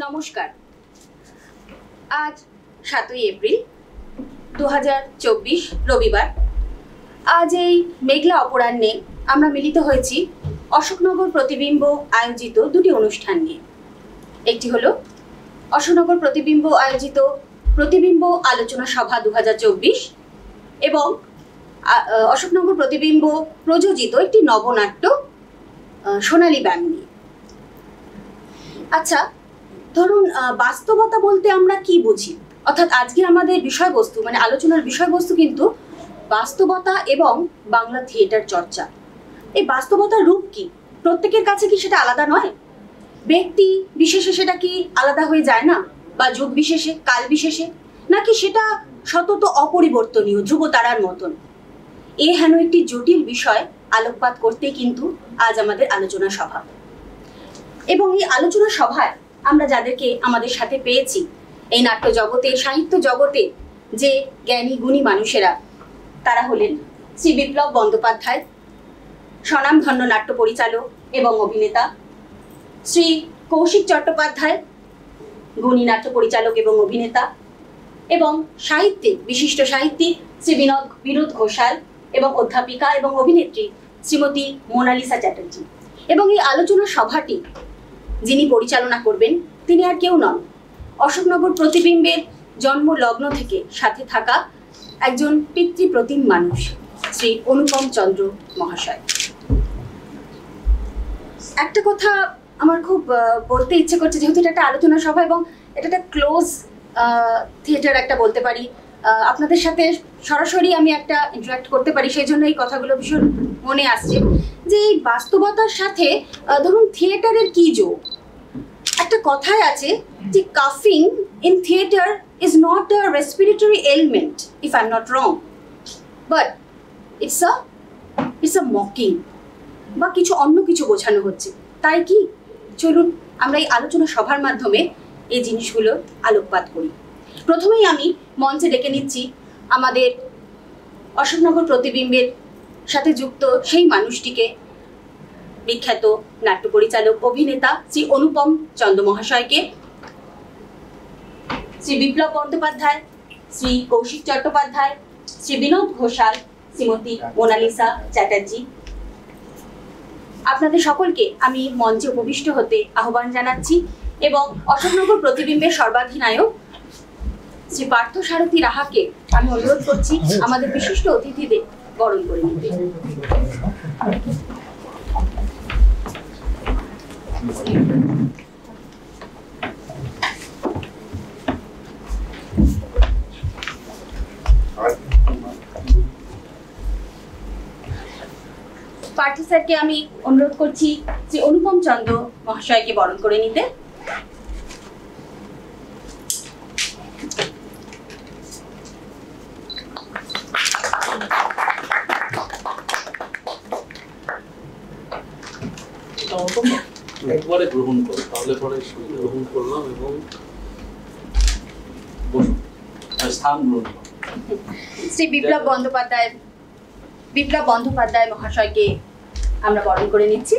নমস্কার। আজ 7ই এপ্রিল 2024 রবিবার। আজ এই মেঘলা অপরাহ্নে আমরা মিলিত হয়েছি অশোকনগর প্রতিবিম্ব আয়োজিত দুটি অনুষ্ঠান নিয়ে। একটি হলো অশোকনগর প্রতিবিম্ব আয়োজিত প্রতিবিম্ব আলোচনা সভা 2024 এবং অশোকনগর প্রতিবিম্ব প্রযোজিত একটি নবনাট্য সোনালী ব্যাং নিয়ে। আচ্ছা, ধরুন বাস্তবতা বলতে আমরা কি বুঝি, অর্থাৎ আজকে আমাদের বিষয়বস্তু মানে আলোচনার বিষয়বস্তু কিন্তু বাস্তবতা এবং বাংলা থিয়েটার চর্চা। এই বাস্তবতার রূপ কি? প্রত্যেকের কাছে কি সেটা আলাদা নয়? ব্যক্তি বিশেষে সেটা কি আলাদা হয়ে যায় না, বা যুগ বিশেষে, কাল বিশেষে, নাকি সেটা সতত অপরিবর্তনীয় ধ্রুবতারার মতন? হেন একটি জটিল বিষয় আলোকপাত করতে কিন্তু আজ আমাদের আলোচনা সভা। এবং এই আলোচনা সভায় আমরা যাদেরকে আমাদের সাথে পেয়েছি, এই নাট্য জগতে, সাহিত্য জগতে যে জ্ঞানী গুণী মানুষেরা, তারা হলেন শ্রী বিপ্লব বন্দ্যোপাধ্যায়, স্বনামধন্য নাট্য পরিচালক এবং অভিনেতা; শ্রী কৌশিক চট্টোপাধ্যায়, গুণী নাট্য পরিচালক এবং অভিনেতা; এবং সাহিত্যিক, বিশিষ্ট সাহিত্যিক শ্রী বিনোদ ঘোষাল, এবং অধ্যাপিকা এবং অভিনেত্রী শ্রীমতী মোনালিসা চ্যাটার্জি। এবং এই আলোচনা সভাটি যিনি পরিচালনা করবেন তিনি আর কেউ নন, অশোকনগর প্রতিবিম্বের জন্ম লগ্ন থেকে সাথে থাকা একজন পিতৃপ্রতিম মানুষ, শ্রী অনুপম চন্দ্র মহাশয়। একটা কথা আমার খুব বলতে ইচ্ছে করছে, যেহেতু এটা একটা আলোচনা সভা এবং এটা একটা ক্লোজ থিয়েটার একটা বলতে পারি, আপনাদের সাথে সরাসরি আমি একটা ইন্টারাক্ট করতে পারি, সেই জন্য এই কথাগুলো ভীষণ মনে আসছে যে এই বাস্তবতার সাথে ধরুন থিয়েটারের কি যোগ। একটা কথাই আছে যে কাফিং in theatre is not a respiratory element, if I am not wrong, but it's a mocking, বা কিছু অন্য কিছু বোঝানো হচ্ছে। তাই কি, চলুন আমরা এই আলোচনা সভার মাধ্যমে এই জিনিসগুলো আলোকপাত করি। প্রথমেই আমি মঞ্চে ডেকে নিচ্ছি আমাদের অশোকনগর প্রতিবিম্বের সাথে যুক্ত সেই মানুষটিকে, বিখ্যাত নাট্য পরিচালক অভিনেতা শ্রী অনুপম চন্দ্র মহাশয়কে, শ্রী বিপ্লব বন্দ্যোপাধ্যায়, শ্রী কৌশিক চট্টোপাধ্যায়, শ্রী বিনোদ ঘোষাল, শ্রীমতী মোনালিসা চ্যাটার্জি। আপনাদের সকলকে আমি মঞ্চে উপবিষ্ট হতে আহ্বান জানাচ্ছি এবং অশোকনগর প্রতিবিম্বের সর্বাধিনায়ক শ্রী পার্থ সারথী রাহাকে আমি অনুরোধ করছি আমাদের বিশিষ্ট অতিথিদের বরণ করে নিতে। পার্থ স্যারকে আমি অনুরোধ করছি শ্রী অনুপম চন্দ্র মহাশয়কে বরণ করে নিতে। একবারে গ্রহণ করো, তাহলে পরে গ্রহণ করলাম এবং স্থান গ্রহণ করলাম। শ্রী বিপ্লব বন্দ্যোপাধ্যায় মহাশয়কে আমরা বরণ করে নিচ্ছি।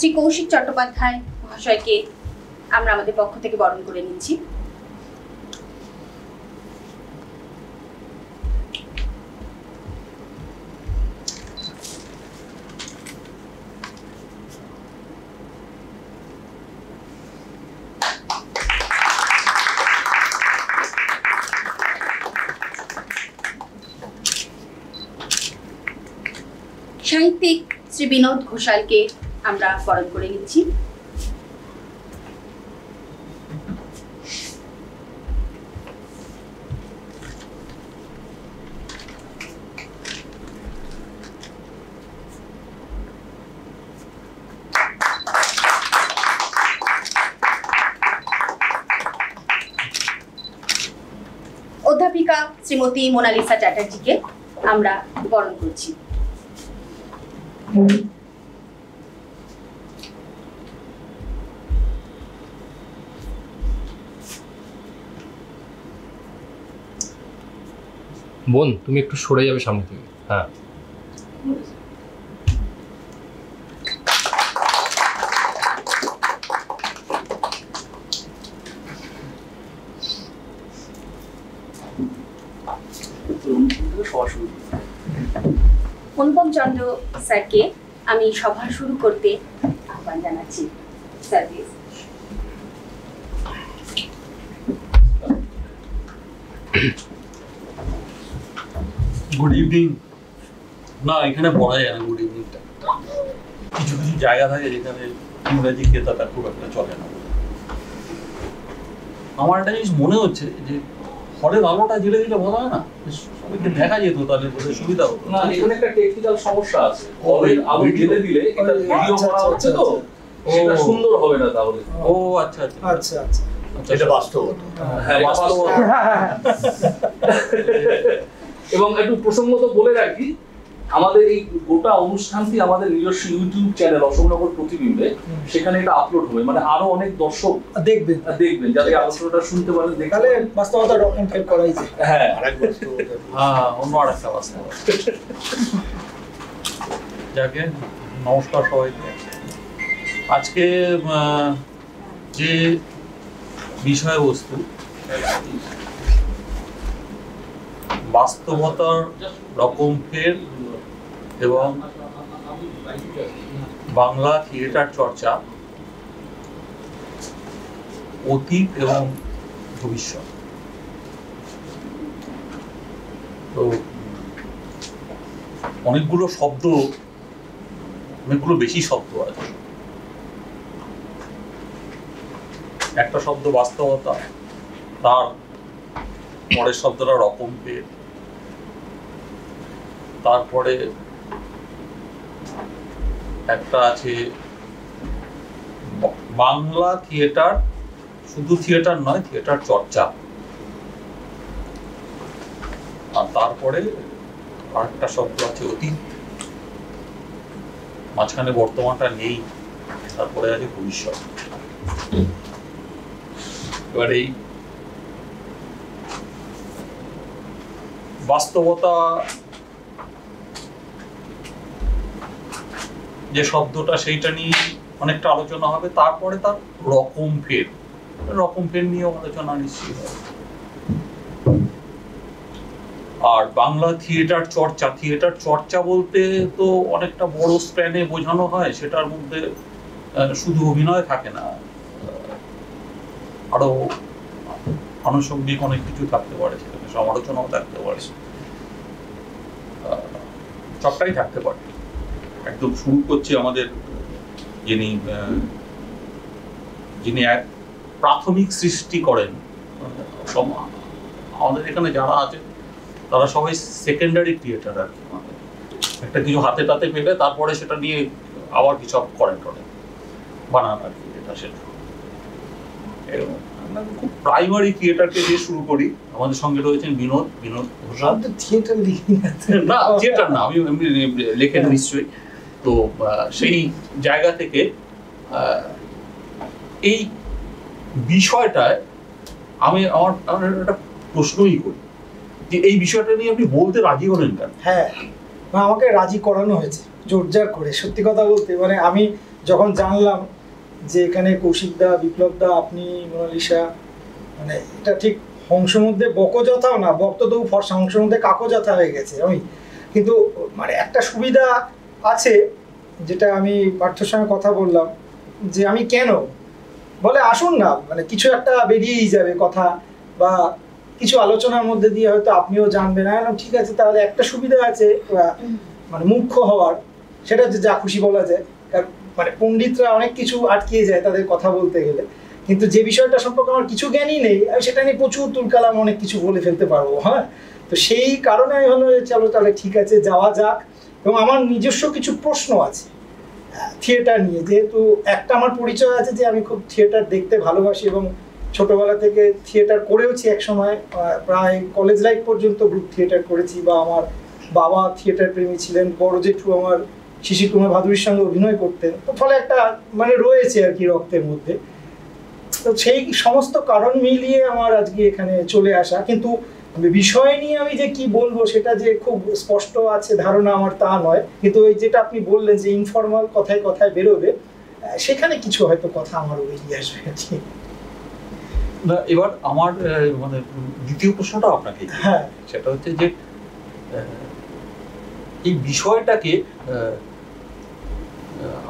শ্রী কৌশিক চট্টোপাধ্যায় মহাশয়কে আমরা আমাদের পক্ষ থেকে বরণ করে নিচ্ছি। সাহিত্যিক শ্রী বিনোদ ঘোষালকে আমরা বরণ করে নিচ্ছি। অধ্যাপিকা শ্রীমতী মোনালিসা চ্যাটার্জিকে আমরা বরণ করছি। বোন তুমি একটু সরে যাবে সামনে থেকে। হ্যাঁ অনুপম চন্দ্র স্যারকে আমি সভা শুরু করতে আহ্বান জানাচ্ছি। Sir please. Good evening. না, এখানে বলা যায় না গুড ইভিনিংটা। কিছু কিছু জায়গা থাকে যেখানে ইংরেজি ক্রেতাটা খুব একটা চলে না। আমার একটা জিনিস মনে হচ্ছে যে হলের আলোটা জ্বেলে দিলে ভালো হয় না, সবাইকে দেখা যেত, তাহলে বোধহয় সুবিধা হতো। না, এখানে একটা টেকনিক্যাল সমস্যা আছে। হলের আলো জ্বেলে দিলে এটা ভিডিও করা হচ্ছে তো সেটা সুন্দর হবে না তাহলে। ও আচ্ছা আচ্ছা আচ্ছা আচ্ছা আচ্ছা, এটা বাস্তব। হ্যাঁ বাস্তব। এবং একটু প্রসঙ্গত বলে রাখি, আমাদের এই গোটা অনুষ্ঠানটি আমাদের নিজস্ব ইউটিউব চ্যানেল অশোকনগর প্রতিবিম্বে, সেখানে এটা আপলোড হবে, মানে আরো অনেক দর্শক দেখবেন দেখবেন যাতে আলোচনাটা শুনতে পারেন। তাহলে বাস্তবতা রকম ফেল করাই যায়। হ্যাঁ হ্যাঁ অন্য আর একটা বাস্তব। যাকে নমস্কার সবাইকে। আজকে যে বিষয়বস্তু বাস্তবতার রকমফের এবং বাংলা থিয়েটার চর্চা, অতীত এবং ভবিষ্যৎ। তো অনেকগুলো শব্দ, অনেকগুলো বেশি শব্দ আছে। একটা শব্দ বাস্তবতা, তার পরের শব্দটা রকমফের, তারপরে একটা আছে বাংলা থিয়েটার, শুধু থিয়েটার নয়, থিয়েটার চর্চা। আর তারপরে আরেকটা শব্দ আছে অতীত, মাঝখানে বর্তমানটা নেই, তারপরে আছে ভবিষ্যৎ। এবার এই বাস্তবতা যে শব্দটা, সেইটা নিয়ে অনেকটা আলোচনা হবে। তারপরে তার রকমফের নিয়েও আলোচনা নিশ্চয়ই হবে। আর বাংলা থিয়েটার চর্চা বলতে তো অনেকটা বড় স্প্যানে বোঝানো হয়। সেটার মধ্যে শুধু অভিনয় থাকে না, আরো আনুষঙ্গিক অনেক কিছু থাকতে পারে, সেখানে সমালোচনাও থাকতে পারে, সবটাই থাকতে পারে। একদম শুরু করছি আমাদের যিনি এক প্রাথমিক সৃষ্টি করেন, আমাদের এখানে যারা আছে তারা সবাই সেকেন্ডারি ক্রিয়েটার আর কি। একটা কিছু হাতে টাতে পেলে তারপরে সেটা নিয়ে আবার কিছু করেন বানান আর কি, এটা সেটা। আমরা খুব প্রাইমারি থিয়েটারকে দিয়ে শুরু করি। আমাদের সঙ্গে রয়েছেন বিনোদ ঘোষাল। থিয়েটার লিখি না, থিয়েটার না, আমি লেখেন নিশ্চয়ই। তো সেই জায়গা থেকে এই বিষয়টায় আমি আমার একটা প্রশ্নই করি যে এই বিষয়টা নিয়ে আপনি বলতে রাজি হলেন কেন? হ্যাঁ, আমাকে রাজি করানো হয়েছে জোরজার করে। সত্যি কথা বলতে, মানে আমি যখন জানলাম যে এখানে কৌশিকদা, বিপ্লবদা, আপনি, মোনালিসা, মানে এটা ঠিক হংসের মধ্যে বকযথাও না, বক্তব্য ফর্সা, হংসের মধ্যে কাকযথা হয়ে গেছে। আমি কিন্তু মানে একটা সুবিধা আছে, যেটা আমি পার্থর সঙ্গে কথা বললাম, যে আমি কেন বলে আসুন না, মানে কিছু একটা বেরিয়েই যাবে কথা, বা কিছু আলোচনার মধ্যে দিয়ে হয়তো আপনিও জানবেন। ঠিক আছে, তাহলে একটা সুবিধা আছে মানে মুখ্য হওয়ার, সেটা হচ্ছে যা খুশি বলা যায়। কারণ মানে পণ্ডিতরা অনেক কিছু আটকিয়ে যায় তাদের কথা বলতে গেলে, কিন্তু যে বিষয়টা সম্পর্কে আমার কিছু জ্ঞানই নেই, আমি সেটা নিয়ে প্রচুর তুলকালাম অনেক কিছু বলে ফেলতে পারবো। হ্যাঁ, তো সেই কারণে আমি হলো চলো তাহলে ঠিক আছে যাওয়া যাক। এবং আমার নিজস্ব কিছু প্রশ্ন আছে থিয়েটার নিয়ে, যেহেতু একটা আমার পরিচয় আছে যে আমি খুব থিয়েটার দেখতে ভালোবাসি এবং ছোটবেলা থেকে থিয়েটার করেওছি। এক সময় প্রায় কলেজ লাইফ পর্যন্ত গ্রুপ থিয়েটার করেছি, বা আমার বাবা থিয়েটার প্রেমী ছিলেন, বড় জেঠু আমার শিশির কুমার ভাদুরীর সঙ্গে অভিনয় করতেন, তো ফলে একটা মানে রয়েছে আর কি রক্তের মধ্যে। তো সেই সমস্ত কারণ মিলিয়ে আমার আজকে এখানে চলে আসা। কিন্তু বিষয় নিয়ে আমি যে কি বলবো সেটা যে খুব স্পষ্ট আছে ধারণা আমার তা নয়, কিন্তু ওই যেটা আপনি বললেন যে ইনফর্মাল কথায় কথায় বেরোবে, সেখানে কিছু হয়তো কথা আমারও বেরিয়ে আসবে আর কি। না, এবার আমার মানে দ্বিতীয় প্রশ্নটা আপনাকে, হ্যাঁ, সেটা হচ্ছে যে এই বিষয়টাকে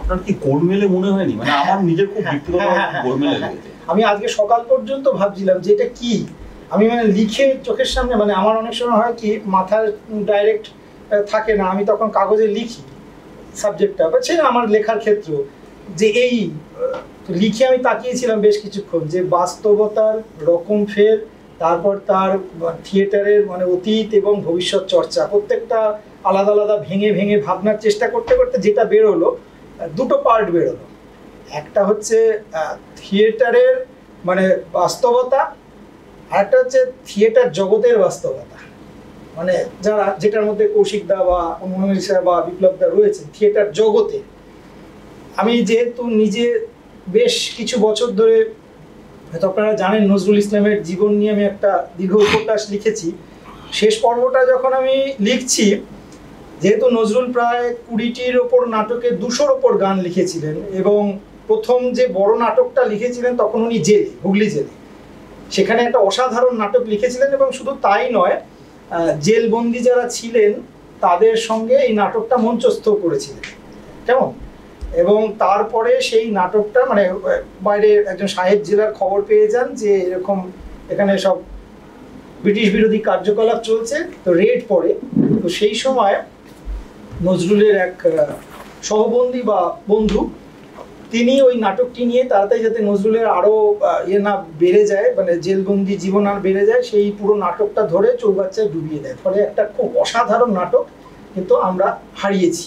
আপনার কি গোলমেলে মনে হয়নি? মানে আমার নিজের খুব ব্যক্তিগত গোলমেলে লেগেছে। আমি আজকে সকাল পর্যন্ত ভাবছিলাম যে এটা কি, আমি মানে লিখে চোখের সামনে, মানে আমার অনেক সময় হয় কি মাথায় ডাইরেক্ট থাকে না, আমি তখন কাগজে লিখি সাবজেক্টটা, বা সে আমার লেখার ক্ষেত্র যে এই লিখে আমি তাকিয়েছিলাম বেশ কিছুক্ষণ যে বাস্তবতার রকম ফের, তারপর তার থিয়েটারের মানে অতীত এবং ভবিষ্যৎ চর্চা, প্রত্যেকটা আলাদা আলাদা ভেঙে ভেঙে ভাবনার চেষ্টা করতে করতে যেটা বেরোলো, দুটো পার্ট বেরোলো। একটা হচ্ছে থিয়েটারের মানে বাস্তবতা, আর একটা হচ্ছে থিয়েটার জগতের বাস্তবতা, মানে যারা যেটার মধ্যে কৌশিক দা বা মনালিসা বা বিপ্লব দা রয়েছে থিয়েটার জগতে। আমি যেহেতু নিজে বেশ কিছু বছর ধরে, হয়তো আপনারা জানেন, নজরুল ইসলামের জীবন নিয়ে আমি একটা দীর্ঘ উপন্যাস লিখেছি। শেষ পর্বটা যখন আমি লিখছি, যেহেতু নজরুল প্রায় 20টির ওপর নাটকে 200-র ওপর গান লিখেছিলেন, এবং প্রথম যে বড় নাটকটা লিখেছিলেন তখন উনি জেলে, হুগলি জেলে, সেখানে একটা অসাধারণ নাটক লিখেছিলেন। এবং শুধু তাই নয়, জেলবন্দি যারা ছিলেন তাদের সঙ্গে এই নাটকটা মঞ্চস্থ করেছিলেন, কেমন। এবং তারপরে সেই নাটকটা মানে বাইরে একজন সাহেব জেলার খবর পেয়ে যান যে এরকম এখানে সব ব্রিটিশ বিরোধী কার্যকলাপ চলছে, তো রেড পড়ে। তো সেই সময় নজরুলের এক সহবন্দী বা বন্ধু, তিনি ওই নাটকটি নিয়ে তাড়াতাড়ি যাতে নজরুলের আরও না বেড়ে যায়, মানে জেলবন্দি জীবন আর বেড়ে যায়, সেই পুরো নাটকটা ধরে চৌবাচ্চায় ডুবিয়ে দেয়। ফলে একটা খুব অসাধারণ নাটক কিন্তু আমরা হারিয়েছি।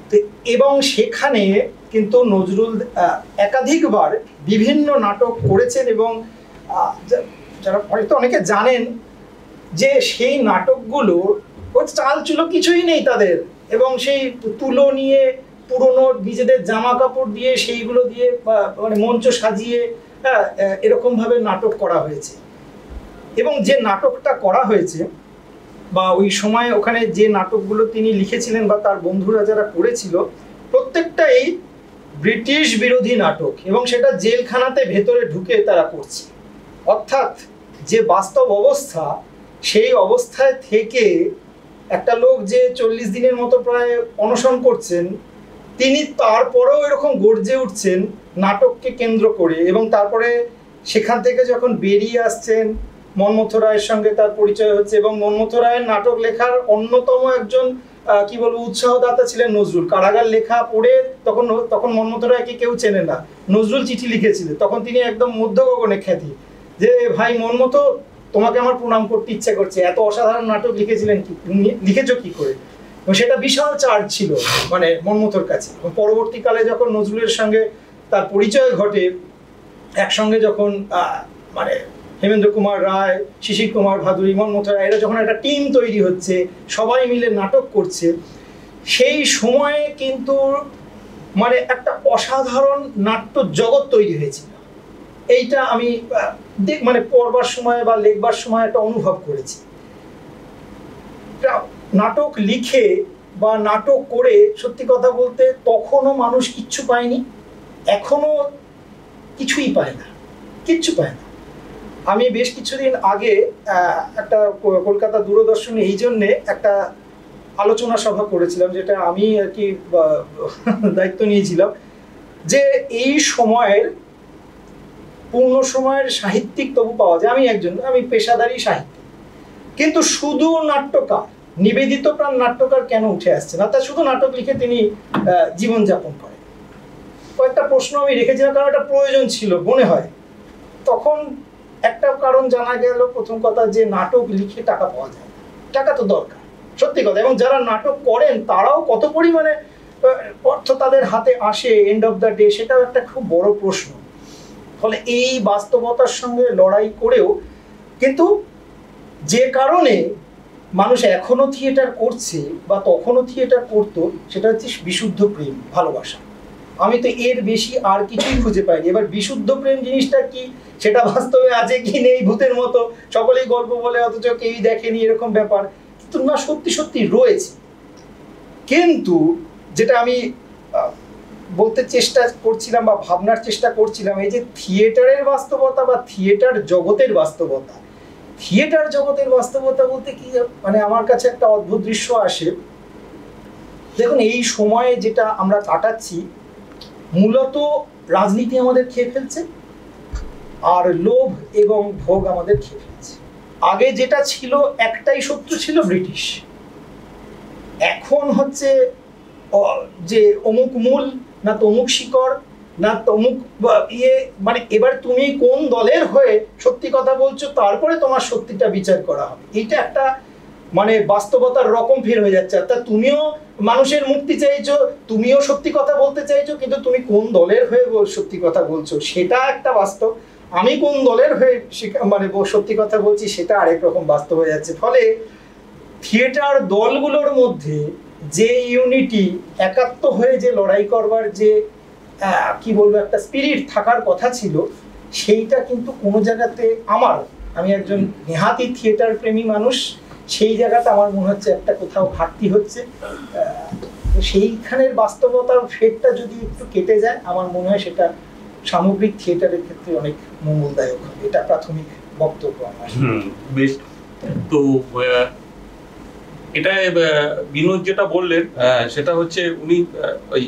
তো এবং সেখানে কিন্তু নজরুল একাধিকবার বিভিন্ন নাটক করেছেন, এবং যারা হয়তো অনেকে জানেন যে সেই নাটকগুলো চাল চুলো কিছুই নেই তাদের, এবং সেই তুলো নিয়ে পুরনো নিজেদের জামা কাপড় দিয়ে সেইগুলো দিয়ে মানে মঞ্চ সাজিয়ে এরকমভাবে নাটক করা হয়েছে। এবং যে নাটকটা করা হয়েছে বা ওই সময় ওখানে যে নাটকগুলো তিনি লিখেছিলেন বা তার বন্ধুরা যারা করেছিল, প্রত্যেকটাই ব্রিটিশ বিরোধী নাটক, এবং সেটা জেলখানাতে ভেতরে ঢুকে তারা করছে। অর্থাৎ যে বাস্তব অবস্থা, সেই অবস্থায় থেকে একটা লোক যে 40 দিনের মতো প্রায় অনশন করছেন, তিনি তারপরেও এরকম গর্জে উঠছেন নাটককে কেন্দ্র করে। এবং তারপরে সেখান থেকে যখন বেরিয়ে আসছেন, মন্মথ রায়ের সঙ্গে তার পরিচয় হচ্ছে, এবং মন্মথ রায়ের নাটক লেখার অন্যতম একজন কি বলবো উৎসাহদাতা ছিলেন নজরুল। কারাগার লেখা পড়ে তখন মন্মথ রায়কে কেউ চেনে না, নজরুল চিঠি লিখেছিলেন, তখন তিনি একদম মধ্য গগনে খ্যাতি, যে ভাই মন্মথ, তোমাকে আমার প্রণাম করতে ইচ্ছে করছে, এত অসাধারণ নাটক লিখেছিলেন, কি লিখেছো কি করে। এবং সেটা বিশাল চার্জ ছিল মানে মন্মথর কাছে। এবং পরবর্তীকালে যখন নজরুলের সঙ্গে তার পরিচয় ঘটে, একসঙ্গে যখন মানে হেমেন্দ্র কুমার রায়, শিশির কুমার ভাদুরী, মন্মথ রায়, এরা যখন একটা টিম তৈরি হচ্ছে, সবাই মিলে নাটক করছে, সেই সময়ে কিন্তু মানে একটা অসাধারণ নাট্য জগৎ তৈরি হয়েছিল। এইটা আমি মানে পড়বার সময় বা লেখবার সময় একটা অনুভব করেছি। নাটক লিখে বা নাটক করে সত্যি কথা বলতে তখনও মানুষ কিচ্ছু পায়নি, এখনো কিছুই পায় না, কিচ্ছু পায় না। আমি বেশ কিছুদিন আগে একটা কলকাতা দূরদর্শনে এই জন্যে একটা আলোচনা সভা করেছিলাম, যেটা আমি আর কি দায়িত্ব নিয়েছিলাম, যে এই সময়ের পূর্ণ সময়ের সাহিত্যিক তবু পাওয়া যায়। আমি পেশাদারি সাহিত্যিক, কিন্তু শুধু নাট্যকার, নিবেদিত প্রাণ নাট্যকার কেন উঠে আসছে না? তা শুধু নাটক লিখে তিনি জীবনযাপন করেন। কয়েকটা প্রশ্ন আমি রেখেছিলাম, কারণ এটা প্রয়োজন ছিল মনে হয়। তখন একটা কারণ জানা গেল, প্রথম কথা যে নাটক লিখে টাকা পাওয়া যায়, টাকা তো দরকার সত্যি কথা, এবং যারা নাটক করেন তারাও কত পরিমাণে অর্থ তাদের হাতে আসে এন্ড অফ দ্য ডে, সেটাও একটা খুব বড় প্রশ্ন। ফলে এই বাস্তবতার সঙ্গে লড়াই করেও কিন্তু যে কারণে মানুষ এখনো থিয়েটার করছে বা তখনও থিয়েটার করতো, সেটা হচ্ছে বিশুদ্ধ প্রেম, ভালোবাসা। আমি তো এর বেশি আর কিছুই খুঁজে পাইনি। এবার বিশুদ্ধ প্রেম জিনিসটা কি, সেটা বাস্তবে আছে কি নেই, ভূতের মতো সকলেই গল্প বলে অথচ কেউই দেখেনি এরকম ব্যাপার, কিন্তু না সত্যি সত্যি রয়েছে। কিন্তু যেটা আমি বলতে চেষ্টা করছিলাম বা ভাবনার চেষ্টা করছিলাম, এই যে থিয়েটারের বাস্তবতা বা থিয়েটার জগতের বাস্তবতা, থিয়েটার জগতের বাস্তবতা বলতে কি, মানে আমার কাছে একটা অদ্ভুত দৃশ্য আসে। দেখুন, এই সময়ে যেটা আমরা কাটাচ্ছি, মূলত রাজনীতি আমাদের খেয়ে ফেলছে আর লোভ এবং ভোগ আমাদের খেয়ে ফেলছে। আগে যেটা ছিল, একটাই শত্রু ছিল, ব্রিটিশ। এখন হচ্ছে যে অমুক মূল না তমুক শিকড় না তমুক ইয়ে, মানে এবার তুমি কোন দলের হয়ে সত্যি কথা বলছো তারপরে তোমার সত্যিটা বিচার করা হবে। এইটা একটা মানে বাস্তবতার রকম ফের হয়ে যাচ্ছে। অর্থাৎ তুমিও মানুষের মুক্তি চাইছো, তুমিও সত্যি কথা বলতে চাইছো, কিন্তু তুমি কোন দলের হয়ে সত্যি কথা বলছো সেটা একটা বাস্তব। আমি কোন দলের হয়ে মানে সত্যি কথা বলছি সেটা আরেক রকম বাস্তব হয়ে যাচ্ছে। ফলে থিয়েটার দলগুলোর মধ্যে যে ইউনিটি, একাত্ম হয়ে যে লড়াই করবার যে কি বলবো একটা স্পিরিট থাকার কথা ছিল, সেইটা কিন্তু কোনো জায়গাতে আমি একজন নেহাতি থিয়েটার প্রেমী মানুষ, সেই জায়গাটা আমার মনে হচ্ছে একটা কোথাও ঘাটতি হচ্ছে। সেইখানের বাস্তবতার ফেরটা যদি একটু কেটে যায়, আমার মনে হয় সেটা সামগ্রিক থিয়েটারের ক্ষেত্রে অনেক মঙ্গলদায়ক হবে। এটা প্রাথমিক বক্তব্য আমার। বেশ। তো এটা বিনোদ যেটা বললেন সেটা হচ্ছে উনি ওই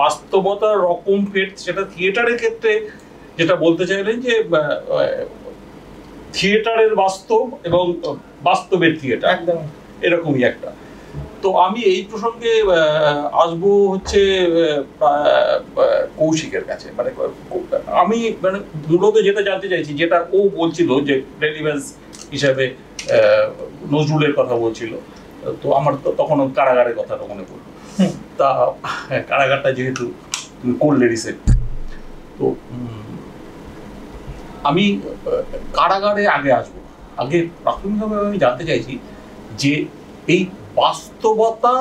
বাস্তবতার রকম ফের, সেটা থিয়েটারের ক্ষেত্রে যেটা বলতে চাইলেন যে থিয়েটারের বাস্তব এবং বাস্তবের থিয়েটার একদম এরকমই একটা। তো আমি এই প্রসঙ্গে আসবো হচ্ছে কৌশিকের কাছে। মানে আমি মানে মূলত যেটা জানতে চাইছি, যেটা ও বলছিল যে রেলিভেন্স হিসাবে নজরুলের কথা বলছিল, তো আমার তো তখন কারাগারের কথাটা মনে পড়লো। তা কারাগারটা যেহেতু তুমি করলে রিসেন্ট, তো আমি কারাগারে আগে আসবো। আগে প্রাথমিকভাবে আমি জানতে চাইছি যে এই বাস্তবতা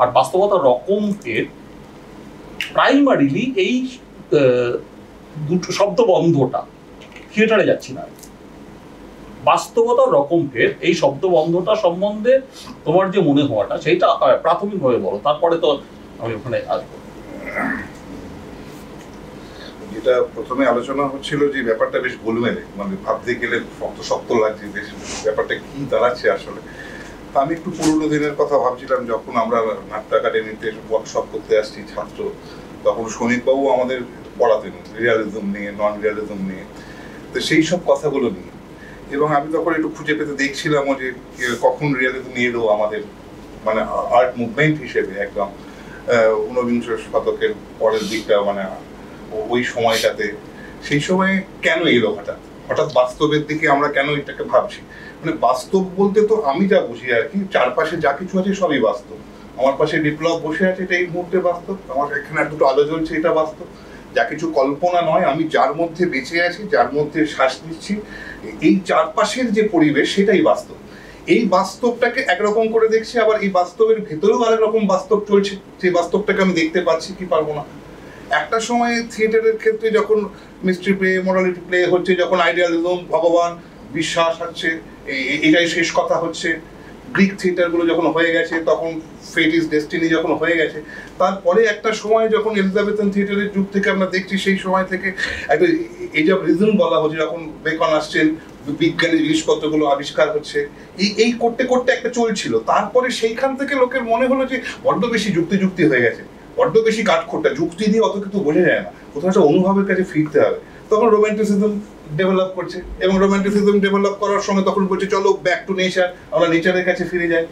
আর বাস্তবতার রকমের প্রাইমারিলি এই দুটো শব্দ বন্ধটা থিয়েটারে যাচ্ছি না, বাস্তবতার রকমের এই শব্দ বন্ধটা সম্বন্ধে তোমার যে মনে হওয়াটা সেইটা প্রাথমিকভাবে বলো, তারপরে তো আমি ওখানে আসবো। যেটা প্রথমে আলোচনা হচ্ছিল যে ব্যাপারটা বেশ গোলমেলে, মানে ভাবতে গেলে শক্ত শক্ত লাগছে, বেশ ব্যাপারটা কি দাঁড়াচ্ছে আসলে। তা আমি একটু পুরোনো দিনের কথা ভাবছিলাম, যখন আমরা নাট্য একাডেমিতে ওয়ার্কশপ করতে আসছি ছাত্র, তখন শনিকবাবু আমাদের পড়াতেন রিয়ালিজম নিয়ে, নন রিয়ালিজম নিয়ে, তো সেই সব কথাগুলো নিয়ে। এবং আমি তখন একটু খুঁজে পেতে দেখছিলাম যে কখন রিয়ালিজম নিয়ে এলো আমাদের, মানে আর্ট মুভমেন্ট হিসেবে একদম ঊনবিংশ শতকের পরের দিকটা, মানে ওই সময়টাতে। সেই সময়ে কেন এলো হঠাৎ হঠাৎ বাস্তবের দিকে আমরা কেন এটাকে ভাবছি? মানে বাস্তব বলতে তো আমি যা বুঝি আর কি, চারপাশে যা কিছু আছে সবই বাস্তব। আমার পাশে বিপ্লব বসে আছে, এটা এই মুহূর্তে বাস্তব। আমার এখানে দুটো আলো জ্বলছে, এটা বাস্তব। যা কিছু কল্পনা নয়, আমি যার মধ্যে বেঁচে আছি, যার মধ্যে শ্বাস নিচ্ছি, এই চারপাশের যে পরিবেশ সেটাই বাস্তব। এই বাস্তবটাকে একরকম করে দেখছি, আবার এই বাস্তবের ভেতরেও আরেক রকম বাস্তব চলছে। সেই বাস্তবটাকে আমি দেখতে পাচ্ছি কি পারবো না? একটা সময় থিয়েটারের ক্ষেত্রে যখন মিস্ট্রি প্লে, মোরালিটি প্লে হচ্ছে, যখন আইডিয়ালিজম, ভগবান, বিশ্বাস আছে, এটাই শেষ কথা হচ্ছে, গ্রিক থিয়েটারগুলো যখন হয়ে গেছে, তখন ফেট ইজ ডেস্টিনি যখন হয়ে গেছে, তারপরে একটা সময় যখন এলিজাবেথান থিয়েটারের যুগ থেকে আমরা দেখছি, সেই সময় থেকে একটা এজ অফ রিজন বলা হচ্ছে, যখন বেকন আসছেন, বিজ্ঞানী জিনিসপত্রগুলো আবিষ্কার হচ্ছে, এই করতে করতে একটা চলছিল। তারপরে সেইখান থেকে লোকের মনে হলো যে বড্ড বেশি যুক্তি হয়ে গেছে, বড্ড বেশি কাঠখোট্টা, যুক্তি দিয়ে অত কিছু বোঝা যায় না, কোথাও একটা অনুভবের কাছে ফিরতে হবে। তখন রোম্যান্টিসিজম ডেভেলপ করছে, এবং রোম্যান্টিসিজম ডেভেলপ করার সময় তখন বলছে চলো ব্যাক টু নেচার, আমরা নেচারের কাছে ফিরে যাই।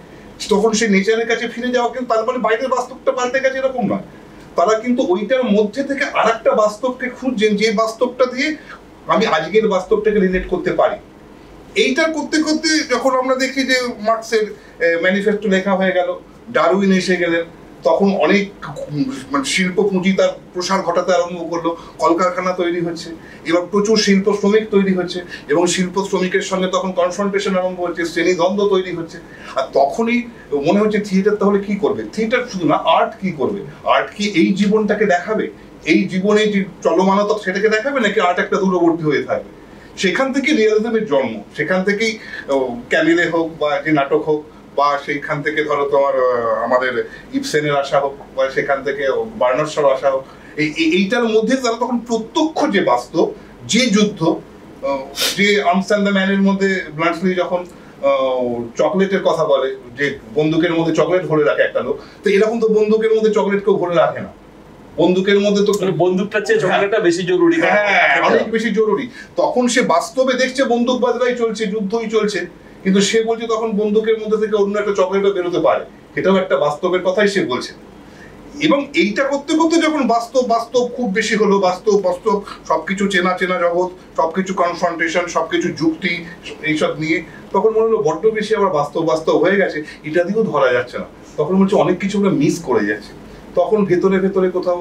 তখন সেই নেচারের কাছে ফিরে যাওয়া কিন্তু তার মানে বাইরের বাস্তবটা পাল্টে গেছে এরকম নয়। তারা কিন্তু ওইটার মধ্যে থেকে আর একটা বাস্তবকে খুঁজছেন, যে বাস্তবটা দিয়ে আমি আজকের বাস্তবটাকে রিলেট করতে পারি। এইটা করতে করতে যখন আমরা দেখি যে মার্কসের ম্যানিফেস্টো লেখা হয়ে গেল, ডারউইন এসে গেলেন, তখন অনেক মানে শিল্প পুঁজি তার প্রসার ঘটাতে আরম্ভ করলো, কলকারখানা তৈরি হচ্ছে, এবার প্রচুর শিল্প শ্রমিক তৈরি হচ্ছে, এবং শিল্প শ্রমিকের সঙ্গে তখন কনফ্রন্টেশন আরম্ভ হচ্ছে, শ্রেণীদ্বন্দ্ব তৈরি হচ্ছে। আর তখনই মনে হচ্ছে থিয়েটার তাহলে কি করবে? থিয়েটার শুধু না, আর্ট কি করবে? আর্ট কি এই জীবনটাকে দেখাবে, এই জীবনে যে চলমানতা সেটাকে দেখাবে, নাকি আর্ট একটা দূরবর্তী হয়ে থাকবে? সেখান থেকে রিয়ালিজমের জন্ম, সেখান থেকেই ক্যামিলে হোক বা যে নাটক হোক, বা সেইখান থেকে ধরো তোমার আমাদের ইবসেনের আসা হোক, বা সেখান থেকে বার্নার্ড শর আসা হোক, এইটার মধ্যে তারা তখন প্রত্যক্ষ যে বাস্তব, যে যুদ্ধ, যে আর্মস অ্যান্ড দ্য ম্যানের মধ্যে ব্লান্টলি যখন চকলেটের কথা বলে, যে বন্দুকের মধ্যে চকলেট ভরে রাখে একটা লোক, তো এরকম তো বন্দুকের মধ্যে চকলেট কেউ ভরে রাখে না। বন্দুকের মধ্যে তো বন্দুকটার চেয়ে চকলেটটা বেশি জরুরি, অনেক বেশি জরুরি। তখন সে বাস্তবে দেখছে বন্দুক বাজরাই চলছে, যুদ্ধই চলছে, কিন্তু সে বলছে তখন বন্দুকের মধ্যে থেকে অন্য একটা চকলেটও বেরোতে পারে, এটাও একটা বাস্তবের কথাই সে বলছে। এবং এইটা করতে করতে যখন বাস্তব বাস্তব খুব বেশি হলো, বাস্তব বাস্তব সবকিছু চেনা চেনা জগৎ, সবকিছু কনফ্রন্টেশন, সবকিছু যুক্তি, এইসব নিয়ে তখন মনে হলো বড্ড বেশি আবার বাস্তব বাস্তব হয়ে গেছে, এটা দিয়েও ধরা যাচ্ছে না। তখন বলছে অনেক কিছু আমরা মিস করে যাচ্ছে। তখন ভেতরে ভেতরে কোথাও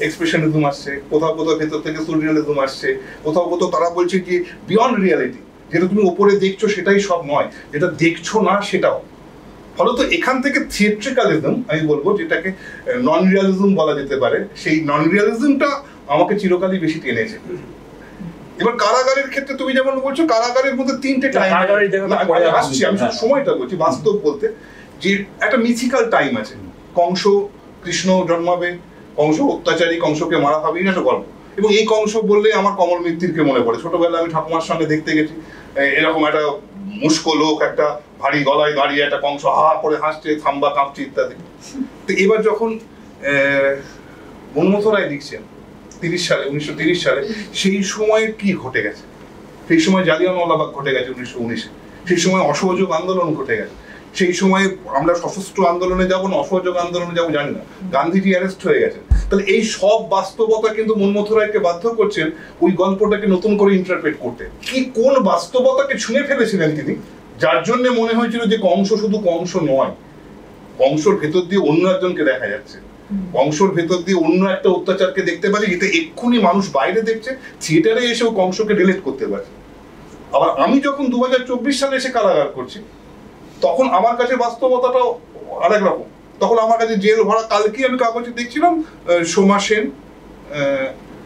এক্সপ্রেশনিজম আসছে, কোথাও কোথাও ভেতর থেকে সুরিয়ালিজম আসছে, কোথাও কোথাও তারা বলছে যে বিয়ন্ড রিয়ালিটি, যেটা তুমি ওপরে দেখছো সেটাই সব নয়, যেটা দেখছো না সেটাও। ফলত এখান থেকে থিয়েট্রিক্যালিজম আমি বলবো, যেটাকে নন রিয়ালিজম বলা যেতে পারে, সেই নন রিয়ালিজমটা আমাকে চিরকালই বেশি টেনেছে। এবার কারাগারের ক্ষেত্রে তুমি যেমন বলছো, কারাগারের মধ্যে তিনটে টাইম আসছি, আমি শুধু সময়টা বলছি, বাস্তব বলতে যে একটা মিথিক্যাল টাইম আছে। কংস, কৃষ্ণ জন্মাবে, কংস অত্যাচারী, কংসকে মারা হবে, এই একটা গল্প। এবং এই কংস বললে আমার কমল মিত্তিরকে মনে পড়ে। ছোটবেলায় আমি ঠাকুমার সঙ্গে দেখতে গেছি, এরকম একটা মুস্কো লোক একটা ভারী গলায় দাঁড়িয়ে একটা কংস হা করে হাসছে, থাম্বা কাঁপছে ইত্যাদি। তো এবার যখন মনমথ রায় লিখছেন 1930 সালে, সেই সময় কি ঘটে গেছে? সেই সময় জালিয়ানওয়ালাবাগ ঘটে গেছে 1919-এ, সেই সময় অসহযোগ আন্দোলন ঘটে গেছে, সেই সময় আমরা সশস্ত্র আন্দোলনে যাব না অসহযোগ আন্দোলনে যাব জানি না, গান্ধীজি অ্যারেস্ট হয়ে গেছে। তাহলে এই সব বাস্তবতা কিন্তু মনমথ রায়কে বাধ্য করছেন ওই গল্পটাকে নতুন করে ইন্টারপ্রেট করতে। কি কোন বাস্তবতাকে ছুঁয়ে ফেলেছিলেন তিনি, যার জন্য মনে হয়েছিল যে কংস শুধু কংস নয়, কংসর ভেতর দিয়ে অন্য একজনকে দেখা যাচ্ছে, কংসর ভেতর দিয়ে অন্য একটা অত্যাচারকে দেখতে পাচ্ছি, যেটা এক্ষুনি মানুষ বাইরে দেখছে, থিয়েটারে এসেও কংসকে রিলেট করতে পারছে। আবার আমি যখন 2024 সালে এসে কারাগার করছি, তখন আমার কাছে বাস্তবতাটাও আরেক রকম। তখন আমার কাছে জেল ভরা, কালকে আমি কাগজে দেখছিলাম সোমা সেন,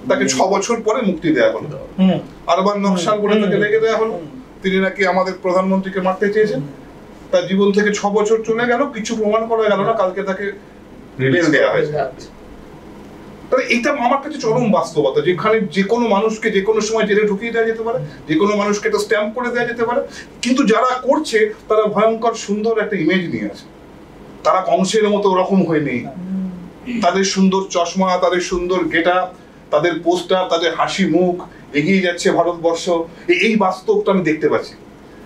তাকে 6 বছর পরে মুক্তি দেওয়া হলো, আরবান নকশাল বলে তাকে রেখে দেওয়া হলো। তিনি নাকি আমাদের প্রধানমন্ত্রীকে মারতে চেয়েছেন, তার জীবন থেকে 6 বছর চলে গেল, কিছু প্রমাণ করা গেল না, কালকে তাকে বেল দেওয়া হয়েছে। তাহলে এইটা আমার কাছে চরম বাস্তবতা, যেখানে যে কোনো মানুষকে যে কোনো সময় জেলে ঢুকিয়ে দেওয়া যেতে পারে, যে কোনো মানুষকে একটা স্ট্যাম্প করে দেওয়া যেতে পারে, কিন্তু যারা করছে তারা ভয়ঙ্কর সুন্দর একটা ইমেজ নিয়ে আসে। তারা কংসের মতো ওরকম হয়ে নেই, তাদের সুন্দর চশমা, তাদের সুন্দর গেটআপ, তাদের পোস্টার, তাদের হাসি মুখ, এগিয়ে যাচ্ছে ভারতবর্ষ, এই বাস্তবটা আমি দেখতে পাচ্ছি।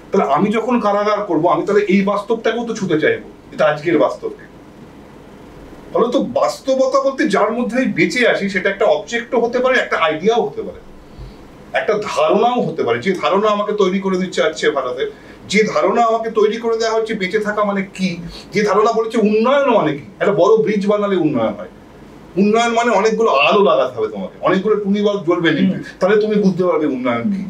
তাহলে আমি যখন কারাগার করব, আমি তাহলে এই বাস্তবটাকেও তো ছুঁতে চাইবো, এটা আজকের বাস্তবকে। ফলে তো বাস্তবতা বলতে যার মধ্যে আমি বেঁচে আসি, সেটা একটা অবজেক্টও হতে পারে, একটা আইডিয়াও হতে পারে, একটা ধারণাও হতে পারে। যে ধারণা আমাকে তৈরি করে দিচ্ছে আজকে ভারতের, যে ধারণা আমাকে তৈরি করে দেওয়া হচ্ছে বেঁচে থাকা মানে কি, যে ধারণা বলেছে উন্নয়ন মানে কি, একটা বড় ব্রিজ বানালে উন্নয়ন হয়। উন্নয়ন মানে অনেকগুলো আলো লাগাতে হবে তোমাকে, অনেকগুলো টুনি বাল্ব জ্বলবে, তাহলে তুমি বুঝতে পারবে উন্নয়ন কি।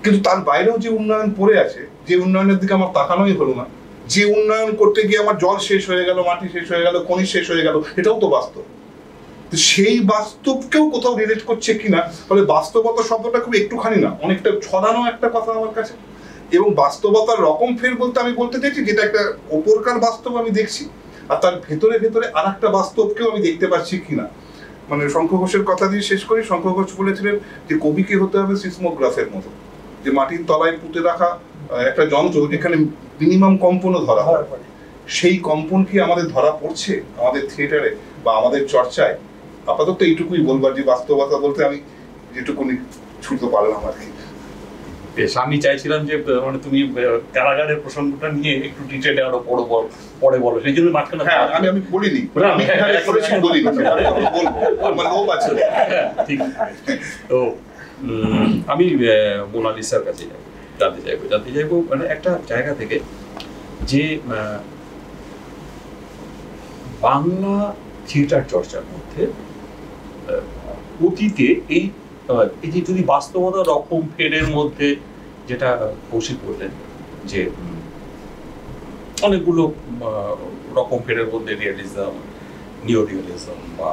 কিন্তু তার বাইরেও যে উন্নয়ন পড়ে আছে, যে উন্নয়নের দিকে আমার তাকানোই হলো না, যে উন্নয়ন করতে গিয়ে আমার জল শেষ হয়ে গেল, মাটি শেষ হয়ে গেল, খনি শেষ হয়ে গেল, এটাও তো বাস্তব। সেই বাস্তবকেও কোথাও রিলেট করছে কিনা, ফলে বাস্তবতা শব্দটা খুব একটুখানি না, অনেকটা ছড়ানো একটা কথা আমার কাছে। এবং বাস্তবতার রকম ফের বলতে আমি বলতে চাইছি, যেটা একটা ওপরকার বাস্তব আমি দেখছি, আর তার ভেতরে ভেতরে আর একটা বাস্তবকেও আমি দেখতে পাচ্ছি কিনা। মানে শঙ্খ ঘোষের কথা দিয়ে শেষ করি। শঙ্খ ঘোষ বলেছিলেন যে কবিকে হতে হবে সিসমোগ্রাফের মতো, যে মাটির তলায় পুঁতে রাখা একটা যন্ত্র যেখানে মিনিমাম কম্পনও ধরা হয়। সেই কম্পন কি আমাদের ধরা পড়ছে আমাদের থিয়েটারে বা আমাদের চর্চায়? আপাতত এইটুকুই বলবার, যে বাস্তবতা বলতে আমি যেটুকুনি ছুটতে পারলাম আর কি। বেশ, আমি চাইছিলাম যে মানে তুমি কারাগারের প্রসঙ্গটা নিয়ে একটু ডিটেইলে আরো পরে বলো, সেই জন্য মাঝখানে আমি বলিনি, আমি বলিনি, আমার লোভ আছে। ঠিক। তো আমি মোনালিসার কাছে জানতে চাইবো মানে একটা জায়গা থেকে, যে বাংলা থিয়েটার চর্চার মধ্যে অতীতে এই যে যদি বাস্তবতা রকম ফেরের মধ্যে যেটা কৌশিক বললেন যে অনেকগুলো রকম ফেরের মধ্যে রিয়েলিজম, নিও রিয়েলিজম বা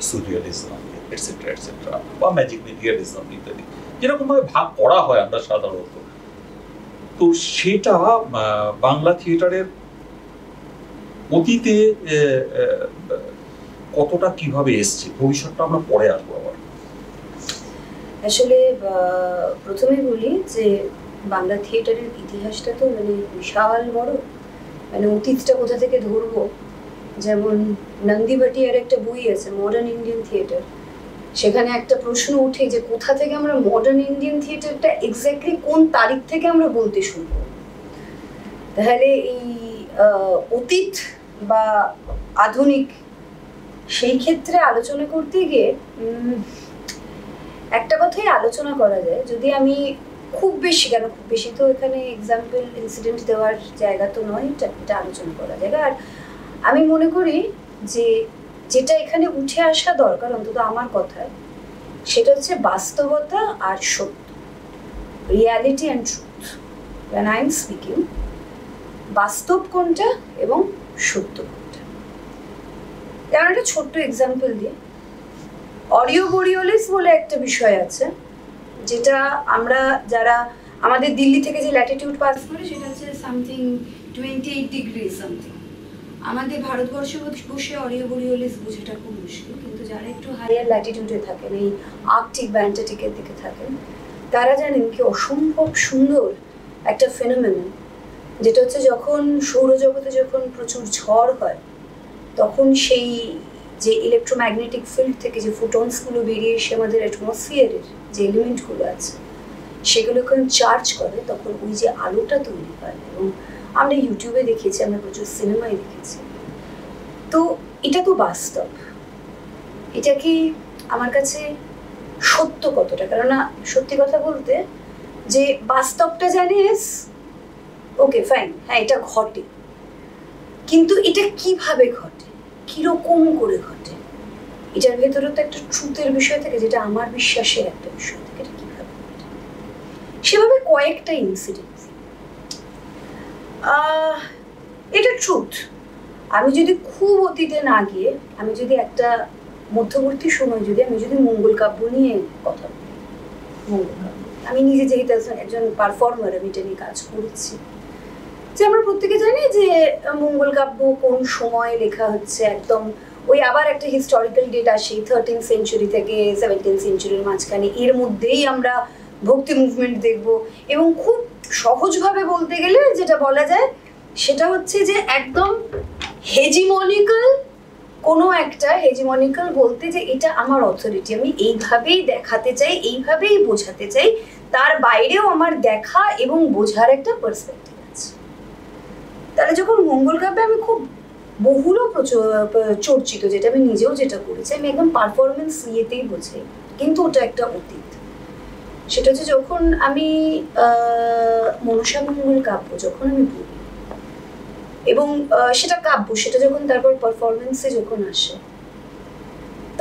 সুরিয়ালিজম এটসেট্রা এটসেট্রা বা ম্যাজিক রিয়েলিজম ইত্যাদি যেরকমভাবে ভাগ করা হয় আমরা সাধারণত, তো সেটা বাংলা থিয়েটারের অতীতে কতটা কিভাবে এসছে, ভবিষ্যৎটা আমরা পরে আসবো আবার। আসলে প্রথমে বলি যে বাংলা থিয়েটারের ইতিহাসটা তো মানে বিশাল বড়, মানে অতীতটা কোথা থেকে ধরবো। যেমন নন্দী ভাটিয়ার একটা বই আছে মডার্ন ইন্ডিয়ান থিয়েটার, সেখানে একটা প্রশ্ন ওঠে যে কোথা থেকে আমরা মডার্ন ইন্ডিয়ান থিয়েটারটা এক্স্যাক্টলি কোন তারিখ থেকে আমরা বলতে শুরু করব। তাহলে এই অতীত বা আধুনিক সেই ক্ষেত্রে আলোচনা করতে গিয়ে একটা কথাই আলোচনা করা যায়, যদি আমি খুব বেশি তো এখানে এক্সাম্পল ইনসিডেন্ট দেওয়ার জায়গা তো নয়, এটা আলোচনা করা জায়গা। আর আমি মনে করি যে যেটা এখানে উঠে আসা দরকার অন্তত আমার কথায়, সেটা হচ্ছে বাস্তবতা আর সত্য, reality and truth. when I am speaking, বাস্তব কোনটা এবং সত্য কোনটা। যেমন একটা ছোট্ট এক্সাম্পল দিয়ে, অরিও বোরিওলিস বলে একটা বিষয় আছে যেটা আমরা যারা আমাদের দিল্লি থেকে যে ল্যাটিটিউড পাস করে সেটা হচ্ছে সামথিং 28 ডিগ্রি সামথিং। আমাদের ভারতবর্ষে বসে অরিও বোরিওলিস বোঝাটা খুব মুশকিল, কিন্তু যারা একটু হাইয়ার ল্যাটিটিউডে থাকেন, এই আর্কটিক বা অ্যান্টার্কটিকের দিকে থাকেন, তারা জানেন কি অসম্ভব সুন্দর একটা ফেনোমেনন, যেটা হচ্ছে যখন সৌরজগতে যখন প্রচুর ঝড় হয় তখন সেই যে ইলেকট্রোম্যাগনেটিক ফিল্ড থেকে যে ফোটনসগুলো বেরিয়ে এসে আমাদের অ্যাটমসফিয়ারের যে এলিমেন্টগুলো আছে সেগুলো যখন চার্জ করে তখন ওই যে আলোটা তৈরি হয়। এবং আমরা ইউটিউবে দেখেছি, আমরা প্রচুর সিনেমায় দেখেছি। তো এটা তো বাস্তব, এটা কি আমার কাছে সত্য কতটা? কেননা সত্যি কথা বলতে যে বাস্তবটা জানিস ওকে ফাইন, হ্যাঁ এটা ঘটে, কিন্তু এটা কিভাবে ঘটে, কিরকম করে ঘটে, এটার ভেতরে তো একটা ট্রুথের বিষয় থাকে, যেটা আমার বিশ্বাসের একটা বিষয় থাকে, এটা কিভাবে ঘটে। সেভাবে কয়েকটা ইনসিডেন্ট, এটা ট্রুথ। আমি যদি খুব অতীতে না গিয়ে আমি যদি একটা মধ্যবর্তী সময় আমি যদি মঙ্গল কাব্য নিয়ে কথা বলি, মঙ্গল কাব্য আমি নিজে যেহেতু একজন পারফর্মার, আমি এটা নিয়ে কাজ করেছি, যে আমরা প্রত্যেকে জানি যে মঙ্গল কাব্য কোন সময় লেখা হচ্ছে। একদম ওই আবার একটা হিস্টোরিক্যাল ডেট আসে 13th সেঞ্চুরি থেকে 17th সেঞ্চুরির মাঝখানে, এর মধ্যেই আমরা ভক্তি মুভমেন্ট দেখব। এবং খুব সহজভাবে বলতে গেলে যেটা বলা যায় সেটা হচ্ছে যে একদম হেজিমনিক্যাল কোনো একটা, হেজিমনিক্যাল বলতে যে এটা আমার অথরিটি, আমি এইভাবেই দেখাতে চাই, এইভাবেই বোঝাতে চাই, তার বাইরেও আমার দেখা এবং বোঝার একটা পার্সপেক্টিভ আছে। তাহলে যখন মঙ্গল কাব্যে আমি খুব বহুল চর্চিত, যেটা আমি নিজেও যেটা করেছি, আমি একদম পারফরমেন্স ইয়েতেই বোঝাই, কিন্তু ওটা একটা অতীত। সেটা হচ্ছে যখন আমি মনসা মঙ্গল কাব্য যখন আমি বলি, এবং সেটা কাব্য, সেটা যখন তারপর পারফরমেন্সে যখন আসে,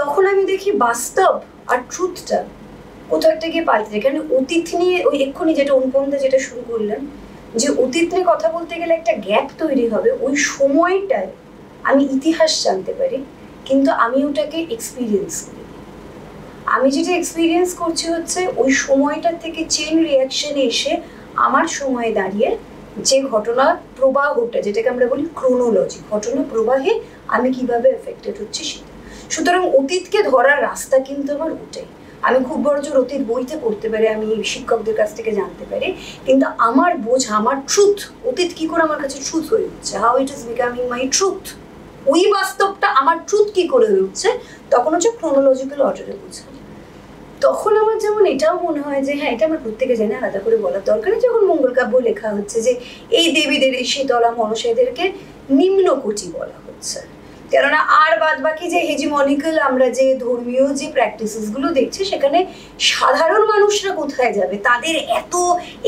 তখন আমি দেখি বাস্তব আর ট্রুথটা কোথাও একটা গিয়ে পাল্টে। এখানে অতীত নিয়ে ওই এক্ষুনি যেটা অনুপমদা যেটা শুরু করলেন, যে অতীত নিয়ে কথা বলতে গেলে একটা গ্যাপ তৈরি হবে, ওই সময়টায় আমি ইতিহাস জানতে পারি, কিন্তু আমি ওটাকে এক্সপিরিয়েন্স করি। আমি যেটা এক্সপিরিয়েন্স করছি হচ্ছে ওই সময়টা থেকে চেইন রিয়াকশনে এসে আমার সময়ে দাঁড়িয়ে যে ঘটনা প্রবাহটা, যেটাকে আমরা বলি ক্রোনোলজি, ঘটনা প্রবাহে আমি কিভাবে এফেক্টেড হচ্ছে সেটা। সুতরাং অতীতকে ধরার রাস্তা কিন্তু আমার ওটাই। আমি খুব বড় জোর অতীত বইতে পড়তে পারি, আমি শিক্ষকদের কাছ থেকে জানতে পারি, কিন্তু আমার বোঝা, আমার ট্রুথ, অতীত কি করে আমার কাছে ট্রুথ হয়ে উঠছে, how it is becoming my truth, ওই বাস্তবটা আমার ট্রুথ কি করে হয়ে উঠছে, তখন হচ্ছে ক্রোনোলজিক্যাল অর্ডারে বোঝা। তখন আমার যেমন এটাও মনে হয় যে হ্যাঁ, এটা আমার প্রত্যেকে জানে, আলাদা করে বলার দরকার নেই। যখন মঙ্গল কাব্য লেখা হচ্ছে যে এই দেবীদের, এই শীতলা মনসাদেরকে নিম্নকোটি বলা হচ্ছে, কেননা আর বাদ বাকি যে হেজিমনিক্যাল আমরা যে ধর্মীয় যে প্র্যাকটিসেসগুলো দেখছি, সেখানে সাধারণ মানুষরা কোথায় যাবে? তাদের এত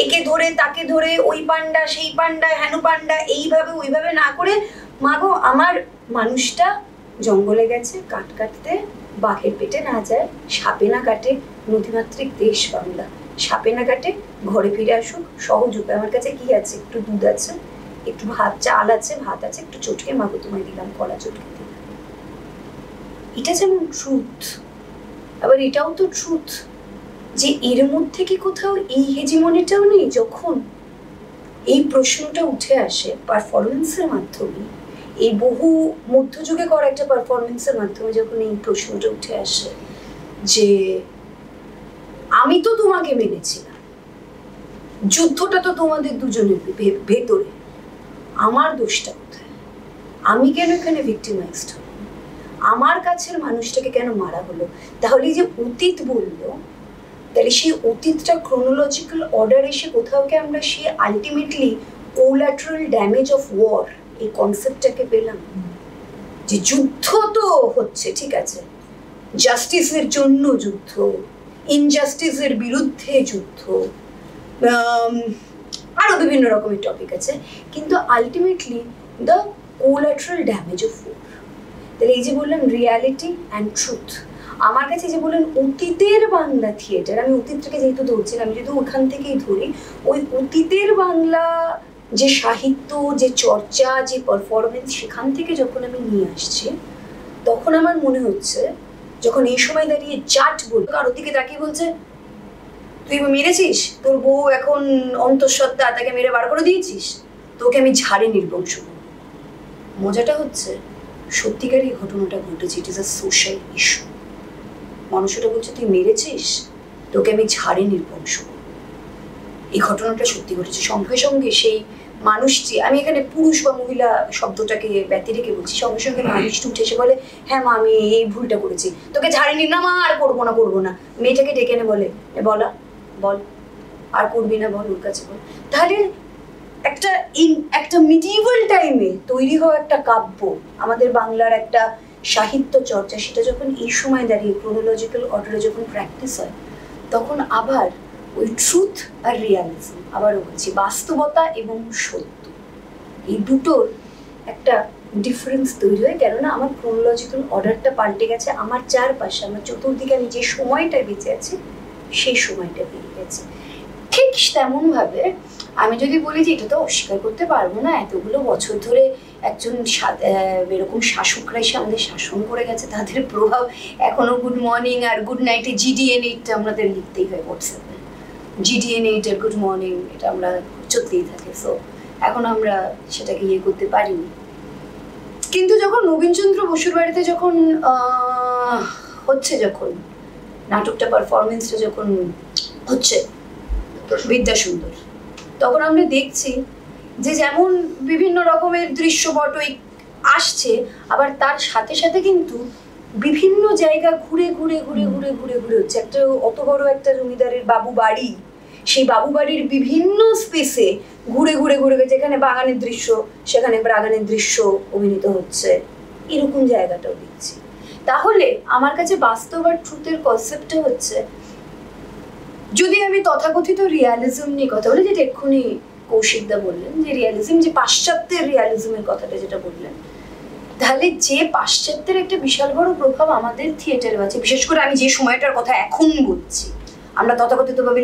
একে ধরে তাকে ধরে, ওই পান্ডা সেই পান্ডা, হেন পান্ডা, এইভাবে ওইভাবে না করে, মাগো আমার মানুষটা জঙ্গলে গেছে কাঠ কাটতে, বাঘের পেটে না যায়, সাপে না কাটে, নদীমাতৃক দেশ বাংলা, সাপে না কাটে, ঘরে ফিরে আসুক সহজ উপায়। আমার কাছে কি আছে? একটু দুধ আছে, একটু ভাত, চাল আছে, ভাত আছে, একটু চটকে মাগো তোমায় দিলাম, কলা চটকে দিলাম। এটা যেমন ট্রুথ, আবার এটাও তো ট্রুথ যে এর মধ্যে কি কোথাও এই হেজিমনিটাও নেই। যখন এই প্রশ্নটা উঠে আসে পারফরমেন্সের মাধ্যমে, এই বহু মধ্যযুগে করা একটা পারফরমেন্সের মাধ্যমে যখন এই প্রশ্নটা উঠে আসে যে আমি তো তোমাকে মেনেছিলাম, যুদ্ধটা তো তোমাদের দুজনের ভেতরে, আমার দোষটা কোথায়? আমি কেন এখানে ভিক্টিমাইজড হলাম? আমার কাছের মানুষটাকে কেন মারা হলো? তাহলে যে অতীত বললো, তাহলে সেই অতীতটা ক্রোনোলজিক্যাল অর্ডার এসে কোথাও কি আমরা সেই ultimately collateral damage of war এই কনসেপ্টটাকে পেলাম যে যুদ্ধ তো হচ্ছে, ঠিক আছে, জাস্টিসের জন্য যুদ্ধ, ইনজাস্টিসের বিরুদ্ধে যুদ্ধ, আরো বিভিন্ন রকমের টপিক আছে, কিন্তু ultimately the collateral damage of war. তাহলে এই যে বললাম রিয়ালিটি অ্যান্ড ট্রুথ, আমার কাছে যে বললেন অতীতের বাংলা থিয়েটার, আমি অতীতটাকে যেহেতু ধরছিলাম, আমি যদি ওখান থেকেই ধরি, ওই অতীতের বাংলা যে সাহিত্য, যে চর্চা, যে পারফরমেন্স, সেখান থেকে যখন আমি নিয়ে আসছি, তখন আমার মনে হচ্ছে যখন এই সময় দাঁড়িয়ে জাট বলবো, কারোর দিকে তাকিয়ে বলছে তুই মেরেছিস, তোর বউ এখন অন্তঃসত্ত্বা, তাকে মেরে বার করে দিয়েছিস, তোকে আমি ঝাড়ে নির্বংশ করব। মজাটা হচ্ছে সত্যিকার এই ঘটনাটা ঘটেছে, it is a social issue. মানুষটা বলছে তুই মেরেছিস, তোকে আমি ঝাড়ে নির্বংশ করব। এই ঘটনাটা সত্যি ঘটেছে। সঙ্গে সঙ্গে সেই মানুষটি, আমি এখানে পুরুষ বা মহিলা শব্দটাকে ব্যতি রেখে বলছি, সঙ্গে সঙ্গে মানুষটি উঠে এসে বলে হ্যাঁ মা আমি এই ভুলটা করেছি, তোকে ঝাড়ে নি না মা, আর করবো না। মেয়েটাকে ডেকে এনে বলে বল আর করবি না, বল ওর কাছে বল। তাহলে একটা মিডিয়েভাল টাইমে তৈরি হওয়া একটা কাব্য, আমাদের বাংলার একটা সাহিত্য চর্চা, সেটা যখন এই সময় দাঁড়িয়ে ক্রোনোলজিক্যাল অর্ডারে যখন প্র্যাকটিস হয়, তখন আবার ওই ট্রুথ আর রিয়ালিজম, আবারও বলছি বাস্তবতা এবং সত্য, এই দুটোর একটা ডিফারেন্স তৈরি হয়। কেননা আমার ক্রোনোলজিক্যাল অর্ডারটা পাল্টে গেছে, আমার চারপাশে, আমার চতুর্দিকে আমি যে সময়টায় বেঁচে আছি সেই সময়টা বেরিয়ে গেছে। ঠিক তেমনভাবে আমি যদি বলি যে এটা তো অস্বীকার করতে পারবো না, এতগুলো বছর ধরে একজন এরকম শাসকরা এসে আমাদের শাসন করে গেছে, তাদের প্রভাব এখনো গুড মর্নিং আর গুড নাইটে GDN8 আমাদের লিখতেই হয় হোয়াটসঅ্যাপে, GDN8 আর গুড মর্নিং, এটা আমরা চলতেই থাকে। সো এখন আমরা সেটাকে ইয়ে করতে পারিনি। কিন্তু যখন নবীনচন্দ্র বসুর বাড়িতে যখন হচ্ছে, যখন নাটকটা পারফরমেন্সটা যখন হচ্ছে বিদ্যাসুন্দর, তখন আমরা দেখছি যে যেমন বিভিন্ন রকমের দৃশ্যপটই আসছে, আবার তার সাথে সাথে কিন্তু বিভিন্ন জায়গা ঘুরে হচ্ছে। একটা অত বড় একটা জমিদারের বাবু বাড়ি, সেই বাবু বাড়ির বিভিন্ন স্পেসে ঘুরে যেখানে বাগানের দৃশ্য সেখানে বাগানের দৃশ্য অভিনীত হচ্ছে, এরকম জায়গাটাও দেখছি। তাহলে আমার কাছে বাস্তব আর ট্রুথের কনসেপ্টটা হচ্ছে, যদি আমি তথাকথিত রিয়ালিজম নিয়ে কথা বলি, যেটা এক্ষুনি কৌশিকদা বললেন যে রিয়ালিজম, যে পাশ্চাত্যের রিয়ালিজমের কথাটা যেটা বললেন, তাহলে যে পাশ্চাত্যের একটা বিশাল বড় প্রভাব আমাদের থিয়েটারে আছে, বিশেষ করে আমি যে সময়টার কথা এখন বলছি, আমরা তথাকথিতভাবে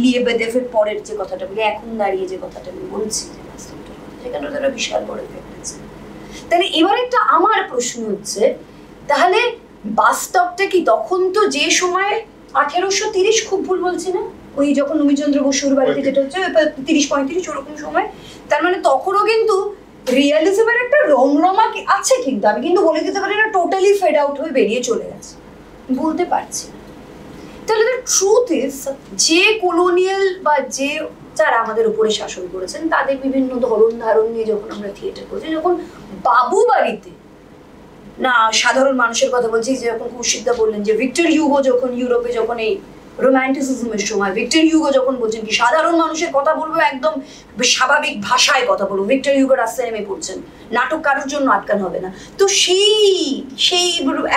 লিয়েবেদেভের পরের যে কথাটা বলি, এখন দাঁড়িয়ে যে কথাটা আমি বলছি, যে বাস্তবটার কথা, সেখানে তারা বিশাল বড় এফেক্ট আছে। তাহলে এবার একটা আমার প্রশ্ন হচ্ছে, তাহলে বাস্তবটা কি তখন তো যে সময় 1830, খুব ভুল বলছি না, ওই যখন নবীনচন্দ্র বসুর বাড়িতে যেটা হচ্ছে 30-35 ওরকম সময়, তার মানে তখনও কিন্তু রিয়ালিজমের একটা রমরমা আছে, কিন্তু আমি কিন্তু বলে দিতে পারি না টোটালি ফেড আউট হয়ে বেরিয়ে চলে গেছে, বলতে পারছি না। তাহলে দ্য ট্রুথ ইজ, যে কলোনিয়াল বা যে যারা আমাদের উপরে শাসন করেছেন তাদের বিভিন্ন ধরন ধারণ নিয়ে যখন আমরা থিয়েটার করছি, যখন বাবু বাড়িতে না সাধারণ মানুষের কথা বলছি, যেরকম কৌশিকদা বললেন যে ভিক্টর হিউগো যখন ইউরোপে যখন এই রোম্যান্টিসিজমের সময় ভিক্টর হিউগো যখন বলছেন কি সাধারণ মানুষের কথা বলবো একদম স্বাভাবিক ভাষায় কথা বলবো, ভিক্টর হিউগো রাস্তায় নেমে পড়ছেন, নাটক কারোর জন্য আটকানো হবে না। তো সেই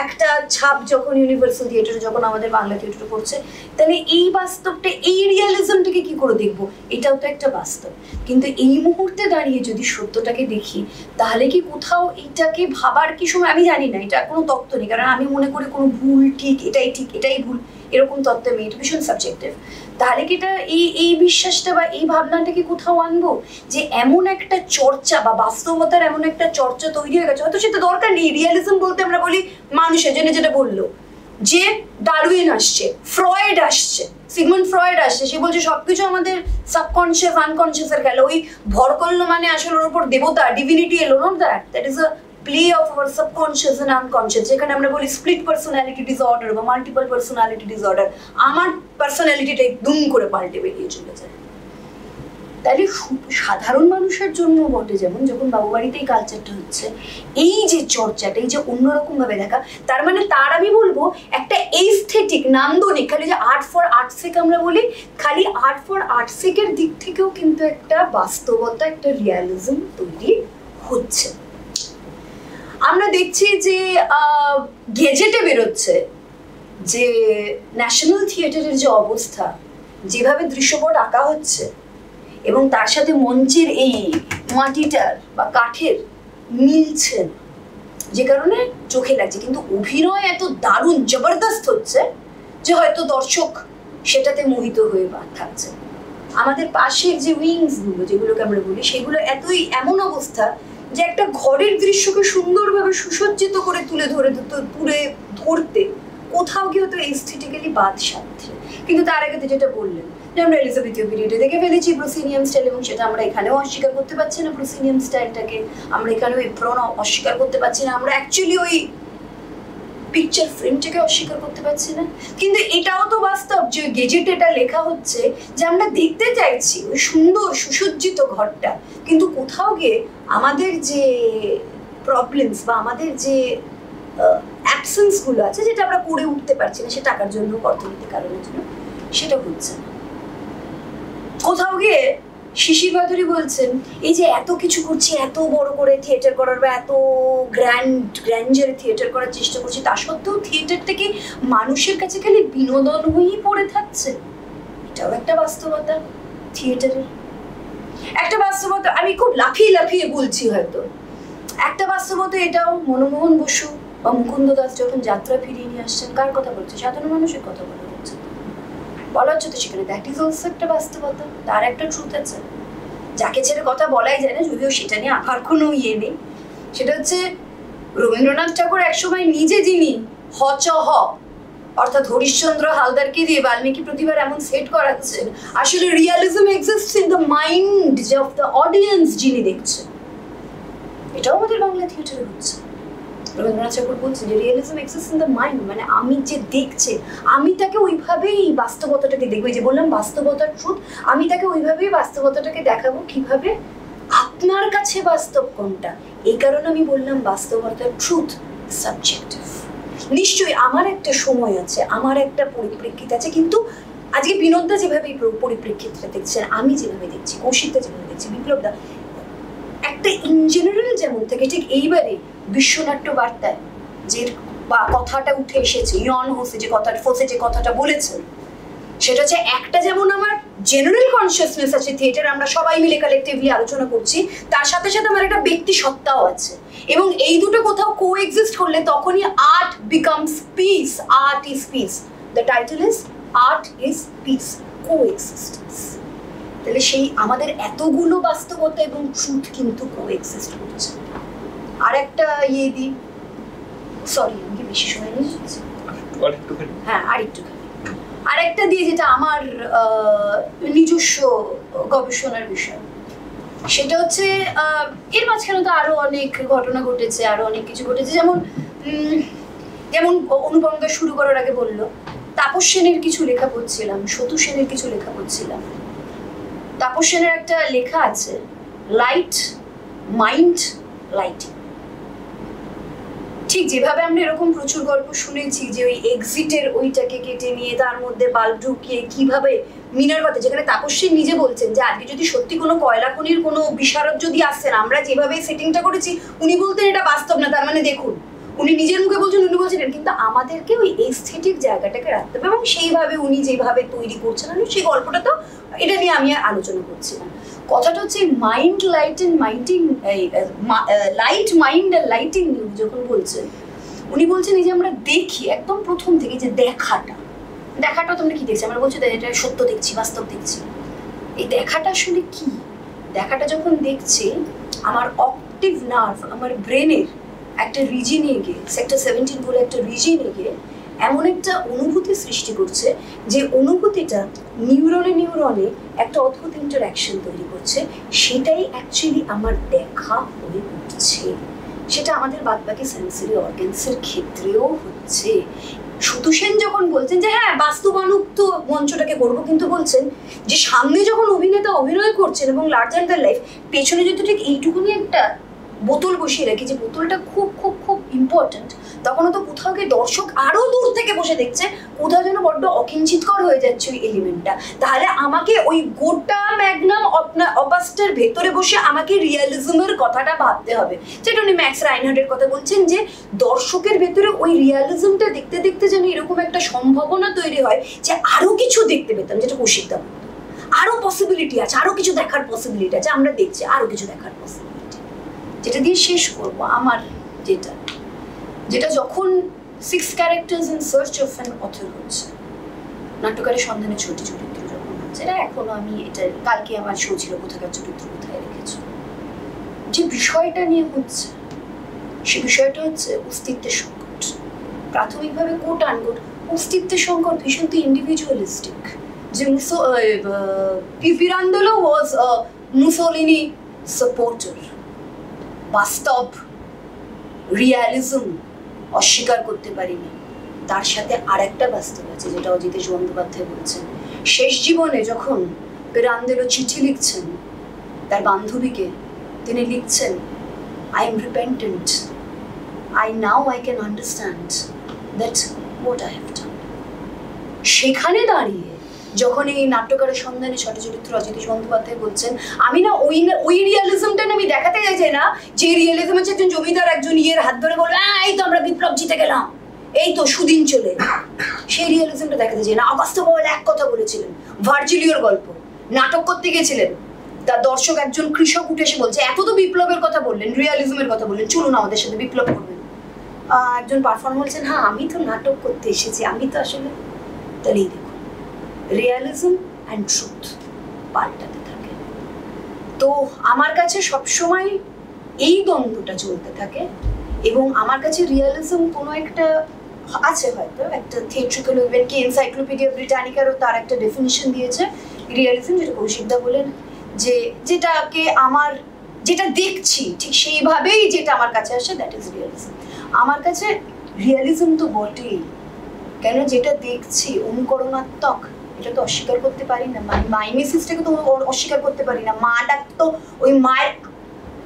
একটা ছাপ যখন ইউনিভার্সাল থিয়েটারে, যখন আমাদের বাংলা থিয়েটারে পড়ছে, তাহলে এই বাস্তবটা, এই রিয়ালিজমটাকে কি করে দেখবো? এটাও তো একটা বাস্তব। কিন্তু এই মুহূর্তে দাঁড়িয়ে যদি সত্যটাকে দেখি, তাহলে কি কোথাও এইটাকে ভাবার কি সময়, আমি জানি না, এটা কোনো তত্ত্ব নেই, কারণ আমি মনে করি কোনো ভুল ঠিক, এটাই ভুল, এরকম তত্ত্ব নেই, এটা ভীষণ সাবজেক্টিভ। তাহলে কি এটা এই বিশ্বাসটা বা এই ভাবনাটাকে কোথাও আনবো যে এমন একটা চর্চা বা বাস্তবতার এমন একটা চর্চা তৈরি হয়ে গেছে, হয়তো সেটা দরকার নেই। রিয়ালিজম বলতে আমরা বলি মানুষের জন্য, যেটা বললো যে ডারউইন আসছে, ফ্রয়েড আসছে, সিগমন্ড ফ্রয়েড আসছে, সে বলছে সবকিছু আমাদের সাবকনশিয়াস আনকনশিয়াসের খেলা, ওই ভর করলো মানে আসলে ওর উপর দেবতা ডিভিনিটি এলো, not that is a play of our subconscious and unconscious, যেখানে আমরা বলি স্প্লিট পার্সোনালিটি ডিসঅর্ডার বা মাল্টিপল পার্সোনালিটি ডিসঅর্ডার, আমার পার্সোনালিটিটাই দুম করে পাল্টে বেরিয়ে চলে যায়। তাহলে সাধারণ মানুষের জন্য বটে, যেমন যখন বাবু বাড়িতে এই কালচারটা হচ্ছে, এই যে চর্চাটা, এই যে অন্যরকম ভাবে দেখা, তার মানে তার আমি বলবো একটা এস্থেটিক নান্দনিক, খালি যে আর্ট ফর আর্ট সেক আমরা বলি, খালি আর্ট ফর আর্ট সেকের দিক থেকেও কিন্তু একটা বাস্তবতা, একটা রিয়ালিজম তৈরি হচ্ছে। আমরা দেখছি যে গেজেটে বেরোচ্ছে যে ন্যাশনাল থিয়েটারের যে অবস্থা, যেভাবে দৃশ্যপট আঁকা হচ্ছে এবং তার সাথে মঞ্চের এই মাটিটার বা কাঠের মিলছে, যে কারণে চোখে লাগছে, কিন্তু অভিনয় এত দারুণ জবরদস্ত হচ্ছে যে হয়তো দর্শক সেটাতে মোহিত হয়ে থাকছে। আমাদের পাশের যে উইংস গুলো, যেগুলোকে আমরা বলি, সেগুলো এমন অবস্থা যে একটা ঘরের দৃশ্যকে সুন্দরভাবে সুসজ্জিত করে তুলে ধরতে কোথাও কি হয়তো এস্থেটিক্যালি বাদ সাধছে। কিন্তু তার আগে যেটা বললেন যে আমরা এলিজাবেথীয় পিরিয়ডে দেখে ফেলেছি প্রসিনিয়াম স্টাইল, এবং সেটা আমরা এখানেও অস্বীকার করতে পারছি না। প্রসিনিয়াম স্টাইলটাকে আমরা এখানেও এপ্রন অস্বীকার করতে পারছি না, আমরা অ্যাকচুয়ালি ওই পিকচার ফ্রেমটাকে অস্বীকার করতে পারছি না। কিন্তু এটাও তো বাস্তব যে গেজেট এটা লেখা হচ্ছে যে আমরা দেখতে চাইছি ওই সুন্দর সুসজ্জিত ঘরটা, কিন্তু কোথাও গিয়ে আমাদের যে প্রবলেমস বা আমাদের যে অ্যাবসেন্স গুলো আছে, যেটা আমরা করে উঠতে পারছি না, সে টাকার জন্য, অর্থনৈতিক কারণের জন্য, সেটা হচ্ছে না। কোথাও গিয়ে শিশির ভাদুরী বলছেন এই যে এত কিছু করছি, এত বড় করে থিয়েটার করার বা এত গ্র্যান্ডারে থিয়েটার করার চেষ্টা করছি, তা সত্ত্বেও থিয়েটার থেকে মানুষের কাছে খালি বিনোদন হয়েই পড়ে থাকছে। এটাও একটা বাস্তবতা থিয়েটারের, একটা বাস্তবতা। আমি খুব লাফিয়ে বলছি হয়তো, একটা বাস্তবতা এটাও। মনমোহন বসু বা মুকুন্দ দাস যখন যাত্রা ফিরিয়ে নিয়ে আসছেন, কার কথা বলছে? সাধারণ মানুষের কথা বলা হচ্ছে, তো সেখানে দ্যাট ইজ অলসো একটা বাস্তবতা, তার একটা ট্রুথ আছে, যাকে ছেড়ে কথা বলাই যায় না, যদিও সেটা নিয়ে আমার কোনো ইয়ে নেই। সেটা হচ্ছে রবীন্দ্রনাথ ঠাকুর একসময় নিজে, যিনি হ অর্থাৎ হরিশ্চন্দ্র হালদারকে দিয়ে বাল্মীকি প্রতিবার এমন সেট করাচ্ছেন, আসলে realism exists in the mind of the audience, যিনি দেখছেন। এটাও আমাদের বাংলা থিয়েটারে হচ্ছে। রবীন্দ্রনাথ ঠাকুর বলছেন যে realism exists in the mind, মানে আমি যে দেখছে, আমি তাকে ওইভাবেই বাস্তবতাটাকে দেখবো। যে বললাম বাস্তবতার ট্রুথ, আমি তাকে ওইভাবেই বাস্তবতাটাকে দেখাবো। কিভাবে? আপনার কাছে বাস্তব কোনটা, এই কারণে আমি বললাম বাস্তবতার ট্রুথ সাবজেক্টিভ। নিশ্চয়ই আমার একটা সময় আছে, আমার একটা পরিপ্রেক্ষিত আছে, কিন্তু আজকে বিনোদদা যেভাবে পরিপ্রেক্ষিতটা দেখছেন, আমি যেভাবে দেখছি, কৌশিকদা যেভাবে দেখছি, বিপ্লবদা একটা ইন জেনারেল যেমন থেকে, ঠিক এইবারে বিশ্বনাট্য বার্তায় যে কথাটা উঠে এসেছে, ইয়ন হোসে যে কথাটা বলেছেন, সেটা হচ্ছে একটা যেমন আমার জেনারেল কনসিয়াসনেস আছে থিয়েটার, আমরা সবাই মিলে কালেক্টিভলি আলোচনা করছি, তার সাথে সাথে আমার একটা ব্যক্তি সত্তাও আছে, এবং এই দুটো কোথাও কো এক্সিস্ট করলে তখনই art becomes piece. Art is piece, the title is art is piece, co existence. তাহলে সেই আমাদের এতগুলো বাস্তবতা এবং ট্রুথ কিন্তু কো এক্সিস্ট করছে। আর একটা ইয়ে দিই, সরি আমি কি বেশি সময় নিয়ে যাচ্ছি? হ্যাঁ, আরেকটুখানি আরেকটা দিয়ে, যেটা আমার নিজস্ব গবেষণার বিষয়, সেটা হচ্ছে এর মাঝখানে তো আরো অনেক ঘটনা ঘটেছে, আরো অনেক কিছু ঘটেছে। যেমন অনুপমদা শুরু করার আগে বললো, তাপস সেনের কিছু লেখা পড়ছিলাম, সতু সেনের কিছু লেখা পড়ছিলাম। তাপস সেনের একটা লেখা আছে, লাইট মাইন্ড লাইটিং। ঠিক যেভাবে আমরা এরকম প্রচুর গল্প শুনেছি যে ওই এক্সিটের ওইটাকে কেটে নিয়ে তার মধ্যে বাল্ব ঢুকিয়ে কিভাবে মিনার্ভাতে, যেখানে তাপস্বী নিজে বলছেন যে আজকে যদি সত্যি কোনো কয়লা খনির কোনো বিশারদ যদি আসছেন, আমরা যেভাবে সেটিংটা করেছি উনি বলতেন এটা বাস্তব না, তার মানে দেখুন উনি নিজের মুখে বলছেন, উনি বলছিলেন কিন্তু আমাদেরকে ওই এস্থেটিক জায়গাটাকে রাখতে হবে এবং সেইভাবে উনি যেভাবে তৈরি করছেন সেই গল্পটা, তো এটা নিয়ে আমি আর আলোচনা করছি না। কথাটা হচ্ছে mind light and minding, light mind আর লাইটিং যখন বলছেন, উনি বলছেন এই যে আমরা দেখি একদম প্রথম থেকে যে দেখাটা তোমরা কি দেখছি, আমরা বলছি এটা সত্য দেখছি, বাস্তব দেখছি। এই দেখাটা আসলে কি? দেখাটা যখন দেখছি আমার অপটিভ নার্ভ, আমার ব্রেনের একটা রিজিনে গিয়ে, সেক্টর 17 বলে একটা রিজিনে গিয়ে এমন একটা অনুভূতি সৃষ্টি করছে যে অনুভূতিটা নিউরনে একটা অদ্ভুত ইন্টারঅ্যাকশন তৈরি করছে। সেটাই অ্যাকচুয়ালি আমার দেখা হয়ে উঠছে। সেটা আমাদের বাদবাকি সেন্সরি অর্গানসের ক্ষেত্রেও হচ্ছে। সুতু সেন যখন বলছেন যে হ্যাঁ বাস্তবানুক্ত মঞ্চটাকে করবো, কিন্তু বলছেন যে সামনে যখন অভিনেতা অভিনয় করছেন এবং লার্জার দ্যান লাইফ, পেছনে যদি ঠিক এইটুকুনি একটা বোতল বসিয়ে রাখি, যে বোতলটা খুব খুব খুব ইম্পর্টেন্ট, তখন তো কোথাও গিয়ে দর্শক আরো দূর থেকে বসে দেখছে, কোথাও যেন বড্ড অকিঞ্চিতকর হয়ে যাচ্ছে ওই এলিমেন্টটা। তাহলে আমাকে ওই গোটা ম্যাগনাম অপাস্টের ভেতরে বসে আমাকে রিয়ালিজমের কথাটা ভাবতে হবে, যেটা উনি ম্যাক্স রাইনহার্টের কথা বলছেন, যে দর্শকের ভেতরে ওই রিয়ালিজমটা দেখতে দেখতে যেন এরকম একটা সম্ভাবনা তৈরি হয় যে আরো কিছু দেখতে পেতাম, যেটা কৌশিকদা আরো পসিবিলিটি আছে, আরো কিছু দেখার পসিবিলিটি আছে, আমরা দেখছি আরো কিছু দেখার পসিবিলিটি। যেটা দিয়ে শেষ করবো আমার যেটা যখন 6 characters in search of an author হচ্ছে, নাট্যকারের সন্ধানে ছোট চরিত্র যখন হচ্ছে, এটা এখনো আমি এটা কালকে আমার শো ছিল কোথাকার চরিত্র কোথায় রেখেছো, যে বিষয়টা নিয়ে হচ্ছে সে বিষয়টা হচ্ছে অস্তিত্বের সংকট। প্রাথমিকভাবে কোট আনকোট অস্তিত্বের সংকট ভীষণ তো ইন্ডিভিজুয়ালিস্টিক, যে পিরান্দোলো ওয়াজ আ মুসোলিনি সাপোর্টার। বাস্তব রিয়ালিজম অস্বীকার করতে পারিনি, তার সাথে আরেকটা বাস্তব আছে যেটা অজিতেশ বন্দ্যোপাধ্যায় বলছেন। শেষ জীবনে যখন পিরান্দেলো চিঠি লিখছেন তার বান্ধবীকে, তিনি লিখছেন I am repentant, I can understand that what I have done. সেখানে দাঁড়িয়ে যখন এই নাট্যকারের সন্ধানে ছোট চরিত্র অজিতেশ বন্দ্যোপাধ্যায় বলছেন, আমি না ওই রিয়ালিজমটা আমি দেখাতে চাইছি না, যে রিয়ালিজম হচ্ছে একজন জমিদার একজন ইয়ের হাত ধরে বলবে এই তো আমরা বিপ্লব জিতে গেলাম, এই তো সুদিন চলে, সেই রিয়ালিজমটা দেখাতে চাই না। অগস্ত্য পাওয়েল এক কথা বলেছিলেন, ভার্জিলিওর গল্প নাটক করতে গেছিলেন, তার দর্শক একজন কৃষক উঠে এসে বলছে এত তো বিপ্লবের কথা বললেন, রিয়ালিজমের কথা বললেন, চলুন আমাদের সাথে বিপ্লব করবেন। একজন পারফর্মার বলছেন হ্যাঁ আমি তো নাটক করতে এসেছি, আমি তো আসলে, তাহলেই দেখুন রিয়ালিজম অ্যান্ড ট্রুথ পাল্টাতে থাকে। তো আমার কাছে সবসময় এই দ্বন্দ্বটা চলতে থাকে এবং আমার কাছে রিয়ালিজম কোনো একটা আছে, হয়তো একটা থিয়েট্রিক্যাল ইভেন্ট, কি এনসাইক্লোপিডিয়া ব্রিটানিকারও তার একটা ডেফিনিশন দিয়েছে রিয়ালিজম, যেটা কৌশিকদা বলেন যে যেটাকে আমার যেটা দেখছি ঠিক সেইভাবেই যেটা আমার কাছে আসে, দ্যাট ইজ রিয়ালিজম। আমার কাছে রিয়ালিজম তো বটেই, কেন যেটা দেখছি অনুকরণাত্মক, এটা তো অস্বীকার করতে পারি না, মাইমেসিসটাকে তো অস্বীকার করতে পারি না। মাটা তো ওই মায়ের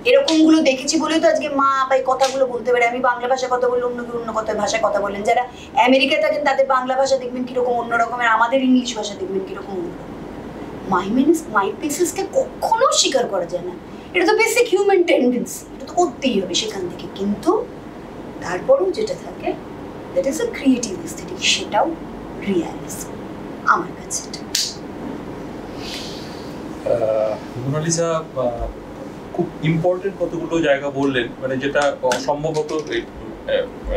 এরকমগুলো দেখেছি বলেই তো আজকে মা বা এই কথাগুলো বলতে পারে। আমি বাংলা ভাষায় কথা বললে অন্য কেউ অন্য ভাষায় কথা বলেন, যারা আমেরিকায় থাকেন তাদের বাংলা ভাষা দেখবেন কিরকম অন্য রকমের, আমাদের ইংলিশ ভাষা দেখবেন কিরকম অন্য রকম। মাইমেসিসকে কখনো স্বীকার করা যায় না, এটা তো বেসিক হিউম্যান টেন্ডেন্সি, এটা তো করতেই হবে সেখান থেকে। কিন্তু তারপরেও যেটা থাকে that is a creative aesthetic, সেটাও রিয়ালিজম আমার কাছে। মোনালিসা খুব ইম্পর্টেন্ট কতগুলো জায়গা বললেন, মানে যেটা সম্ভবত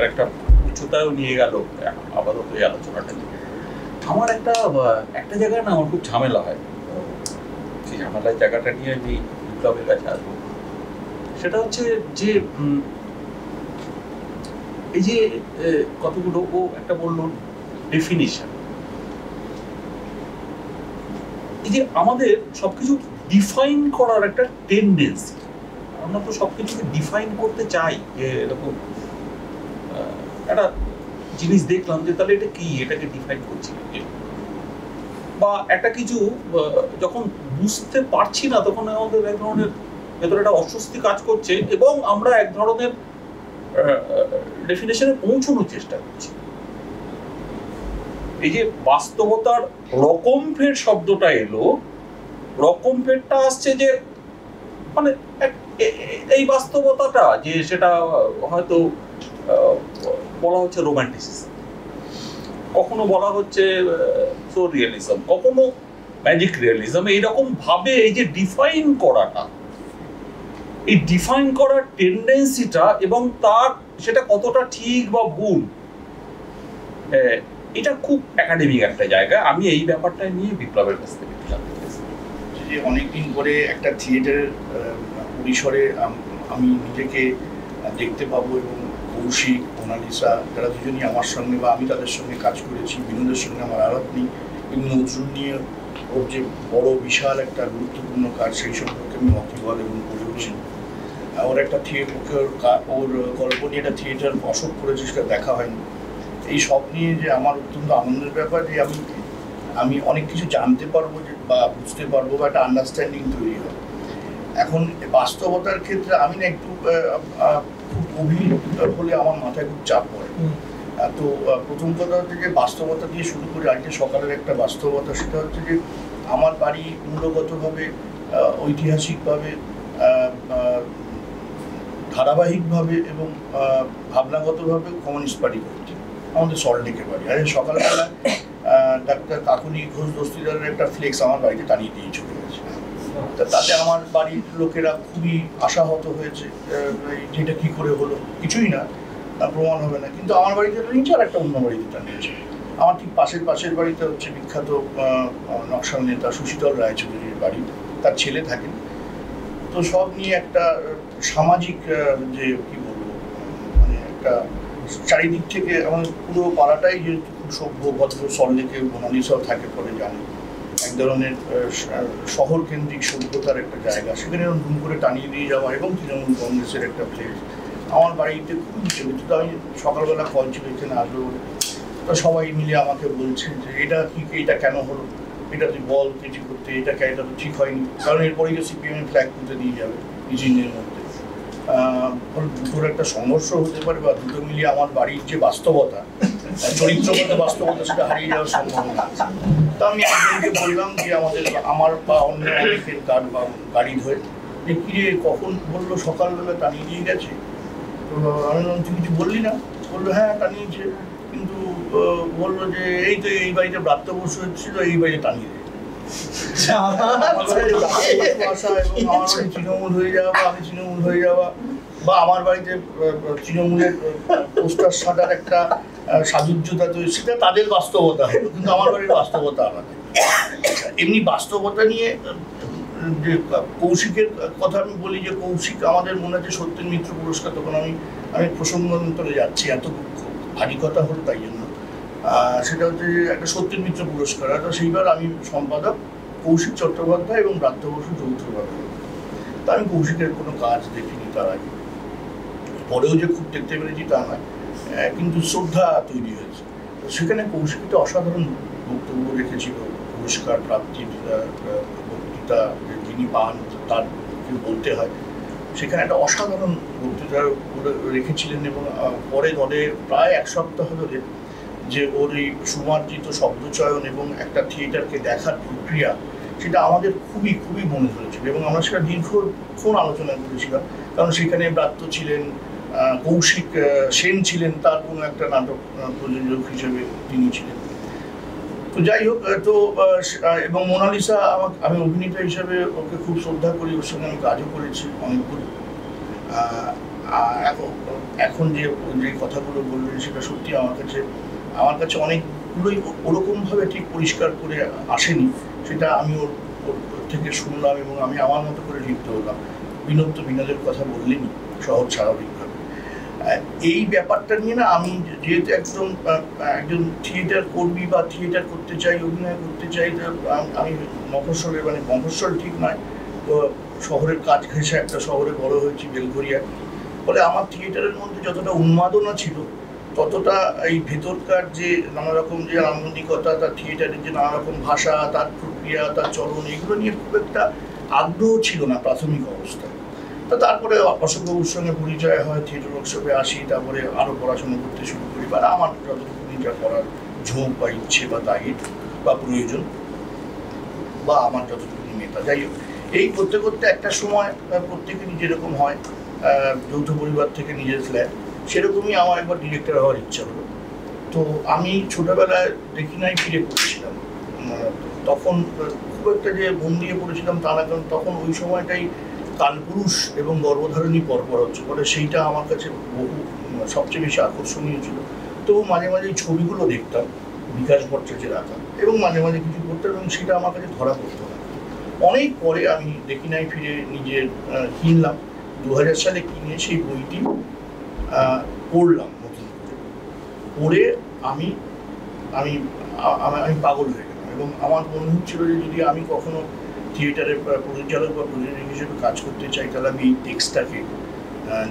একটা উচ্চতায়ও নিয়ে গেল আপাতত এই আলোচনাটা। আমার একটা জায়গায় না আমার খুব ঝামেলা হয়, সেই ঝামেলার জায়গাটা নিয়ে আমি বিপ্লবের কাছে আসবো। সেটা হচ্ছে যে এই যে কতগুলো ও একটা বললো ডেফিনিশন, এই যে আমাদের সবকিছু ডিফাইন করার একটা টেন্ডেন্সি, আমরা তো সবকিছুকে ডিফাইন করতে চাই, যে এরকম একটা জিনিস দেখলাম যে তাহলে এটা কি, এটাকে ডিফাইন করছি, বা একটা কিছু যখন বুঝতে পারছি না তখন আমাদের এক ধরনের ভেতরে একটা অস্বস্তি কাজ করছে এবং আমরা এক ধরনের ডেফিনেশনে পৌঁছানোর চেষ্টা করছি। এই যে বাস্তবতার রকম ফের শব্দটা এলো, রকম ফেরটা আসছে যে মানে এই বাস্তবতাটা যে সেটা হয়তো বলা হচ্ছে রোম্যান্টিসিজম, কখনো বলা হচ্ছে সোরিয়ালিজম, কখনো ম্যাজিক রিয়েলিজম। এইরকম ভাবে এই যে ডিফাইন করাটা, এই ডিফাইন করার টেন্ডেন্সিটা এবং তার সেটা কতটা ঠিক বা ভুল, এটা খুব একাডেমিক একটা জায়গা। আমি এই ব্যাপারটা নিয়ে বিপ্লবের কাছ থেকে জানতে চাইছি যে অনেকদিন পরে একটা থিয়েটারের পরিসরে আমি নিজেকে দেখতে পাবো এবং কৌশিক, মোনালিসা যারা দুজনই আমার সঙ্গে বা আমি তাদের সঙ্গে কাজ করেছি, বিনোদের সঙ্গে আমার আলাপ নেই, এবং নজরুল নিয়ে ওর যে বড় বিশাল একটা গুরুত্বপূর্ণ কাজ সেই সম্পর্কে আমি ওয়াকিবহাল এবং পড়েওছি। ওর একটা ওর গল্প নিয়ে একটা থিয়েটার অশোক করেছে, সেটা দেখা হয়নি। এই সব নিয়ে যে আমার অত্যন্ত আনন্দের ব্যাপার যে আমি অনেক কিছু জানতে পারবো যে বা বুঝতে পারবো বা একটা আন্ডারস্ট্যান্ডিং তৈরি হবে। এখন বাস্তবতার ক্ষেত্রে আমি না একটু খুব গভীর হলে আমার মাথায় খুব চাপ পড়ে। তো প্রথম কথা হচ্ছে যে বাস্তবতা দিয়ে শুরু করে আজকে সকালের একটা বাস্তবতা, সেটা হচ্ছে যে আমার বাড়ি মূলগতভাবে ঐতিহাসিকভাবে ধারাবাহিকভাবে এবং ভাবনাগতভাবে কমিউনিস্ট পার্টি করছে, আমাদের সল্টলেকের বাড়ি। আর সকালবেলা ডাক্তার কাকুনি ঘোষ দস্তিদারের একটা ফ্লেক্স আমার বাড়িতে টানিয়ে দিয়ে চলে গেছে। তাতে আমার বাড়ির লোকেরা খুবই আশাহত হয়েছে, যেটা কি করে হলো, কিছুই না, প্রমাণ হবে না। কিন্তু আমার বাড়িতে টানিয়েছে আর একটা অন্য বাড়িতে টানিয়েছে। আমার ঠিক পাশের বাড়িতে হচ্ছে বিখ্যাত নকশাল নেতা সুশীতল রায়চৌধুরীর বাড়ি, তার ছেলে থাকেন। তো সব নিয়ে একটা সামাজিক যে কি বলবো, মানে একটা চারিদিক থেকে আমার পুরো পাড়াটাই যেহেতু খুব সভ্য ভদ্র, সল্টলেকে মোনালিসাও থাকে পরে জানি, এক ধরনের শহর কেন্দ্রিক সভ্যতার একটা জায়গা, সেখানে ধুম করে টানিয়ে দিয়ে যাওয়া এবং তৃণমূল কংগ্রেসের একটা প্লেস আমার বাড়িতে খুবই চলিত। তো আমি সকালবেলা কল ছিল এখানে আসবো বলে, তো সবাই মিলে আমাকে বলছে যে এটা কেন হলো, এটা তুই বল কিছু করতে, এটা তো ঠিক হয়নি, কারণ এরপরে যে সিপিএমের ফ্ল্যাগ তুলতে দিয়ে যাবে ইঞ্জিনের মধ্যে। দুটোর একটা সংঘর্ষ হতে পারে বা দুটো মিলিয়ে আমার বাড়ির যে বাস্তবতা, চরিত্রগত বাস্তবতা, সেটা হারিয়ে যাওয়ার সম্ভাবনা আছে। তো আমি একজনকে বললাম যে আমার বা অন্য অনেকের গাড়ি ধরে যে কিরে কখন বললো সকালবেলা টানিয়ে দিয়ে গেছে। তো আমি তুই কিছু বললি না? বললো হ্যাঁ টানিয়েছে, কিন্তু বললো যে এই তো এই বাড়িতে ব্রাত্য বসু হচ্ছিল, এই বাড়িতে টানিয়ে দেয়। তৃণমূল হয়ে যাওয়া বা আমি তৃণমূল হয়ে যাওয়া বা আমার বাড়িতে তৃণমূলের পোস্টার সাটার একটা সাজুজ্যতা তৈরি, সেটা তাদের বাস্তবতা হলো, কিন্তু আমার বাড়ির বাস্তবতা আলাদা। এমনি বাস্তবতা নিয়ে যে কৌশিকের কথা আমি বলি, যে কৌশিক আমাদের মনে আছে সত্যেন মিত্র পুরস্কার, তখন আমি প্রসঙ্গান্তরে যাচ্ছি, এত ভারী কথা হলো তাই জন্য। সেটা হচ্ছে একটা সত্যেন মিত্র পুরস্কার, সেইবার আমি সম্পাদক কৌশিক চট্টোপাধ্যায় এবং ব্রাত্য বসু যৌথভাবে। তা আমি কৌশিকের কোনো কাজ দেখিনি তার আগে, পরেও যে খুব দেখতে পেরেছি তা নয়, কিন্তু শ্রদ্ধা তৈরি হয়েছে। তো সেখানে কৌশিক একটা অসাধারণ বক্তব্য রেখেছিল, পুরস্কার প্রাপ্তির বক্তৃতা যিনি পান তার বলতে হয়, সেখানে একটা অসাধারণ বক্তৃতা রেখেছিলেন। এবং পরে দলে প্রায় এক সপ্তাহ ধরে যে ওর এই সুমার্জিত শব্দচয়ন এবং একটা থিয়েটারকে দেখার প্রক্রিয়া, সেটা আমাদের খুবই খুবই মনে ধরেছিল এবং আমরা সেটা দীর্ঘক্ষণ আলোচনা করেছিলাম। কারণ সেখানে ব্রাত্য ছিলেন, কৌশিক সেন ছিলেন, তার কোনো একটা নাটক প্রযোজক হিসেবে তিনি ছিলেন। তো যাই হোক, তো এবং মোনালিসা আমি অভিনেতা হিসেবে ওকে খুব শ্রদ্ধা করি, ওর সঙ্গে আমি কাজও করেছি অনেকগুলো। এখন যে কথাগুলো বললেন সেটা সত্যি আমার কাছে অনেকগুলোই ওরকমভাবে ঠিক পরিষ্কার করে আসেনি, সেটা আমি ওর থেকে শুনলাম এবং আমি আমার মতো করে লিখতে হলাম। বিনোদের কথা বললেনি সহজ স্বাভাবিকভাবে। এই ব্যাপারটা নিয়ে না আমি যেহেতু একজন থিয়েটার কর্মী বা থিয়েটার করতে চাই, অভিনয় করতে চাই, আমি মফস্বলের মানে মফস্বল ঠিক নয়, তো শহরের কাজ ঘেঁষে একটা শহরে বড় হয়েছি, বেলঘরিয়া। ফলে আমার থিয়েটারের মধ্যে যতটা উন্মাদনা ছিল, ততটা এই ভেতরকার যে নানা রকম যে আনন্দিকতা, তার থিয়েটারের যে নানা রকম ভাষা, তার প্রক্রিয়া, তার চলন, এগুলো নিয়ে খুব একটা আগ্রহ ছিল না প্রাথমিক অবস্থায়। তো তারপরে অশোকবাবুর সঙ্গে পরিচয় হয়, থিয়েটার ওয়ার্কশপে আসি, তারপরে আরও পড়াশোনা করতে শুরু করি, বা আমার যতটুকু যা করার ঝোঁক বা ইচ্ছে বা তাগিদ বা প্রয়োজন বা আমার যতটুকু নেতা, যাই হোক এই করতে করতে একটা সময় প্রত্যেকেরই যেরকম হয় যৌথ পরিবার থেকে নিজের ফ্ল্যাট, সেরকমই আমার একবার ডিরেক্টর হওয়ার ইচ্ছা হলো। তো আমি ছোটবেলায় দেখি নাই ফিরে পড়েছিলাম, তখন খুব একটা যে মন দিয়ে পড়েছিলাম তা না, কারণ তখন ওই সময়টাই কালপুরুষ এবং গর্ভধারণী পরপর হচ্ছে, ফলে সেইটা আমার কাছে বহু সবচেয়ে বেশি আকর্ষণীয় ছিল। তো মাঝে মাঝে এই ছবিগুলো দেখতাম বিকাশ ভট্টাচার্যের আঁকা, এবং মাঝে মাঝে কিছু করতাম, এবং সেটা আমার কাছে ধরা পড়তো না। অনেক পরে আমি দেখি নাই ফিরে নিজের কিনলাম, 2000 সালে কিনে সেই বইটি পড়লাম নতুন করে, পড়ে আমি আমি আমি পাগল হয়ে গেলাম, এবং আমার মনে হচ্ছিল যে যদি আমি কখনো থিয়েটারের পরিচালক বা প্রযোজক হিসেবে কাজ করতে চাই, তাহলে আমি এই টেক্সটটাকে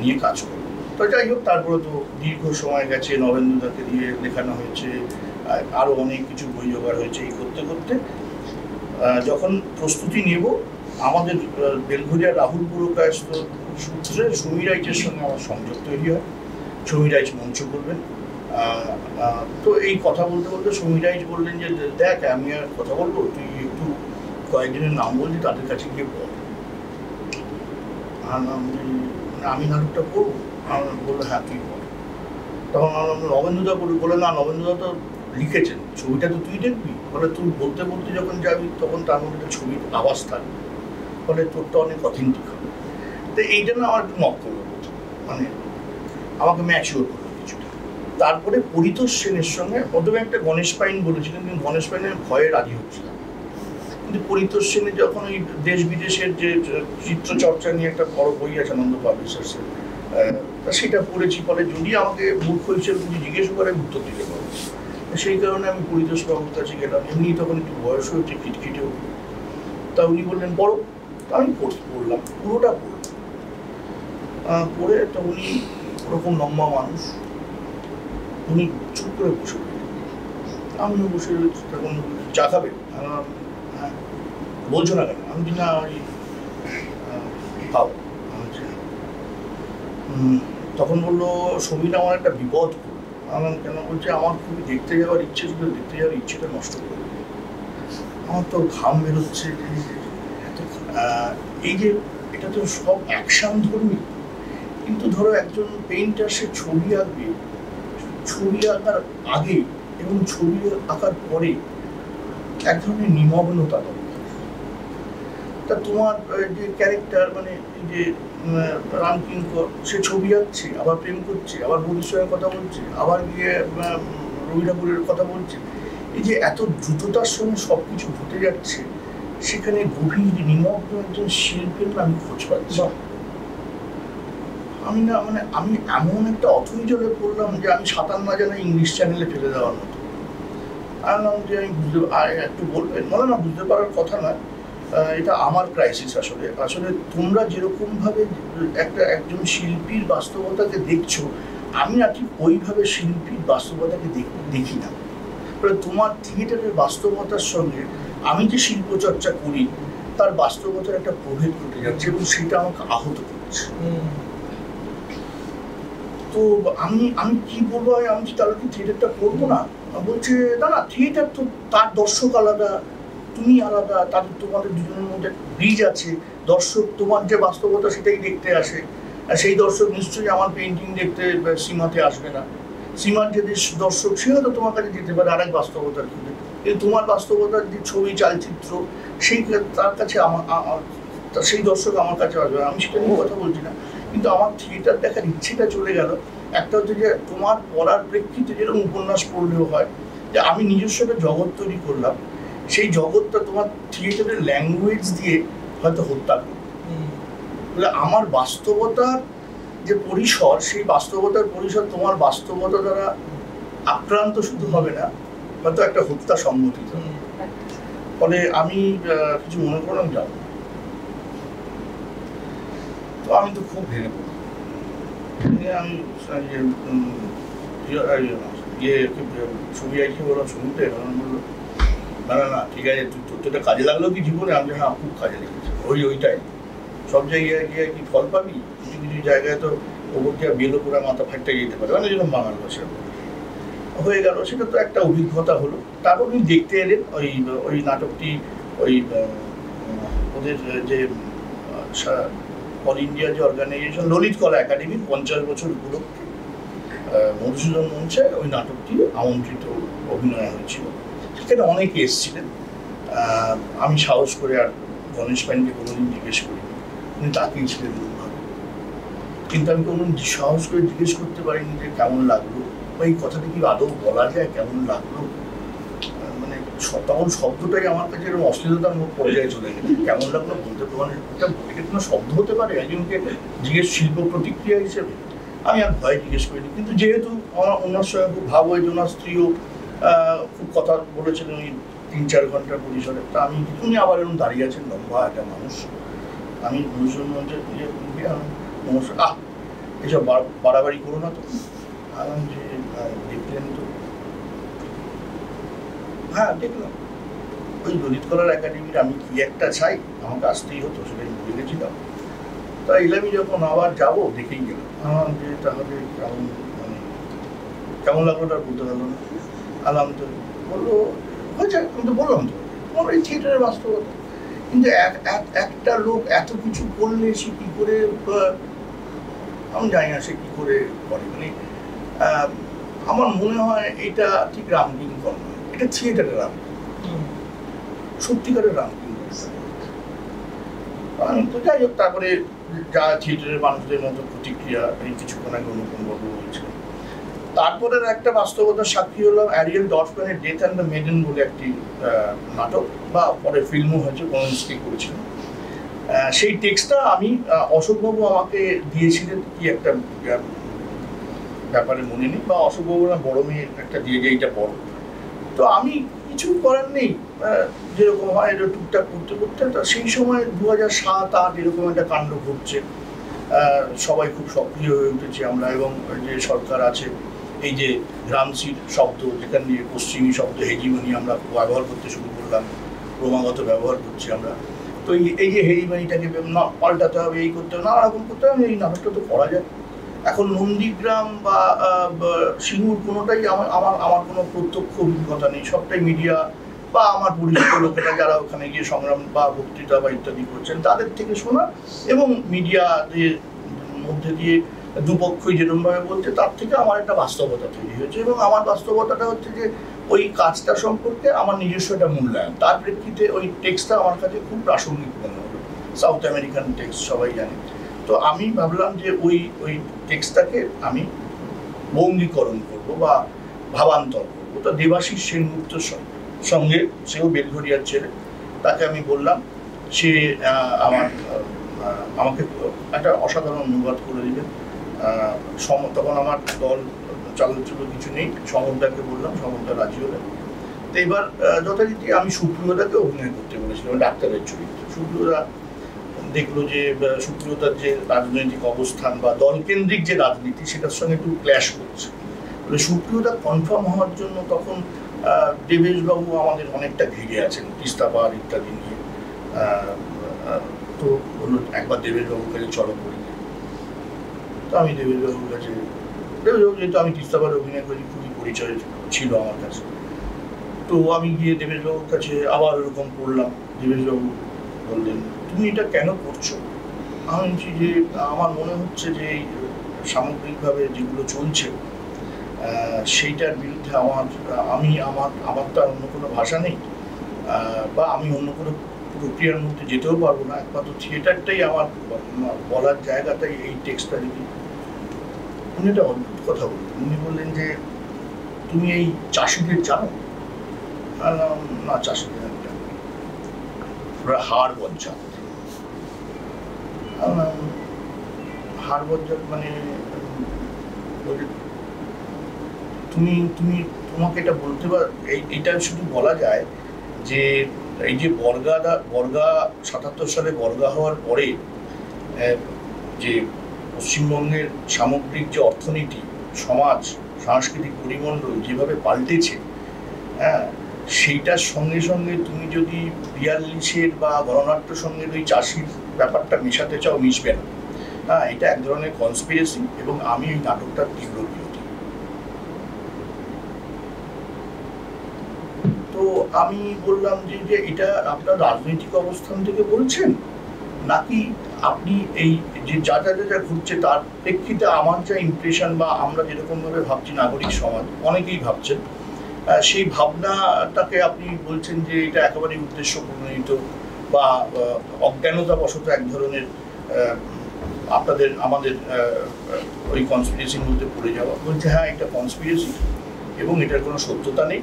নিয়ে কাজ করব। তো যাই হোক, তারপরে তো দীর্ঘ সময় গেছে, নবেন্দুদাকে দিয়ে লেখানো হয়েছে, আরও অনেক কিছু বই জোগাড় হয়েছে। এই করতে করতে যখন প্রস্তুতি নেব, আমাদের বেলঘরিয়া রাহুল পুরকায়স্থ সূত্রে সমীর রাইচের সঙ্গে আমার সংযোগ তৈরি হয়। সমীর রাইচ মঞ্চ করবেন। তো এই কথা বলতে বলতে সমীর রাইচ বললেন যে দেখ, আমি আর কথা বলবো, তুই একটু কয়েকজনের নাম বলছি, তাদের কাছে গিয়ে পড়। আমি নাটকটা পড়বো? বললো হ্যাঁ তুই পড়। তখন নবেন্দুদা বলে না, নবেন্দুদা তো লিখেছেন, ছবিটা তো তুই দেখবি, ফলে তুই বলতে বলতে যখন যাবি তখন তার মধ্যে ছবির আওয়াজ থাকবে, ফলে তোরটা অনেক অথেন্টিক হবে। তো এই জন্য আমার একটু নক করলো, মানে আমাকে ম্যাচিওর করলো কিছুটা। তারপরে পরিতোষ সেনের সঙ্গে প্রথমে একটা গণেশ পাইন বলেছিলেন, কিন্তু গণেশ পাইনের ভয়ে রাজি হচ্ছিলাম। কিন্তু পরিতোষ সেনের যখন ওই দেশ বিদেশের যে চিত্রচর্চা নিয়ে একটা বড় বই আছে আনন্দ পাবলিশার্সের, সেটা পড়েছি, ফলে যদি আমাকে মূর্খ হিসেবে কিছু জিজ্ঞেস করে উত্তর দিতে পারবো। সেই কারণে আমি পরিতোষ বাবুর কাছে গেলাম। এমনি তখন একটু বয়স হয়েছে, খিটখিটেও। তা উনি বললেন পড়ো। আমি পড়লাম, পুরোটা পড়লাম। পড়ে তো উনি ওরকম লম্বা মানুষ, উনি চুপ করে বসে রয়েছেন, আমিও বসে রয়েছি। তখন চা খাবে? হ্যাঁ। বলছো না কেন? আমি না খাও। তখন বললো সমীর আমার একটা বিপদ করলো। আমার কেন? বলছে আমার খুবই দেখতে যাওয়ার ইচ্ছে ছিল, দেখতে যাওয়ার ইচ্ছেটা নষ্ট করে দিল। আমার তো ঘাম বেরোচ্ছে, এই যে এটা তো সব অ্যাকশন ধর্মী, কিন্তু ধরো একজন পেইন্টার সে ছবি আঁকবে, ছবি আঁকার আগে এবং ছবি আঁকার পরে এক ধরনের নিমগ্নতা দরকার। তা তোমার যে ক্যারেক্টার, মানে এই যে রামকিঙ্কর, সে ছবি আঁকছে, আবার প্রেম করছে, আবার বন্ধুর সঙ্গে কথা বলছে, আবার গিয়ে রবি ঠাকুরের কথা বলছে, এই যে এত দ্রুততার সঙ্গে সব কিছু ঘটে যাচ্ছে, সেখানে গভীর নিমগ্ন একজন শিল্পীর আমি খোঁজ পাচ্ছি। আমি না, মানে আমি এমন একটা অথই জলে পড়লাম যে আমি সাঁতার না জানা ইংলিশ চ্যানেলে ফেলে দেওয়ার মতো। আনলাম যে আমি বুঝতে, একটু বলবেন? বলে না, বুঝতে পারার কথা নয়, এটা আমার ক্রাইসিস। আসলে তোমরা যেরকমভাবে একজন শিল্পীর বাস্তবতাকে দেখছো, আমি না ঠিক ওইভাবে শিল্পীর বাস্তবতাকে দেখি না। তোমার থিয়েটারের বাস্তবতার সঙ্গে আমি যে শিল্পচর্চা করি তার বাস্তবতার একটা প্রভেদ ঘটে যাচ্ছে, এবং সেটা আমাকে আহত করছে। তো আমি কি বলবো, আমি তাহলে কি থিয়েটারটা করবো না? বলছে না না, থিয়েটার তো তার দর্শক আলাদা, তুমি আলাদা, তাদের তোমাদের দুজনের মধ্যে ব্রিজ আছে। দর্শক তোমার যে বাস্তবতা সেটাই দেখতে আসে, আর সেই দর্শক নিশ্চয়ই আমার পেন্টিং দেখতে সীমাতে আসবে না। সীমার যে দর্শক, সে হয়তো তোমার কাছে যেতে পারে আরেক বাস্তবতার খুঁজে, কিন্তু তোমার বাস্তবতার যে ছবি, চালচিত্র, সেই তার কাছে সেই দর্শক আমার কাছে আসবে। আমি সেটা নিয়ে কথা বলছি না, কিন্তু আমার থিয়েটার দেখার ইচ্ছেটা চলে গেল। একটা হচ্ছে যে তোমার পড়ার প্রেক্ষিতে যেরকম উপন্যাস পড়লেও হয়, যে আমি নিজস্ব একটা জগৎ তৈরি করলাম, সেই জগৎটা তোমার থিয়েটারের ল্যাঙ্গুয়েজ দিয়ে হয়তো হত্যা করবে। আমার বাস্তবতার যে পরিসর, সেই বাস্তবতার পরিসর তোমার বাস্তবতা দ্বারা আক্রান্ত শুধু হবে না, হয়তো একটা হত্যা সংঘটিত। ফলে আমি কিছু মনে করলাম যাবো। তো আমি তো খুব ভেঙে পড়ি। আমি ছবি আঁকি বললাম শুনতে, বললো না না না ঠিক আছে, তুই তোর তো কাজে লাগলো কি জীবনে? আমি হ্যাঁ খুব কাজে লেগেছে। ওইটাই সব জায়গায় গিয়ে কি ফল পাবি? কিছু কিছু জায়গায় তো ওপর দিয়ে বেলো করে মাথা ফাটতে যেতে পারে, মানে যেরকম বাঙাল ভাষা হয়ে গেল। সেটা তো একটা অভিজ্ঞতা হলো। তারপর উনি দেখতে এলেন ওই নাটকটি, ওই ওদের যে অল ইন্ডিয়া যে অর্গানাইজেশন ললিত কলা একাডেমির 50 বছর উপলক্ষে মধুসূদন মঞ্চে ওই নাটকটি আমন্ত্রিত অভিনয় হয়েছিল। সেখানে অনেকে এসেছিলেন। আমি সাহস করে আর গণেশ পাইনকে কোনোদিন জিজ্ঞেস করিনি, উনি তাকিয়েছিলেন ভাবে, কিন্তু আমি কোনোদিন সাহস করে জিজ্ঞেস করতে পারিনি যে কেমন লাগলো, বা এই কথাটা কি আদৌ বলা যায় কেমন লাগলো। মানে তখন শব্দটাই আমার কাছে এরকম অশ্লীলতার পর্যায়ে চলে গেছে। কেমন লাগলো বলতে, মানে এটা কোনো শব্দ হতে পারে একজনকে জিজ্ঞেস শিল্প প্রতিক্রিয়া হিসেবে? আমি আর ভয় জিজ্ঞেস করিনি। কিন্তু যেহেতু আমার ওনার সঙ্গে খুব ভাব হয়েছে, ওনার স্ত্রীও খুব কথা বলেছিলেন ওই 3-4 ঘন্টার পরিসরে, তা আমি উনি আবার এরকম দাঁড়িয়ে আছেন, লম্বা একটা মানুষ। আমি মধুসূদন মঞ্চের নমস্কার, এসব বাড়াবাড়ি করো না তো। আমি যে দেখলেন তো? হ্যাঁ দেখলাম। ওই ললিত কলার একাডেমির আমি কি একটা চাই, আমাকে আসতেই হতো, সেটা আমি ভুলে গেছিলাম। তাই আমি যখন আবার যাবো দেখেই গেলাম। যে তাহলে কেমন, মানে কেমন লাগলো তার বলতে পারলো না। আলাম তো বললো হয়েছে, আমি তো বললাম তো আমার এই থিয়েটারের বাস্তবতা। কিন্তু একটা লোক এত কিছু করলে সে কি করে, আমি জানি না সে কি করে করে। মানে আমার মনে হয় এটা ঠিক রামকিঙ্কন নয়, এটা থিয়েটারের রামকিঙ্কন, সত্যিকারের রামকিঙ্কন। তো যাই হোক, তারপরে যা থিয়েটারের মানুষদের মতো প্রতিক্রিয়া, এই কিছুক্ষণ আগে অনুপম বাবু বলছিলেন। তারপরের একটা বাস্তবতার সাক্ষী হলাম অ্যারিয়েল ডরফম্যানের ডেথ অ্যান্ড দ্য মেডেন বলে একটি নাটক, বা পরে ফিল্মও হয়েছে, কোনস্কি করেছিলেন। সেই টেক্সটটা আমি অশোকবাবু আমাকে দিয়েছিলেন, কি একটা ব্যাপারে মনে নেই, বা অশোকবাবু না বড় মেয়ে একটা দিয়ে যে এইটা বড়। তো আমি কিছু করার নেই, যেরকম হয় এটা টুকটাক করতে করতে। তো সেই সময় 2007-08 এরকম একটা কাণ্ড ঘটছে, সবাই খুব সক্রিয় হয়ে উঠেছে আমরা, এবং যে সরকার আছে এই যে গ্রামসির শব্দ, যেখান দিয়ে পশ্চিমী শব্দ হেজিমনি আমরা ব্যবহার করতে শুরু করলাম, ক্রমাগত ব্যবহার করছি আমরা। তো এই যে হেজিমনিটাকে পাল্টাতে হবে, এই করতে হবে, নানা রকম করতে হবে। এই নাটকটা তো করা যায়। এখন নন্দীগ্রাম বা সিঙ্গুর কোনোটাই আমার কোনো প্রত্যক্ষ অভিজ্ঞতা নেই, সবটাই মিডিয়া বা আমার পরিচিত লোকেরা যারা ওখানে গিয়ে সংগ্রাম বা বক্তৃতা বা ইত্যাদি করছেন তাদের থেকে শোনা, এবং মিডিয়াদের মধ্যে দিয়ে দুপক্ষই যেরকমভাবে বলছে তার থেকে আমার একটা বাস্তবতা তৈরি হয়েছে। এবং আমার বাস্তবতাটা হচ্ছে যে ওই কাজটা সম্পর্কে আমার নিজস্ব একটা মূল্যায়ন, তার প্রেক্ষিতে ওই টেক্সটটা আমার কাছে খুব প্রাসঙ্গিক মনে হলো। সাউথ আমেরিকান টেক্সট, সবাই জানে। তো আমি ভাবলাম যে ওই টেক্সটটাকে আমি বঙ্গীকরণ করবো বা ভাবান্তর করবো। তো দেবাশিস সেনগুপ্তর সঙ্গে, সেও বেলঘরিয়ার ছেলে, তাকে আমি বললাম, সে আমাকে একটা অসাধারণ অনুবাদ করে দিলেন। তখন আমার দল চালচুলো কিছু নেই, সমরদাকে বললাম, সমরদা রাজি হলেন। তো এবার যথারীতি আমি সুপ্রিয়তাকে অভিনয় করতে বলেছিলাম ডাক্তারের চরিত্রে। সুপ্রিয়তা দেখলো যে সুপ্রিয়তার যে রাজনৈতিক অবস্থান বা দলকেন্দ্রিক যে রাজনীতি, সেটার সঙ্গে একটু ক্ল্যাশ করছে। সুপ্রিয়তা কনফার্ম হওয়ার জন্য তখন দেবেশবাবু আমাদের অনেকটা ঘিরে আছেন, তিস্তা পাহাড় ইত্যাদি নিয়ে। তো বললো একবার দেবেশবাবুর কাছে চলো করি। তো আমি দেবেশবাবুর কাছে, দেবেশবাবু যেহেতু আমি তিস্তা পাহাড়ে অভিনয় করি খুবই পরিচয় ছিল আমার কাছে, তো আমি গিয়ে দেবেশবাবুর কাছে আবার ওরকম করলাম। দেবেশবাবু বললেন, তুমি এটা কেন করছো? আমি বলছি যে আমার মনে হচ্ছে যে এই সামগ্রিকভাবে যেগুলো চলছে সেইটার বিরুদ্ধে আমার তো অন্য কোনো ভাষা নেই, বা আমি অন্য কোনো প্রক্রিয়ার মধ্যে যেতেও পারবো না। একমাত্র থিয়েটারটাই আমার বলার জায়গাটাই এই টেক্সটটা। যদি উনি একটা অদ্ভুত কথা বললেন, উনি বললেন যে তুমি এই চাষিদের জানো? না, চাষিদের ওরা হাড় বজ্জা। হাড় বজ্জা মানে তোমাকে এটা বলতে এইটা শুধু বলা যায় যে এই যে বর্গা 77 সালে বর্গা হওয়ার পরে যে পশ্চিমবঙ্গের সামগ্রিক যে অর্থনীতি, সমাজ, সাংস্কৃতিক পরিমণ্ডল যেভাবে পাল্টেছে, হ্যাঁ, সেইটার সঙ্গে সঙ্গে তুমি যদি 42-এর বা গণনাট্য সঙ্গের ওই চাষির ব্যাপারটা মেশাতে চাও মিশবে না। হ্যাঁ, এটা এক ধরনের কনস্পিরেসি এবং আমি এই নাটকটার তীব্র বিরোধী। তো আমি বললাম যে এটা আপনার রাজনৈতিক অবস্থান থেকে বলছেন, নাকি আপনি এই যে যা যা যা ঘুরছে তার প্রেক্ষিতে আমার যা ইমপ্রেশন বা আমরা যেরকমভাবে ভাবছি নাগরিক সমাজ, অনেকেই ভাবছেন, সেই ভাবনাটাকে আপনি বলছেন যে এটা একেবারেই উদ্দেশ্য প্রণোদিত বা অজ্ঞানতাবশত এক ধরনের আমাদের ওই কনস্পিরেসির মধ্যে পড়ে যাওয়া। বলছে হ্যাঁ, এটা কনস্পিরেসি এবং এটার কোনো সত্যতা নেই,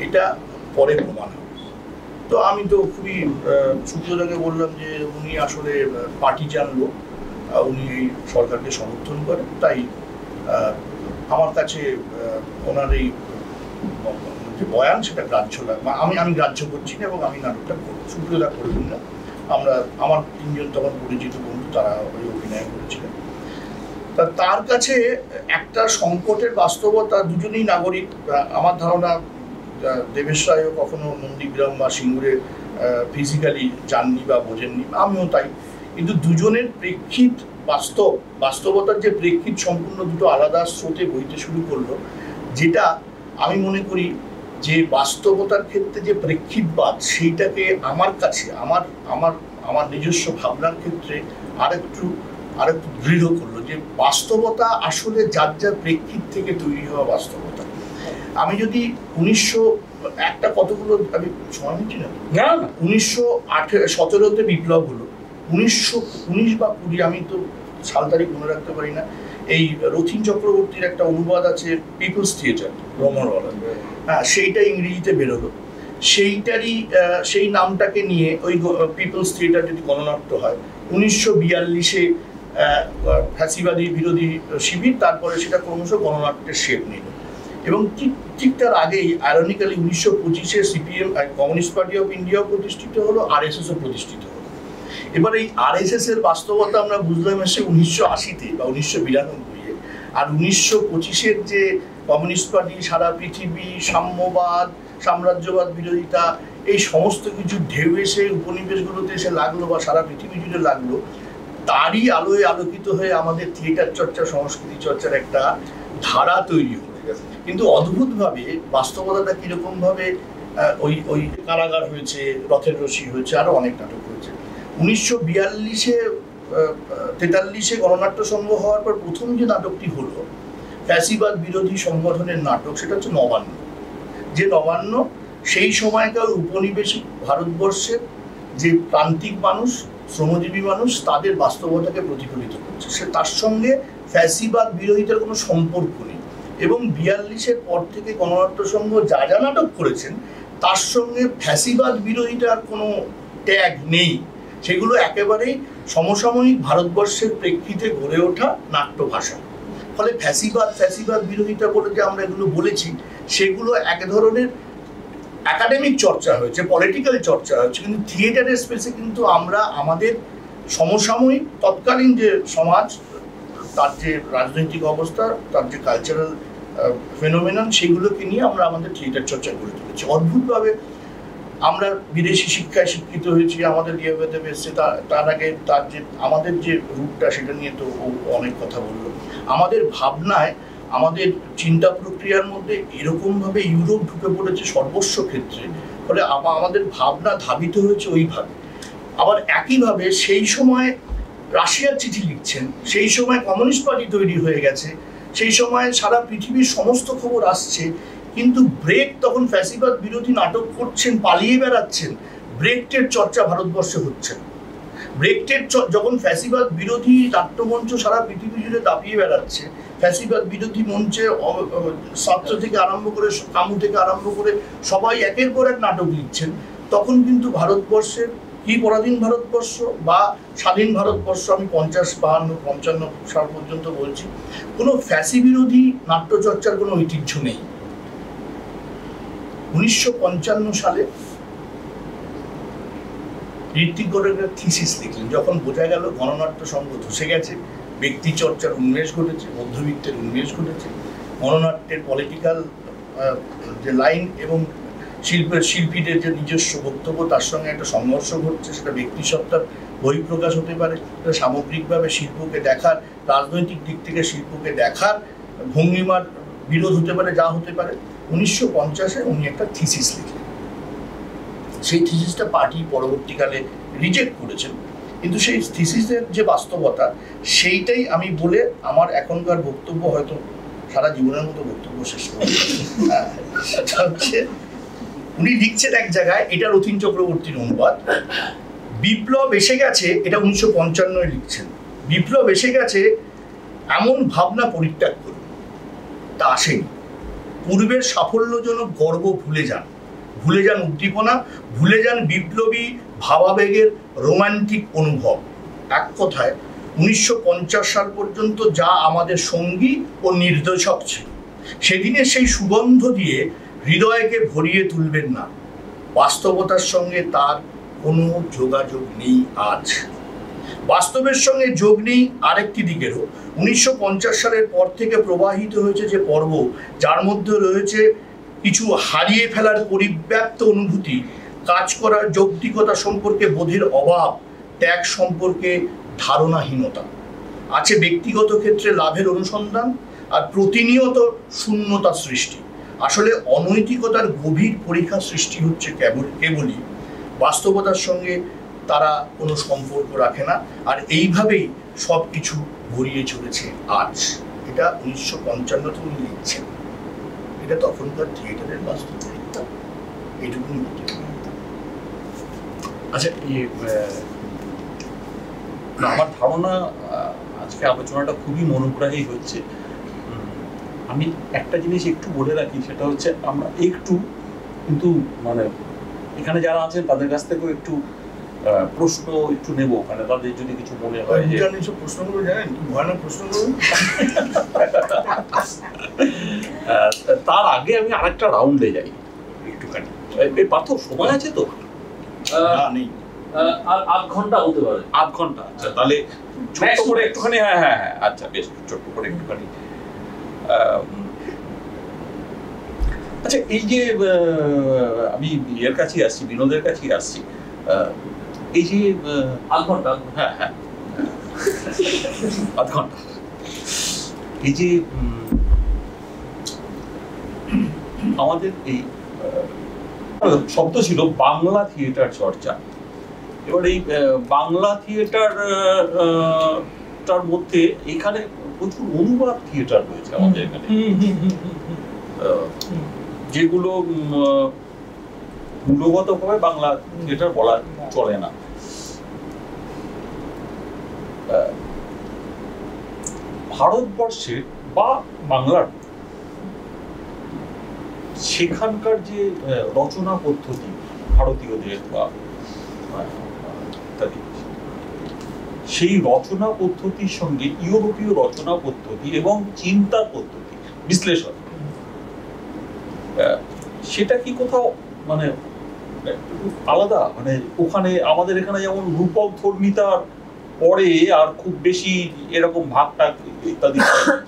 এটা পরে প্রমাণ হবে। তো আমি তো খুবই সুপ্রদাকে বললাম যে উনি আসলে পার্টিজান লোক, উনি এই সরকারকে সমর্থন করেন, তাই আমার কাছে ওনার এই যে বয়ান সেটা গ্রাহ্য লাগে, আমি গ্রাহ্য করছি না এবং আমি নাটকটা করব। সুপ্রদা করবেন না, আমার তিনজন তখন পরিচিত বন্ধু তারা ওই অভিনয় করেছিলেন। তার কাছে একটা সংকটের বাস্তবতা, দুজনেই নাগরিক। আমার ধারণা দেবেশ রায়ও কখনো নন্দীগ্রাম বা সিঙ্গুরে ফিজিক্যালি যাননি বা বোঝেননি, আমিও তাই, কিন্তু দুজনের প্রেক্ষিত বাস্তবতার যে প্রেক্ষিত সম্পূর্ণ দুটো আলাদা স্রোতে বইতে শুরু করলো, যেটা আমি মনে করি যে বাস্তবতার ক্ষেত্রে যে প্রেক্ষিতবাদ সেইটাকে আমার কাছে আমার নিজস্ব ভাবনার ক্ষেত্রে আরেকটু দৃঢ় করলো যে বাস্তবতা আসলে যার যার প্রেক্ষিত থেকে তৈরি হওয়া বাস্তবতা। আমি যদি 1917 না 1917 বিপ্লব হলো, 1919 বা 20, আমি তো সাল তারিখ মনে রাখতে পারি না, এই রথীন চক্রবর্তীর একটা অনুবাদ আছে পিপলস থিয়েটার রমণওয়ালা, হ্যাঁ, সেইটা ইংরেজিতে বেরোলো, সেইটারই সেই নামটাকে নিয়ে ওই পিপলস থিয়েটার যদি গণনাট্য হয় 1942-এ ফ্যাসিবাদী বিরোধী শিবির, তারপরে সেটা ক্রমশ গণনাট্যের শেপ নিল এবং ঠিক তার আগেই আয়রনিক্যালি 1925-এ সিপিএম কমিউনিস্ট পার্টি অফ ইন্ডিয়াও প্রতিষ্ঠিত হলো, আরএসএসও প্রতিষ্ঠিত হলো। এবার এই আরএসএস এর বাস্তবতা আমরা বুঝলাম এসে 1980-তে বা 1992-এ, আর 1925-এর যে কমিউনিস্ট পার্টি সারা পৃথিবী সাম্যবাদ সাম্রাজ্যবাদ বিরোধিতা এই সমস্ত কিছু ঢেউ এসে উপনিবেশগুলোতে এসে লাগলো বা সারা পৃথিবী জুড়ে লাগলো, তারই আলোয় আলোকিত হয়ে আমাদের থিয়েটার চর্চা সংস্কৃতি চর্চার একটা ধারা তৈরি হলো। কিন্তু অদ্ভুতভাবে বাস্তবতাটা কিরকম ভাবে ওই কারাগার হয়েছে, রথের রশি হয়েছে, আরো অনেক নাটক হয়েছে। 1942-43-এ গণনাট্য সংঘ হওয়ার পর প্রথম যে নাটকটি হলো ফ্যাসিবাদ বিরোধী সংগঠনের নাটক, সেটা হচ্ছে নবান্ন। যে নবান্ন সেই সময়কার উপনিবেশিক ভারতবর্ষের যে প্রান্তিক মানুষ, শ্রমজীবী মানুষ, তাদের বাস্তবতাকে প্রতিফলিত করছে। সে তার সঙ্গে ফ্যাসিবাদ বিরোধিতার কোনো সম্পর্ক নেই এবং 42-এর পর থেকে গণনাট্য সংঘ যা যা নাটক করেছেন তার সঙ্গে ফ্যাসিবাদ বিরোধিতার কোনো ট্যাগ নেই। সেগুলো একেবারেই সমসাময়িক ভারতবর্ষের প্রেক্ষিতে গড়ে ওঠা নাট্যভাষা। ফলে ফ্যাসিবাদ বিরোধিতা বলে যে আমরা এগুলো বলেছি, সেগুলো এক ধরনের একাডেমিক চর্চা হয়েছে, পলিটিক্যাল চর্চা হয়েছে, কিন্তু থিয়েটারের স্পেসে কিন্তু আমরা আমাদের সমসাময়িক তৎকালীন যে সমাজ, তার যে রাজনৈতিক অবস্থা, তার যে কালচারাল ফেনোমেনন, সেগুলোকে নিয়ে আমরা আমাদের থিয়েটার চর্চা করে তুলেছি। অদ্ভুতভাবে আমরা বিদেশি শিক্ষায় শিক্ষিত হয়েছি, আমাদের ডিএভএতে এসছে, তার আগে তার যে আমাদের যে রূপটা সেটা নিয়ে তো অনেক কথা বললো। আমাদের ভাবনায়, আমাদের চিন্তা প্রক্রিয়ার মধ্যে এরকমভাবে ইউরোপ ঢুকে পড়েছে সর্বস্ব ক্ষেত্রে, ফলে আমাদের ভাবনা ধাবিত হয়েছে ওইভাবে। আবার একইভাবে সেই সময় রাশিয়ার চিঠি লিখছেন, সেই সময় কমিউনিস্ট পার্টি তৈরি হয়ে গেছে, সেই সময় সারা পৃথিবীর সমস্ত খবর আসছে, কিন্তু ব্রেক তখন ফ্যাসিবাদ বিরোধী নাটক করছেন, পালিয়ে বেড়াচ্ছেন, ব্রেকটের চর্চা ভারতবর্ষে হচ্ছে না। ব্রেকটের যখন ফ্যাসিবাদ বিরোধী নাট্যমঞ্চ সারা পৃথিবী জুড়ে দাপিয়ে বেড়াচ্ছে, ফ্যাসিবাদ বিরোধী মঞ্চে ছাত্র থেকে আরম্ভ করে কামু থেকে আরম্ভ করে সবাই একের পর এক নাটক লিখছেন, তখন কিন্তু ভারতবর্ষের কি পরাধীন ভারতবর্ষ বা স্বাধীন ভারতবর্ষ, আমি 50, 52, 55 সাল পর্যন্ত বলছি, কোনো ফ্যাসি বিরোধী নাট্যচর্চার কোনো ঐতিহ্য নেই। 1955 সালে ঋত্বিক গড়ের থিসিস লিখলেন, যখন বোঝা গেল গণনাট্য সংঘ ধসে গেছে, ব্যক্তি চর্চার উন্মেষ ঘটেছে, মধ্যবিত্তের উন্মেষ ঘটেছে, গণনাট্যের পলিটিক্যাল যে লাইন এবং শিল্পীদের যে নিজস্ব বক্তব্য তার সঙ্গে একটা সংঘর্ষ ঘটছে, সেটা ব্যক্তিসত্তার বহিঃপ্রকাশ হতে পারে, এটা সামগ্রিকভাবে শিল্পকে দেখার, রাজনৈতিক দিক থেকে শিল্পকে দেখার ভঙ্গিমার বিরোধ হতে পারে, যা হতে পারে। 1950-এ উনি একটা থিসিস লিখলেন, সেই থিসিসটা পার্টি পরবর্তীকালে রিজেক্ট করেছেন, কিন্তু সেই থিসিসের যে বাস্তবতা সেইটাই আমি বলে আমার এখনকার বক্তব্য হয়তো সারা জীবনের মতো বক্তব্য শেষ করব। সেটা হচ্ছে উনি লিখছেন এক জায়গায়, এটা রথীন চক্রবর্তীর অনুবাদ, বিপ্লব এসে গেছে, এটা 1955 লিখছেন, বিপ্লব এসে গেছে এমন ভাবনা পরিত্যাগ করুন, তা আসেনি। পূর্বের সাফল্যজনক গর্ব ভুলে যান, ভুলে যান উদ্দীপনা, ভুলে যান বিপ্লবী ভাবাবেগের রোমান্টিক অনুভব। এক কথায় 1950 সাল পর্যন্ত যা আমাদের সঙ্গী ও নির্দেশক ছিল, সেদিনের সেই সুগন্ধ দিয়ে হৃদয়কে ভরিয়ে তুলবেন না। বাস্তবতার সঙ্গে তার কোনো যোগাযোগ নেই আজ। বাস্তবের সঙ্গে যোগ নেই আরেকটি দিকেরও। 1950 সালের পর থেকে প্রবাহিত হয়েছে যে পর্ব, যার মধ্যে রয়েছে কিছু হারিয়ে ফেলার পরিব্যাপ্ত অনুভূতি, কাজ করার যৌক্তিকতা সম্পর্কে বোধের অভাব, ত্যাগ সম্পর্কে ধারণাহীনতা, আছে ব্যক্তিগত ক্ষেত্রে লাভের অনুসন্ধান, আর প্রতিনিয়ত শূন্যতা সৃষ্টি। আসলে অনৈতিকতার গভীর পরীক্ষা সৃষ্টি হচ্ছে কেবলই বাস্তবতার সঙ্গে তারা কোনো সম্পর্ক রাখে না, আর এইভাবেই সব কিছু গড়িয়ে চলেছে আজ। এটা 1955 উনি লিখছেন, এটা তখনকার থিয়েটারের বাস্তবতা। এইটুকুনি বলতে পারি। আচ্ছা, আমার ধারণা আজকে আলোচনাটা খুবই মনোগ্রাহী হচ্ছে। আমি একটা জিনিস একটু বলে রাখি, সেটা হচ্ছে আমরা একটু কিন্তু মানে এখানে যারা আছেন তাদের কাছ থেকেও একটু প্রশ্ন একটু নেব, মানে তাদের যদি কিছু মনে হয় যে প্রশ্নগুলো জানেন কি ভয়ানক প্রশ্নগুলো। তার আগে আমি আরেকটা রাউন্ডে যাই একটুখানি। এই পার্থ সময় আছে তো? নেই, আর 8 ঘন্টা হতে পারে। 8 ঘন্টা? আচ্ছা, তাহলে ছোট্ট করে একটুখানি, হ্যাঁ, আচ্ছা বেশ, ছোট্ট করে একটুখানি। আচ্ছা, এই যে আমি এর কাছেই আসছি, বিনোদের কাছেই আসছি, এই যে 8 ঘন্টা, হ্যাঁ 8 ঘন্টা, এই যে আমাদের এই শব্দ ছিল বাংলা থিয়েটার চর্চা। এবার এই বাংলা থিয়েটার তার মধ্যে এখানে প্রচুর অনুবাদ থিয়েটার রয়েছে আমাদের এখানে, যেগুলো মূলগতভাবে বাংলা থিয়েটার বলা চলে না। ভারতবর্ষের বা বাংলার সেখানকার যে রচনা পদ্ধতি, ভারতীয়দের বা ইত্যাদি, সেই রচনা পদ্ধতির সঙ্গে ইউরোপীয় রচনা পদ্ধতি এবং চিন্তা পদ্ধতি, বিশ্লেষণ, সেটা কি কোথাও মানে আলাদা? মানে ওখানে আমাদের এখানে যেমন রূপক ধর্মিতার পরে আর খুব বেশি এরকম ভাগটা ইত্যাদি,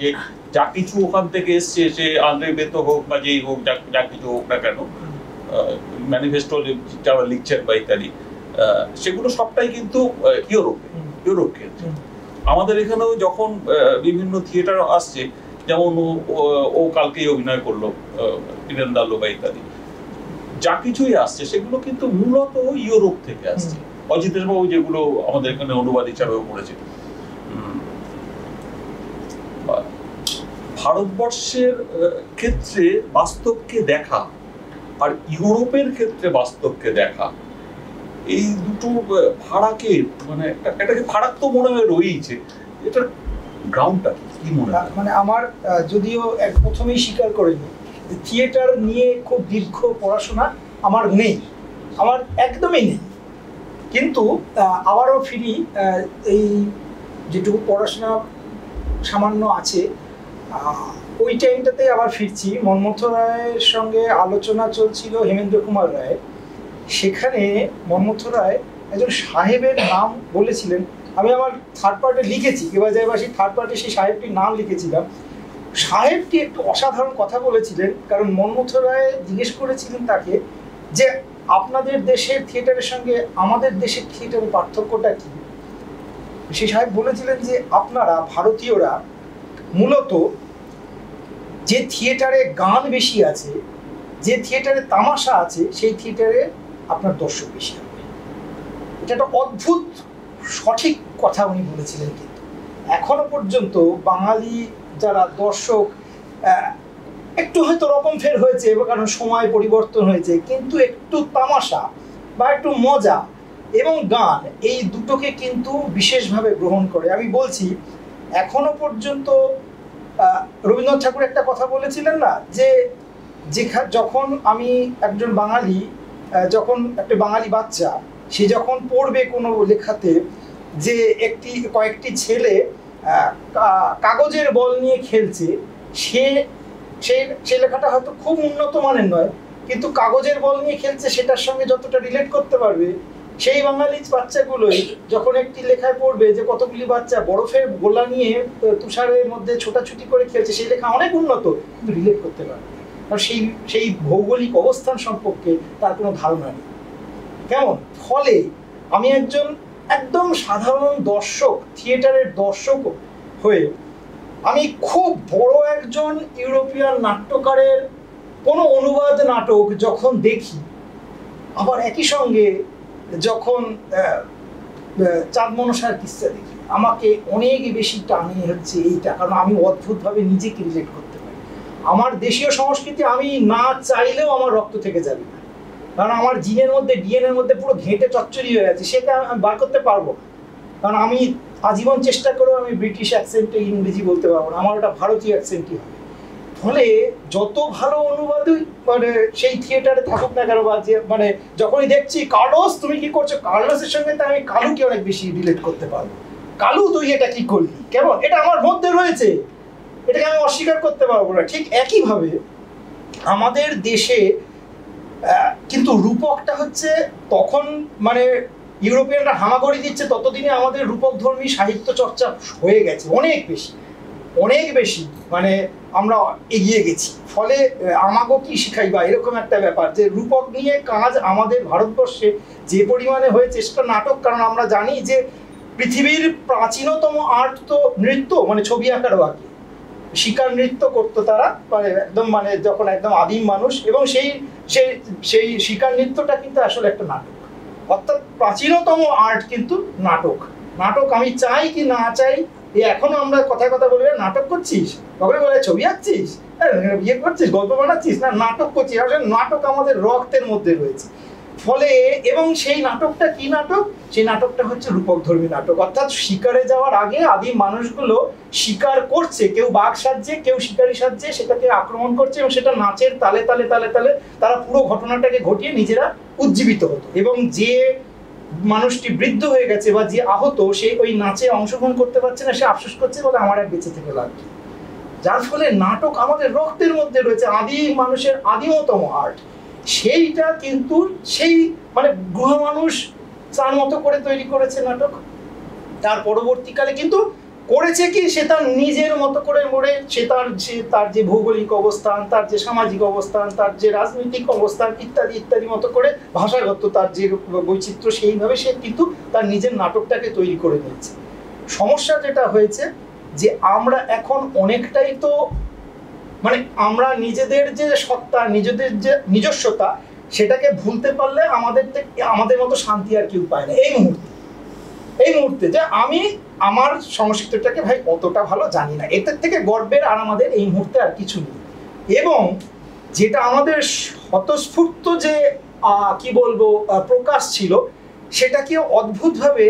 যে যা কিছু ওখান থেকে এসছে, সে আন্দ্রে বেতো হোক বা যেই হোক, যা কিছু হোক না কেন, ম্যানিফেস্টো যারা লিখছেন বা ইত্যাদি, সেগুলো সবটাই কিন্তু ইউরোপ কেন্দ্রে। আমাদের এখানেও যখন বিভিন্ন থিয়েটার আসছে, যেমন ও কালকেই অভিনয় করলো তিরেন্দালো বা ইত্যাদি, যা কিছুই আসছে সেগুলো কিন্তু মূলত ইউরোপ থেকে আসছে। অজিতেশ বাবু যেগুলো আমাদের এখানে অনুবাদ হিসাবেও করেছে, ভারতবর্ষের ক্ষেত্রে বাস্তবকে দেখা আর ইউরোপের ক্ষেত্রে বাস্তবকে দেখা, এই দুটো ফারাকে মানে এটাকে ফারাক তো মনে হয় রয়েছে, এটার গ্রাউন্ডটা কি মনে হয়? মানে আমার যদিও প্রথমেই স্বীকার করিনি, থিয়েটার নিয়ে খুব দীর্ঘ পড়াশোনা আমার নেই, আমার একদমই নেই, কিন্তু আবারও ফিরি, এই যেটুকু পড়াশোনা সামান্য আছে ওই টাইমটাতে আবার ফিরছি। মন্মথ রায়ের সঙ্গে আলোচনা চলছিল হেমেন্দ্র কুমার রায়, সেখানে মন্মথ রায় একজন সাহেবের নাম বলেছিলেন। আমি আমার থার্ড পার্টে লিখেছি, কেবাজাইবাসী থার্ড পার্টে সেই সাহেবটির নাম লিখেছিলাম। সাহেবটি একটু অসাধারণ কথা বলেছিলেন, কারণ মন্মথ রায় জিজ্ঞেস করেছিলেন তাকে যে আপনাদের দেশের থিয়েটারের সঙ্গে আমাদের দেশের থিয়েটারের পার্থক্যটা কি। সেই সাহেব বলেছিলেন যে আপনারা ভারতীয়রা মূলত যে থিয়েটারে গান বেশি আছে, যে থিয়েটারে তামাশা আছে, সেই থিয়েটারে আপনার দর্শক বেশি হবে। এটা একটা অদ্ভুত সঠিক কথা উনি বলেছিলেন। কিন্তু এখনো পর্যন্ত বাঙালি যারা দর্শক একটু হয়তো রকম ফের হয়েছে, কারণ সময় পরিবর্তন হয়েছে, কিন্তু একটু তামাশা বা একটু মজা এবং গান এই দুটোকে কিন্তু বিশেষভাবে গ্রহণ করে। আমি বলছি এখনো পর্যন্ত রবীন্দ্রনাথ ঠাকুর একটা কথা বলেছিলেন না, যে যখন আমি একজন বাঙালি, যখন একটা বাঙালি বাচ্চা সে যখন পড়বে কোনো লেখাতে যে কয়েকটি ছেলে কাগজের বল নিয়ে খেলছে, সে লেখাটা হয়তো খুব উন্নত মানের নয়, কিন্তু কাগজের বল নিয়ে খেলছে সেটার সঙ্গে যতটা রিলেট করতে পারবে, সেই বাঙালি বাচ্চাগুলোই যখন একটি লেখায় পড়বে যে কতগুলি বাচ্চা বরফের গোলা নিয়ে তুষারের মধ্যে ছোটাছুটি করে খেলছে, সেই লেখা অনেক উন্নত, কিন্তু রিলেট করতে পারবে কারণ সেই ভৌগোলিক অবস্থান সম্পর্কে তার কোনো ধারণা নেই। কেমন? ফলে আমি একদম সাধারণ দর্শক, থিয়েটারের দর্শক হয়ে আমি খুব বড় একজন ইউরোপিয়ান নাট্যকারের কোনো অনুবাদ নাটক যখন দেখি, আবার একই সঙ্গে যখন চাঁদ মনসার কিস্সা দেখি, আমাকে অনেক বেশি টানে হচ্ছে এইটা, কারণ আমি অদ্ভুতভাবে নিজেকে রিলেট করতে পারি। আমার দেশীয় সংস্কৃতি আমি না চাইলেও আমার রক্ত থেকে যাবে না, কারণ আমার জিনের মধ্যে, ডিএনএর মধ্যে পুরো ঘেঁটে চচ্চড়ি হয়ে আছে, সেটা আমি বার করতে পারবো। কারণ আমি আজীবন চেষ্টা করেও আমি ব্রিটিশ অ্যাকসেন্টে ইংরেজি বলতে পারবো না, আমার ওটা ভারতীয় অ্যাকসেন্টই হবে। ফলে যত ভালো অনুবাদই মানে সেই থিয়েটারে থাকুক না কেন, বা যে মানে যখনই দেখছি কার্লোস তুমি কি করছো, কার্লোসের সঙ্গে তো আমি কালুকে অনেক বেশি রিলেট করতে পারবো। কালু তুই এটা কি করলি, কেমন? এটা আমার মধ্যে রয়েছে, এটাকে আমি অস্বীকার করতে পারবো না। ঠিক একইভাবে আমাদের দেশে কিন্তু রূপকটা হচ্ছে তখন মানে ইউরোপিয়ানরা হামাগুড়ি দিচ্ছে, ততদিনে আমাদের রূপক ধর্মী সাহিত্য চর্চা হয়ে গেছে অনেক বেশি, মানে আমরা এগিয়ে গেছি। ফলে আমাকেও কি শিখাইবা এরকম একটা ব্যাপার, যে রূপক নিয়ে কাজ আমাদের ভারতবর্ষে যে পরিমাণে হয়েছে সেটা নাটক। কারণ আমরা জানি যে পৃথিবীর প্রাচীনতম আর্ট তো নৃত্য, মানে ছবি আঁকারও আঁকে, শিকার নৃত্য করতো তারা, মানে যখন একদম আদিম মানুষ, এবং সেই শিকার নৃত্যটা কিন্তু আসলে একটা নাটক। অর্থাৎ প্রাচীনতম আর্ট কিন্তু নাটক। আমি চাই কি না চাই, এখনো আমরা কথায় বলবে নাটক করছিস, কখনো বলে ছবি আঁকছিস, বিয়ে করছিস, গল্প বানাচ্ছিস, না নাটক করছিস। আসলে নাটক আমাদের রক্তের মধ্যে রয়েছে। ফলে এবং সেই নাটকটা কি নাটক? সেই নাটকটা হচ্ছে রূপকধর্মী নাটক। অর্থাৎ শিকারে যাওয়ার আগে আদিম মানুষগুলো শিকার করছে, কেউ বাঘ সাজছে, কেউ শিকারি সাজছে, সেটাকে আক্রমণ করছে, এবং সেটা নাচের তালে তালে তালে তালে তারা পুরো ঘটনাটাকে ঘটিয়ে নিজেরা উজ্জীবিত হতো। এবং যে মানুষটি বৃদ্ধ হয়ে গেছে বা যে আহত, সে ওই নাচে অংশগ্রহণ করতে পারছে না, সে আফসোস করছে বলে আমার আর বেঁচে থেকে লাগবে। যার ফলে নাটক আমাদের রক্তের মধ্যে রয়েছে, আদিম মানুষের আদিমতম আর্ট। সেইটা কিন্তু সেই মানে গুহা মানুষ তার মতো করে তৈরি করেছে নাটক। তার পরবর্তীকালে কিন্তু করেছে কি, সে তার নিজের মতো করে মরে, সে তার যে ভৌগোলিক অবস্থান, তার যে সামাজিক অবস্থান, তার যে রাজনৈতিক অবস্থান ইত্যাদি ইত্যাদি মতো করে, ভাষাগত তার যে বৈচিত্র্য, সেইভাবে সে কিন্তু তার নিজের নাটকটাকে তৈরি করে নিয়েছে। সমস্যা যেটা হয়েছে যে আমরা এখন অনেকটাই তো মানে আমরা নিজেদের যে সত্তা, নিজেদের যে নিজস্বতা, সেটাকে ভুলতে পারলে আমাদের মতো শান্তি আর কেউ পায় না এই মুহূর্তে যে আমি আমার সংস্কৃতিটাকে ভাই অতটা ভালো জানি না, এটার থেকে গর্বের আর আমাদের এই মুহূর্তে আর কিছু নেই। এবং যেটা আমাদের স্বতঃস্ফূর্ত যে কি বলবো প্রকাশ ছিল, সেটাকে অদ্ভুতভাবে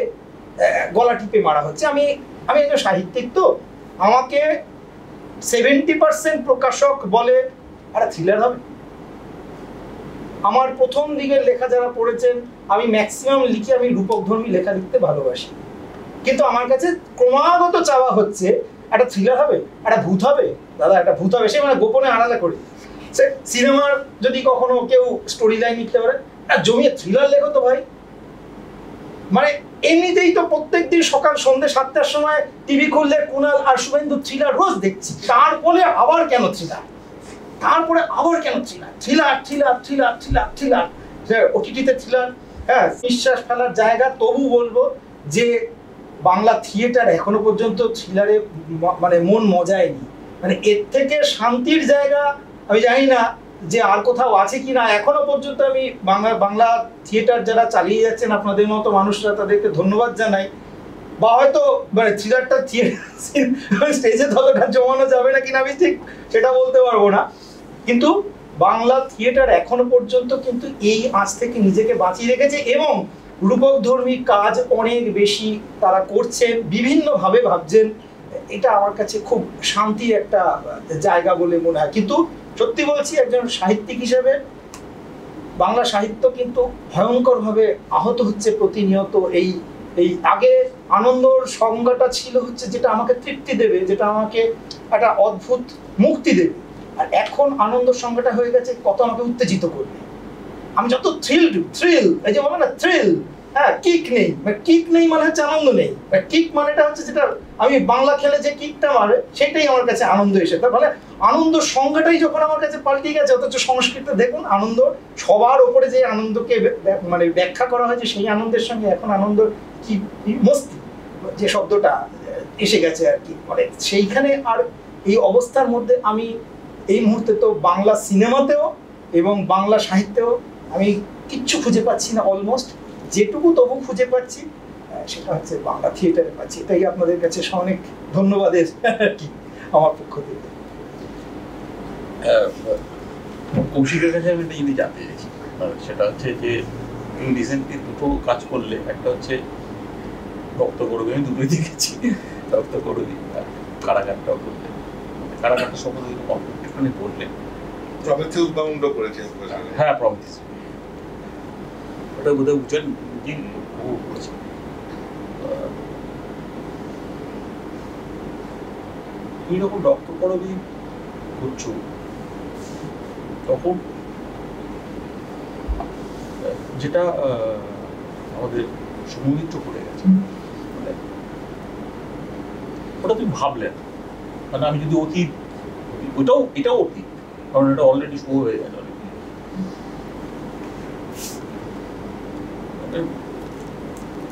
গলা টিপে মারা হচ্ছে। আমি একজন সাহিত্যিক, তো আমাকে 70% প্রকাশক বলে আরে থ্রিলার হবে। আমার প্রথম দিকের লেখা যারা পড়েছেন, আমি ম্যাক্সিমাম লিখি আমি রূপকধর্মী লেখা লিখতে ভালোবাসি, কিন্তু আমার কাছে ক্রমাগত চাওয়া হচ্ছে একটা থ্রিলার হবে, একটা ভূত হবে, দাদা একটা ভূত হবে, সে মানে গোপনে আলাদা করে। সে সিনেমার যদি কখনো কেউ স্টোরি লাইন লিখতে পারে, জমিয়ে থ্রিলার লেখো তো ভাই। মানে এমনিতেই তো প্রত্যেকদিন সকাল সন্ধ্যে 7টার সময় টিভি খুললে কুণাল আর শুভেন্দু থ্রিলার রোজ দেখছি, তারপরে আবার কেন থ্রিলার, ওটিটিতে থ্রিলার। হ্যাঁ, নিঃশ্বাস ফেলার জায়গা। তবু বলবো যে বাংলা থিয়েটার এখনো পর্যন্ত থ্রিলারে মানে মন মজায়নি। মানে এর থেকে শান্তির জায়গা আমি জানি না যে আর কোথাও আছে কি না। এখনো পর্যন্ত আমি বাংলা থিয়েটার যারা চালিয়ে যাচ্ছেন আপনাদের মতো মানুষরা, তাদেরকে ধন্যবাদ জানাই। বা হয়তো মানে থ্রিলারটা স্টেজে ততটা জমানো যাবে না কিনা আমি ঠিক সেটা বলতে পারবো না, কিন্তু বাংলা থিয়েটার এখনো পর্যন্ত কিন্তু এই আঁচ থেকে নিজেকে বাঁচিয়ে রেখেছে এবং রূপকধর্মী কাজ অনেক বেশি তারা করছেন, বিভিন্নভাবে ভাবছেন। এটা আমার কাছে খুব শান্তির একটা জায়গা বলে মনে হয়। কিন্তু সত্যি বলছি, একজন সাহিত্যিক হিসেবে বাংলা সাহিত্য কিন্তু ভয়ঙ্করভাবে আহত হচ্ছে প্রতিনিয়ত। এই আগে আনন্দর সংজ্ঞাটা ছিল হচ্ছে যেটা আমাকে তৃপ্তি দেবে, যেটা আমাকে একটা অদ্ভুত মুক্তি দেবে, আর এখন আনন্দর সংজ্ঞাটা হয়ে গেছে কত আমাকে উত্তেজিত করবে। আমি যত থ্রিল এই যে বলে না থ্রিল, হ্যাঁ কিক নেই, কিক নেই মানে হচ্ছে আনন্দ নেই। কিক মানেটা হচ্ছে যেটা আমি বাংলা খেলে যে কিকটা মারে সেটাই আমার কাছে আনন্দ এসে, তার মানে আনন্দ সংজ্ঞাটাই যখন আমার কাছে পাল্টে গেছে। অথচ সংস্কৃতে দেখুন আনন্দ সবার ওপরে যে আনন্দকে মানে ব্যাখ্যা করা হয়েছে, সেই আনন্দের সঙ্গে এখন আনন্দ কি মস্তি যে শব্দটা এসে গেছে আর কি, মানে সেইখানে। আর এই অবস্থার মধ্যে আমি এই মুহূর্তে তো বাংলা সিনেমাতেও এবং বাংলা সাহিত্যেও আমি কিচ্ছু খুঁজে পাচ্ছি না। অলমোস্ট যেটুকু তবু খুঁজে পাচ্ছি সেটা হচ্ছে বাংলা থিয়েটারে পাচ্ছি। এটাই আপনাদের কাছে অনেক ধন্যবাদের কি আমার পক্ষ থেকে। কৌশিকের কাছে আমি একটা জিনিস জানতে চাইছি, সেটা হচ্ছে যে রিসেন্টলি দুটো কাজ করলে, একটা হচ্ছে রক্ত করবি, আমি দুটোই দেখেছি, রক্ত করবি আর কারাগারটাও করলে। কারাগারটা সম্বন্ধে একটুখানি বললেন। প্রমিথিউস বাউন্ডও করেছে। হ্যাঁ, প্রমিথিউস, ওটা বোধহয় উজ্জ্বল জি ও করেছে। এই রকম রক্ত করবি করছো, তখন যেটা আমাদের সমমিত্র করে গেছে, ওটা তুমি ভাবলে না, মানে আমি যদি অতীত, এটাও অতীত, কারণ এটা অলরেডি শো হয়ে গেল।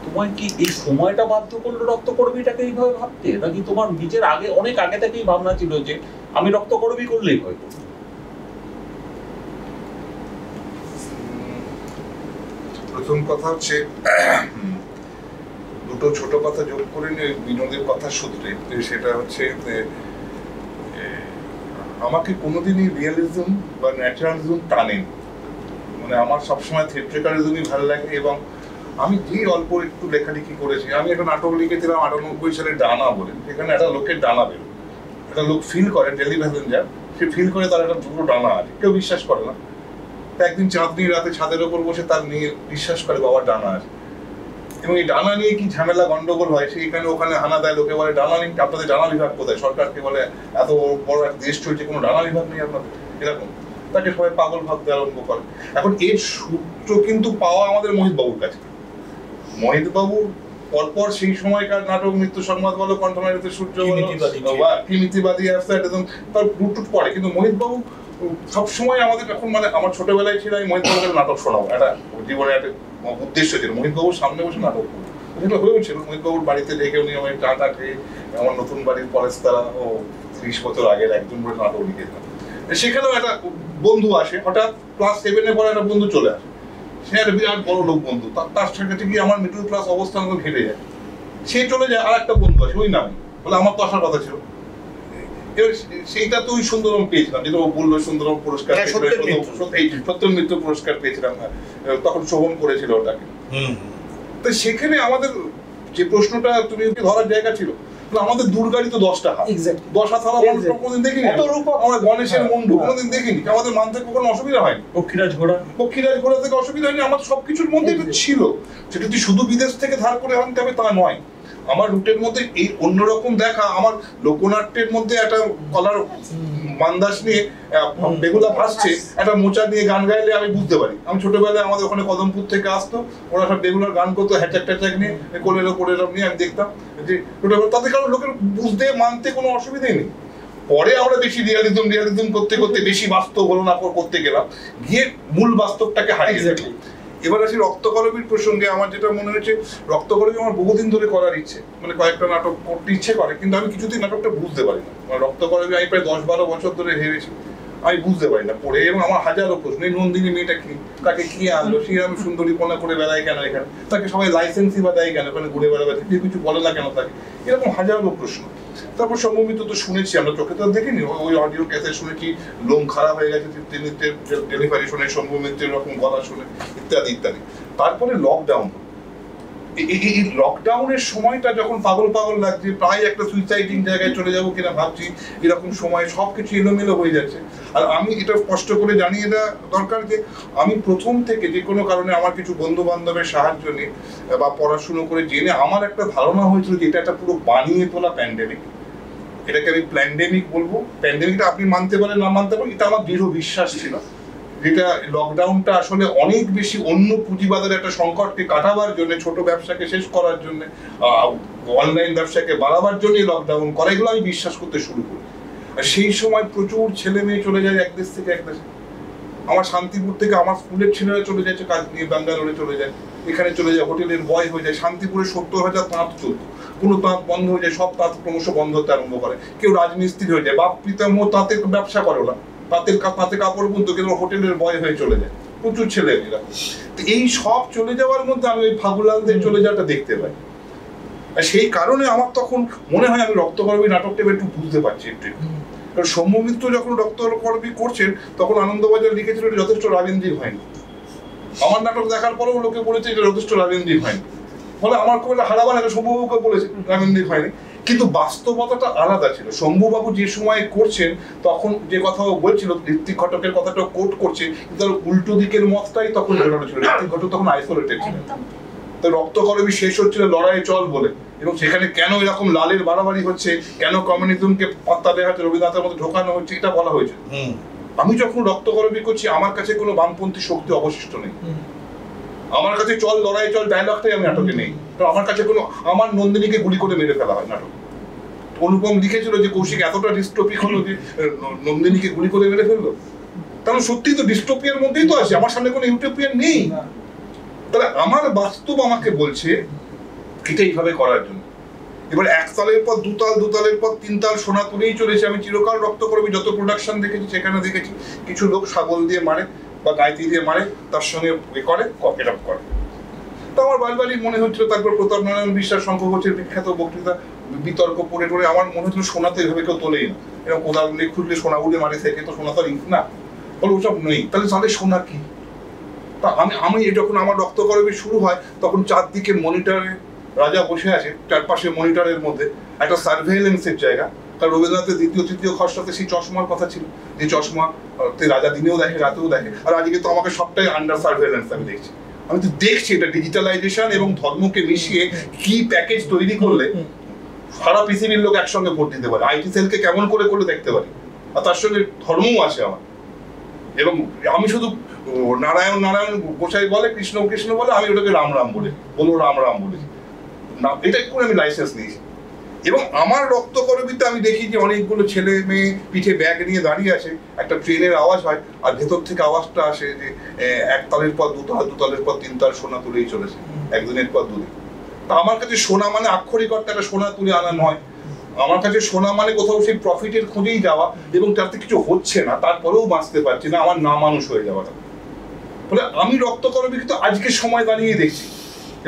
তোমার কি এই সময়টা বাধ্য করলো রক্ত করবিটাকে এইভাবে ভাবতে, নাকি তোমার নিজের আগে অনেক আগে থেকেই ভাবনা ছিল যে আমি রক্ত করবি করলেই ভয় করবো? প্রথম কথা হচ্ছে দুটো ছোট কথা যোগ করে নিয়ে বিনোদের কথা সূত্রে, সেটা হচ্ছে আমাকে কোনোদিনই রিয়েলিজম বা ন্যাচারালিজম টানেনি। মানে আমার সবসময় থিয়েট্রিক্যালিজমই ভালো লাগে। এবং আমি যে অল্প একটু লেখালেখি করেছি, আমি একটা নাটক লিখেছিলাম 98 সালে ডানা বলে, সেখানে একটা লোকের ডানা বেরো, একটা লোক ফিল করে, টেলিপ্যাসেঞ্জার, সে ফিল করে তার একটা দুটো ডানা আছে, কেউ বিশ্বাস করে না। একদিন চাঁদনি রাতে ছাদের ওপর বসে তার নিয়ে বিশ্বাস করে বাবার ডানা আছে, এবং এই ডানা নিয়ে কি ঝামেলা গন্ডগোল হয়, সেইখানে ওখানে হানা দেয়, লোকে বলে ডানা নেই, আপনাদের ডানা বিভাগ কোথায়? সরকারকে বলে এত বড় একটা দেশ চলছে, কোনো ডানা বিভাগ নেই আপনাদের, এরকম তাকে সবাই পাগল ভাবতে আরম্ভ করে। এখন এর সূত্র কিন্তু পাওয়া আমাদের মোহিত বাবুর কাছে। মোহিত বাবু পরপর সেই সময়কার নাটক মৃত্যু সংবাদ বলো, কণ্ঠনারীতে সূর্য বলো, কি নীতিবাদী তার রুট পড়ে, কিন্তু মোহিত বাবু সবসময় আমাদের, এখন মানে আমার ছোটবেলায় ছিল আমি মোহিত বাবুকে নাটক শোনাবো, একটা জীবনে একটা উদ্দেশ্য ছিল মোহিত বাবুর সামনে বসে নাটক করবো। সেটা হয়েছিল মোহিত বাবুর বাড়িতে রেখে উনি আমার চা খেয়ে, আমার নতুন বাড়ির পরেশতলা ও 30 বছর আগের একজন বলে নাটক লিখেছিলাম। সেখানেও একটা বন্ধু আসে, হঠাৎ ক্লাস 7-এ পরে একটা বন্ধু চলে আসে, সে একটা বিরাট বড় লোক বন্ধু, তার সাথে গিয়ে আমার মিডল ক্লাস অবস্থান ঘেটে যায়, সে চলে যায়, আর একটা বন্ধু আসে ওই নামে, বলে আমার তো আসার কথা ছিল। এবার সেইটা তো ওই সুন্দরম পেয়েছিলাম, যেটা ও বললো সুন্দরম পুরস্কার, সত্যের মৃত্যু পুরস্কার পেয়েছিলাম, তখন শোভন করেছিল ওটাকে। তো সেখানে আমাদের যে প্রশ্নটা তুমি ধরার জায়গা ছিল, আমাদের দুর্গারই তো 10টা হাত, 10 হাত হারা মানুষ কোনোদিন দেখিনি, আমরা গণেশের মন্ডু কোনোদিন দেখিনি, আমাদের মানতে কোনো অসুবিধা হয়নি, পক্ষীরাজ ঘোড়া থেকে অসুবিধা হয়নি, আমার সবকিছুর মধ্যে এটা ছিল। সেটা তুই শুধু বিদেশ থেকে ধার করে আনতে হবে তা নয়। আমার রুটের মধ্যে এই অন্যরকম দেখা, আমার লোকনাট্যের মধ্যে একটা কলার মান্দাস নিয়ে বেগুলা ভাসছে, একটা মোচা দিয়ে গান গাইলে আমি বুঝতে পারি। আমি ছোটবেলায় আমাদের ওখানে কদমপুর থেকে আসতো, ওরা সব বেগুলার গান করতো, হ্যাচাক ট্যাচাক নিয়ে, কোলেরও নিয়ে আমি দেখতাম যে ছোটবেলা, তাতে কারণ লোকের বুঝতে মানতে কোনো অসুবিধাই নেই। পরে আমরা বেশি রিয়ালিজম করতে করতে বেশি বাস্তব হলো না করতে গেলাম, গিয়ে মূল বাস্তবটাকে হারিয়ে গেলাম। এবার আসি রক্তকরবীর প্রসঙ্গে। আমার যেটা মনে হয়েছে, রক্তকরবী আমার বহুদিন ধরে করার ইচ্ছে, মানে কয়েকটা নাটক করতে ইচ্ছে করে, কিন্তু আমি কিছুতেই নাটকটা বুঝতে পারি না। মানে রক্তকরবী আমি প্রায় 10-12 বছর ধরে ভেবেছি, আমি বুঝতে পারি না পড়ে, এবং আমার হাজারো প্রশ্ন। এই নন্দিনী মেয়েটা কি, তাকে কি আনলো, শ্রীরাম সুন্দরীপনা করে বেড়ায় কেন এখানে, তাকে সবাই লাইসেন্সই বা দেয় কেন, ওখানে ঘুরে বেড়াবে, কেউ কিছু বলে না কেন তাকে, এরকম হাজারো প্রশ্ন। তারপর সম্ভবিত তো শুনেছি, আমরা চোখে তো দেখিনি, ওই অডিও ক্যাসেট শুনেছি লোম খারাপ হয়ে গেছে ডেলিভারি শুনে, সম্ভবিত এরকম গলা শুনে, ইত্যাদি ইত্যাদি। তারপরে লকডাউন, এই লকডাউনের সময়টা যখন পাগল পাগল লাগছে, প্রায় একটা সুইসাইডিং জায়গায় চলে যাবো কিনা ভাবছি, এরকম সময় সবকিছু এলোমেলো হয়ে যাচ্ছে। আর আমি এটা স্পষ্ট করে জানিয়ে দেওয়া দরকার যে আমি প্রথম থেকে যে কোনো কারণে আমার কিছু বন্ধু বান্ধবের সাহায্য নিয়ে বা পড়াশুনো করে জেনে আমার একটা ধারণা হয়েছিল যে এটা একটা পুরো বানিয়ে তোলা প্যান্ডেমিক। এটাকে আমি প্যান্ডেমিক বলবো। প্যান্ডেমিকটা আপনি মানতে পারেন না মানতে পারেন, এটা আমার দৃঢ় বিশ্বাস ছিল। যেটা লকডাউনটা আসলে অনেক বেশি অন্য পুঁজিবাদের একটা সংকটকে কাটাবার জন্য, ছোট ব্যবসাকে শেষ করার জন্য, অনলাইন ব্যবসাকে বাড়াবার জন্য লকডাউন করা, এগুলো আমি বিশ্বাস করতে শুরু করি। আর সেই সময় প্রচুর ছেলে মেয়ে চলে যায় এক দেশ থেকে এক দেশে। আমার শান্তিপুর থেকে আমার স্কুলের ছেলেরা চলে যাচ্ছে কাজ নিয়ে, ব্যাঙ্গালোরে চলে যায়, এখানে চলে যায়, হোটেলের বয় হয়ে যায়। শান্তিপুরে 70,000 তাঁত চলত, কোনো তাঁত বন্ধ হয়ে যায়, সব তাঁত ক্রমশ বন্ধ হতে আরম্ভ করে। কেউ রাজমিস্ত্রি হয়ে যায়, বাপ পিতামহ তাঁতের ব্যবসা করে, ওরা তাঁতে কাপড় বুনতো, কিন্তু হোটেলের বয় হয়ে চলে যায় প্রচুর ছেলে মেয়েরা। তো এই সব চলে যাওয়ার মধ্যে আমি ওই ফাগুলালদের চলে যাওয়াটা দেখতে পাই। আর সেই কারণে আমার তখন মনে হয় আমি রক্তকরবী নাটকটা একটু বুঝতে পারছি একটু। কারণ সৌম্য মিত্র যখন রক্তকরবী করছেন তখন আনন্দবাজার লিখেছিল এটা যথেষ্ট রাবীন্দ্রিক হয়নি। আমার নাটক দেখার পরেও লোকে বলেছে এটা যথেষ্ট রাবীন্দ্রিক হয়নি, ফলে আমার খুব একটা হারাবার একটা শম্ভুবাবুকে বলেছে রাবীন্দ্রিক হয়নি। কিন্তু বাস্তবতাটা আলাদা ছিল। শম্ভুবাবু যে সময় করছেন তখন যে কথা বলছিল, ঋত্বিক ঘটকের কথাটা কোট করছে, কিন্তু উল্টো দিকের মতটাই তখন জোরালো ছিল। ঋত্বিক ঘটক তখন আইসোলেটেড ছিলেন। তো রক্তকরবী শেষ হচ্ছিল লড়াই চল বলে, এবং সেখানে কেন এরকম লালের বাড়াবাড়ি হচ্ছে, কেন কমিউনিজমকে পাত্তা দেওয়া হচ্ছে, রবীন্দ্রনাথের মধ্যে ঢোকানো হচ্ছে, এটা বলা হয়েছে। আমি যখন রক্তকরবী করছি আমার কাছে কোনো বামপন্থী শক্তি অবশিষ্ট নেই। আমার কাছে চল লড়াই চল ডায়লগটাই আমি নাটকে নেই। তো আমার কাছে কোনো, আমার নন্দিনীকে গুলি করে মেরে ফেলা হয় নাটক। অনুপম লিখেছিল যে কৌশিক এতটা ডিস্টোপিক হলো যে নন্দিনীকে গুলি করে মেরে ফেললো। কারণ সত্যি তো ডিস্টোপিয়ার মধ্যেই তো আছে, আমার সামনে কোনো ইউটোপিয়ান নেই। তাহলে আমার বাস্তব আমাকে বলছে এটা এইভাবে করার জন্য। এবার একতলের পর দুতাল, দুতালের পর তিনতাল সোনা তুলেই চলেছে। আমি চিরকাল রক্তকরবী যত প্রোডাকশন দেখেছি সেখানে দেখেছি কিছু লোক ছাগল দিয়ে মারে বা গাইতি দিয়ে মারে, তার সঙ্গে করে এটা করে। তো আমার বারবারই মনে হচ্ছিল, তারপর প্রতাপ নারায়ণ বিশ্বাস, শঙ্খ ঘোষের বিখ্যাত বক্তৃতা, বিতর্ক পড়ে পড়ে আমার মনে হচ্ছিল সোনা তো এভাবে কেউ তোলেই না, এরকম কোদাল নিয়ে খুঁজলে সোনা উড়ে মারে থেকে, তো সোনা তো ইঙ্ক না, বলে ওসব নেই। তাহলে তাদের সোনা কি? তা আমি যখন আমার রক্তকরবী শুরু হয় তখন চারদিকে মনিটরে রাজা বসে আছে, চারপাশে মনিটরের মধ্যে একটা সার্ভেইলেন্সের জায়গা। কারণ রবীন্দ্রনাথের দ্বিতীয় তৃতীয় খসড়াতে সেই চশমার কথা ছিল, যে চশমা রাজা দিনেও দেখে রাতেও দেখে। আর আজকে তো আমাকে সবটাই আন্ডার সার্ভেইলেন্স আমি দেখছি। আমি তো দেখছি এটা ডিজিটালাইজেশন এবং ধর্মকে মিশিয়ে কি প্যাকেজ তৈরি করলে সারা পৃথিবীর লোক একসঙ্গে ভোট দিতে পারে। আইটি সেলকে কেমন করে করলে দেখতে পারি, আর তার সঙ্গে ধর্মও আছে আমার। এবং আমি শুধু নারায়ণ নারায়ণ গোসাই বলে, কৃষ্ণ কৃষ্ণ বলে, আমি ওটাকে রাম রাম বলে বলবো, রাম রাম বলে না, এটা করে আমি লাইসেন্স নিয়েছি। এবং আমার রক্তকরবীতে আমি দেখি যে অনেকগুলো ছেলে মেয়ে পিঠে ব্যাগ নিয়ে দাঁড়িয়ে আছে, একটা ট্রেনের আওয়াজ হয় আর ভেতর থেকে আওয়াজটা আসে যে একতালের পর দুতাল, দুতালের পর তিনতাল সোনা তুলেই চলেছে, একদিনের পর দুদিন। তা আমার কাছে সোনা মানে আক্ষরিক অর্থে একটা সোনা তুলে আনা নয়। আমার কাছে সোনা মানে কোথাও সেই প্রফিটের খোঁজেই যাওয়া, এবং তাতে কিছু হচ্ছে না তারপরেও বাঁচতে পারছি না, আমার না মানুষ হয়ে যাওয়াটা। বলে আমি রক্তকরবী কিন্তু আজকের সময় দাঁড়িয়ে দেখছি।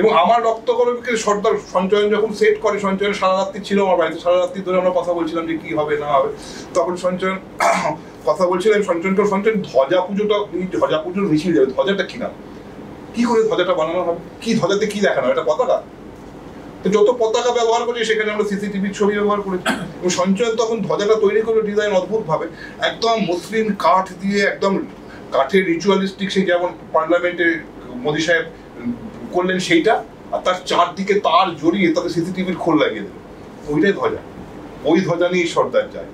এবং আমার রক্তকরবীকে সর্দার সঞ্চয়ন যখন সেট করে, সঞ্চয়ন সারা রাত্রি ছিল আমার বাড়িতে, সারা রাত্রি ধরে আমরা কথা বলছিলাম যে কি হবে না হবে। তখন সঞ্চয়ন কথা বলছিলাম, সঞ্চয়ন ধ্বজা পুজোটা, ধ্বজা পুজোর মিছিল যাবে, ধ্বজাটা কি না, কি করে ধ্বজাটা বানানো হবে, কি ধ্বজাতে কি দেখানো, এটা পতাকা। তো যত পতাকা ব্যবহার করছি সেখানে আমরা সিসিটিভির ছবি ব্যবহার করেছি। এবং সঞ্চয়ন তখন ধ্বজাটা তৈরি করলো ডিজাইন অদ্ভুত ভাবে, একদম মসৃণ কাঠ দিয়ে, একদম কাঠের রিচুয়ালিস্টিক, সেই যেমন পার্লামেন্টে মোদী সাহেব করলেন সেইটা, আর তার চারদিকে তার জড়িয়ে তাতে সিসিটিভির খোল লাগিয়ে দেবে, ওইটাই ধ্বজা। ওই ধ্বজা নিয়ে সর্দার যায়।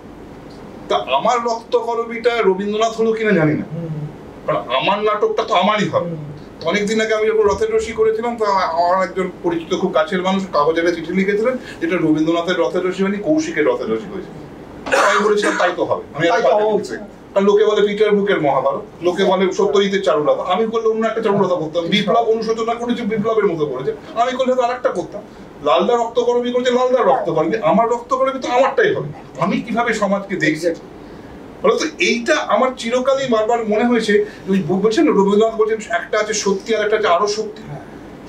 তা আমার রক্তকরবীটা রবীন্দ্রনাথ হলো কিনা জানি না, কারণ আমার নাটকটা তো আমারই হবে। অনেকদিন আগে আমি যখন রথের রশি করেছিলাম, তো আমার একজন পরিচিত খুব কাছের মানুষ কাগজে চিঠি লিখেছিলেন যেটা রবীন্দ্রনাথের রথের রশি হয়নি, কৌশিকের রথের রশি হয়েছে। আমি বলেছিলাম তাই তো হবে, আমি আর লোকে বলে পিটার ব্রুকের মহাভারত, লোকে বলে সত্যজিতের চারুলতা, আমি করলে অন্য একটা চারুলতা করতাম। বিপ্লব অনুশোচনা করেছে, বিপ্লবের মতো করেছে, আমি করলে তো আরেকটা করতাম। লালদা রক্তকরবী করেছে, লালদার রক্তকরবী, আমার রক্তকরবী তো আমারটাই হবে। আমি কিভাবে সমাজকে দেখছি, ফলত এইটা আমার চিরকালই বারবার মনে হয়েছে। বলছেন রবীন্দ্রনাথ বলছেন একটা আছে সত্যি আর একটা আছে আরো সত্যি,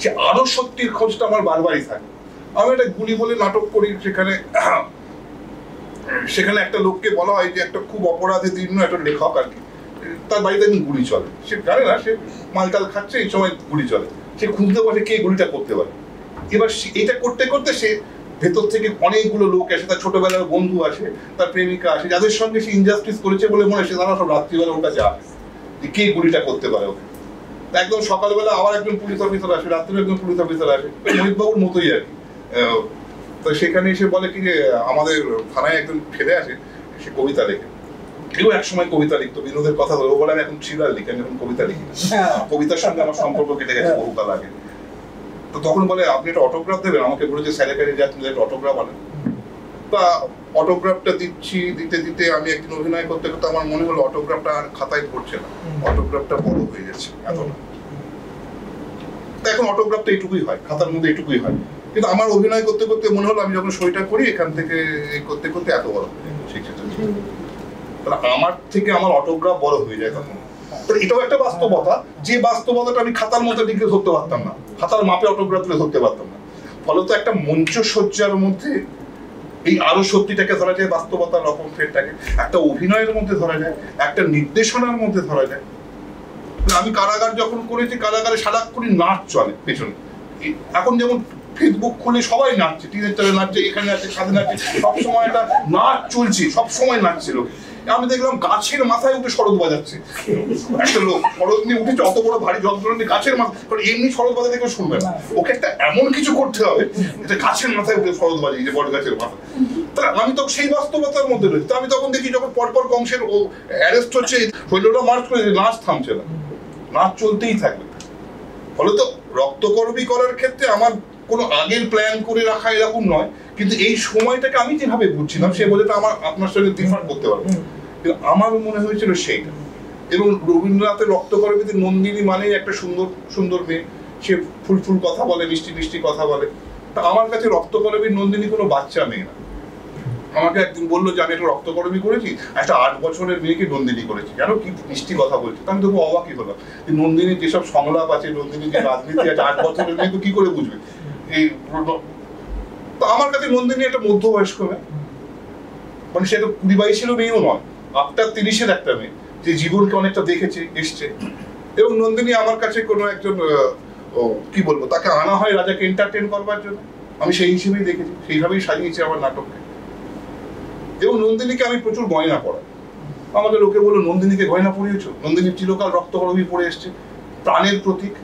সে আরো সত্যির খোঁজটা আমার বারবারই থাকে। আমি একটা গুলি বলে নাটক করি, সেখানে একটা লোককে বলা হয় যে একটা খুব অপরাধে দীর্ণ একটা লেখক আর কি, তার বাড়িতে একদিন গুলি চলে, সে জানে না, সে মালটাল খাচ্ছে, এই সময় গুলি চলে, সে খুঁজতে পারে কে গুলিটা করতে পারে। এবার এটা করতে করতে সে ভেতর থেকে অনেকগুলো লোক আসে, তার ছোটবেলার বন্ধু আসে, তার প্রেমিকা আসে, যাদের সঙ্গে সে ইনজাস্টিস করেছে বলে মনে হয়, তারা সব রাত্রিবেলা ওর কাছে আসে যে কে গুলিটা করতে পারে ওকে। একদম সকালবেলা আবার একজন পুলিশ অফিসার আসে, রাত্রে একজন পুলিশ অফিসার আসে, মোহিতবাবুর মতোই আর কি। তো সেখানে এসে বলে কি যে আমাদের থানায় একজন ছেলে আছে, সে কবিতা লেখে, কেউ এক সময় কবিতা লিখতো, বিনোদের কথা বলে, ও বলে আমি এখন থ্রিলার লিখি, আমি এখন কবিতা লিখি না, কবিতার সঙ্গে আমার সম্পর্ক কেটে গেছে বহুকাল আগে। তো তখন বলে আপনি একটা অটোগ্রাফ দেবেন, আমাকে বলেছে স্যারেকারি যা তুমি একটা অটোগ্রাফ আনেন। তা অটোগ্রাফটা দিতে দিতে আমি একদিন অভিনয় করতে করতে আমার মনে হলো অটোগ্রাফটা আর খাতায় পড়ছে না, অটোগ্রাফটা বড় হয়ে যাচ্ছে এত না। এখন অটোগ্রাফটা এইটুকুই হয়, খাতার মধ্যে এইটুকুই হয়, কিন্তু আমার অভিনয় করতে করতে মনে হলো আমি যখন সইটা করি এখান থেকে করতে করতে এত বড় শিখেছে, তাহলে আমার থেকে আমার অটোগ্রাফ বড় হয়ে যায় তখন। তাহলে এটাও একটা বাস্তবতা, যে বাস্তবতাটা আমি খাতার মধ্যে লিখে ধরতে পারতাম না, খাতার মাপে অটোগ্রাফ তুলে ধরতে পারতাম না। ফলত একটা মঞ্চ সজ্জার মধ্যে এই আরো সত্যিটাকে ধরা যায়, বাস্তবতার রকম ফেরটাকে একটা অভিনয়ের মধ্যে ধরা যায়, একটা নির্দেশনার মধ্যে ধরা যায়। আমি কারাগার যখন করেছি, কারাগারে সারাক্ষণই নাচ চলে পেছনে। এখন যেমন ফেসবুক খুলে সবাই নাচছে, টিনেজাররা নাচছে, এখানে নাচছে, সাথে নাচছে, সবসময় একটা নাচ চলছে, সবসময় নাচছে লোক। আমি দেখলাম গাছের মাথায় উঠে শরৎ বাজাচ্ছে একটা লোক, শরৎ নিয়ে উঠেছে, অত বড় ভারী যন্ত্র নিয়ে গাছের মাথায়, এমনি শরৎ বাজাতে কেউ শুনবে না, ওকে একটা এমন কিছু করতে হবে যে গাছের মাথায় উঠে শরৎ বাজিয়ে, যে বড় গাছের মাথায়। তাহলে আমি তো সেই বাস্তবতার মধ্যে রয়েছি। তো আমি তখন দেখি যখন পরপর কংসের ও অ্যারেস্ট হচ্ছে, শৈলটা মার্চ করে, নাচ থামছে না, নাচ চলতেই থাকবে। ফলে তো রক্তকরবী করার ক্ষেত্রে আমার কোনো আগের প্ল্যান করে রাখা এরকম নয়, কিন্তু এই সময়টাকে আমি যেভাবে বুঝছিলাম সে বোঝাটা আমার আপনার সঙ্গে ডিফার করতে পারবো, কিন্তু আমার মনে হয়েছিল সেইটা। এবং রবীন্দ্রনাথের রক্তকরবীতে নন্দিনী মানেই একটা সুন্দর সুন্দর মেয়ে, সে ফুল কথা বলে, মিষ্টি মিষ্টি কথা বলে। তা আমার কাছে রক্তকরবীর নন্দিনী কোনো বাচ্চা মেয়ে না। আমাকে একদিন বললো যে আমি একটা রক্তকরবী করেছি, একটা 8 বছরের মেয়েকে নন্দিনী করেছি, জানো কি মিষ্টি কথা বলছি। আমি তো অবাকই হলাম যে নন্দিনীর যেসব সংলাপ আছে, নন্দিনীর যে রাজনীতি আছে, 8 বছরের মেয়ে তো কি করে বুঝবে এই। তো আমার কাছে নন্দিনী একটা মধ্যবয়স্ক মেয়ে, মানে সে তো 20-22 মেয়েও নয়, আফটার 30-এর একটা মেয়ে, যে জীবনকে অনেকটা দেখেছে, এসছে। এবং নন্দিনী আমার কাছে কোনো একজন কি বলবো, তাকে আনা হয় রাজাকে এন্টারটেন করবার জন্য, আমি সেই হিসেবেই দেখেছি, সেইভাবেই সাজিয়েছি আমার নাটককে। এবং নন্দিনীকে আমি প্রচুর গয়না পড়াই। আমাকে লোকে বললো নন্দিনীকে গয়না পরিয়েছো, নন্দিনী চিরকাল রক্তকরবী পড়ে এসছে, প্রাণের প্রতীক।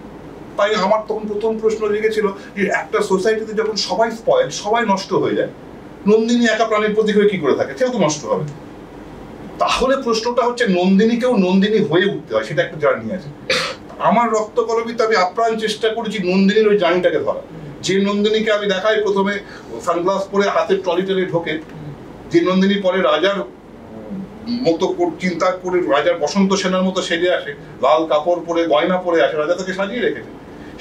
তাই আমার তখন প্রথম প্রশ্ন জেগেছিল যে একটা সোসাইটিতে যখন সবাই স্পয়েল, সবাই নষ্ট হয়ে যায়, নন্দিনী একা প্রাণের প্রতীক হয়ে কি করে থাকে, সেও তো নষ্ট হবে। তাহলে প্রশ্নটা হচ্ছে নন্দিনীকেও নন্দিনী হয়ে উঠতে হয়, সেটা একটা জার্নি আছে। আমার রক্তকরবীতে আমি আপ্রাণ চেষ্টা করেছি নন্দিনীর ওই জার্নিটাকে ধরা। যে নন্দিনীকে আমি দেখাই প্রথমে সানগ্লাস পরে হাতের ট্রলি টেনে ঢোকে, যে নন্দিনী পরে রাজার মতো চিন্তা করে রাজার বসন্ত সেনার মতো সেজে আসে, লাল কাপড় পরে গয়না পরে আসে, রাজা তাকে সাজিয়ে রেখেছে,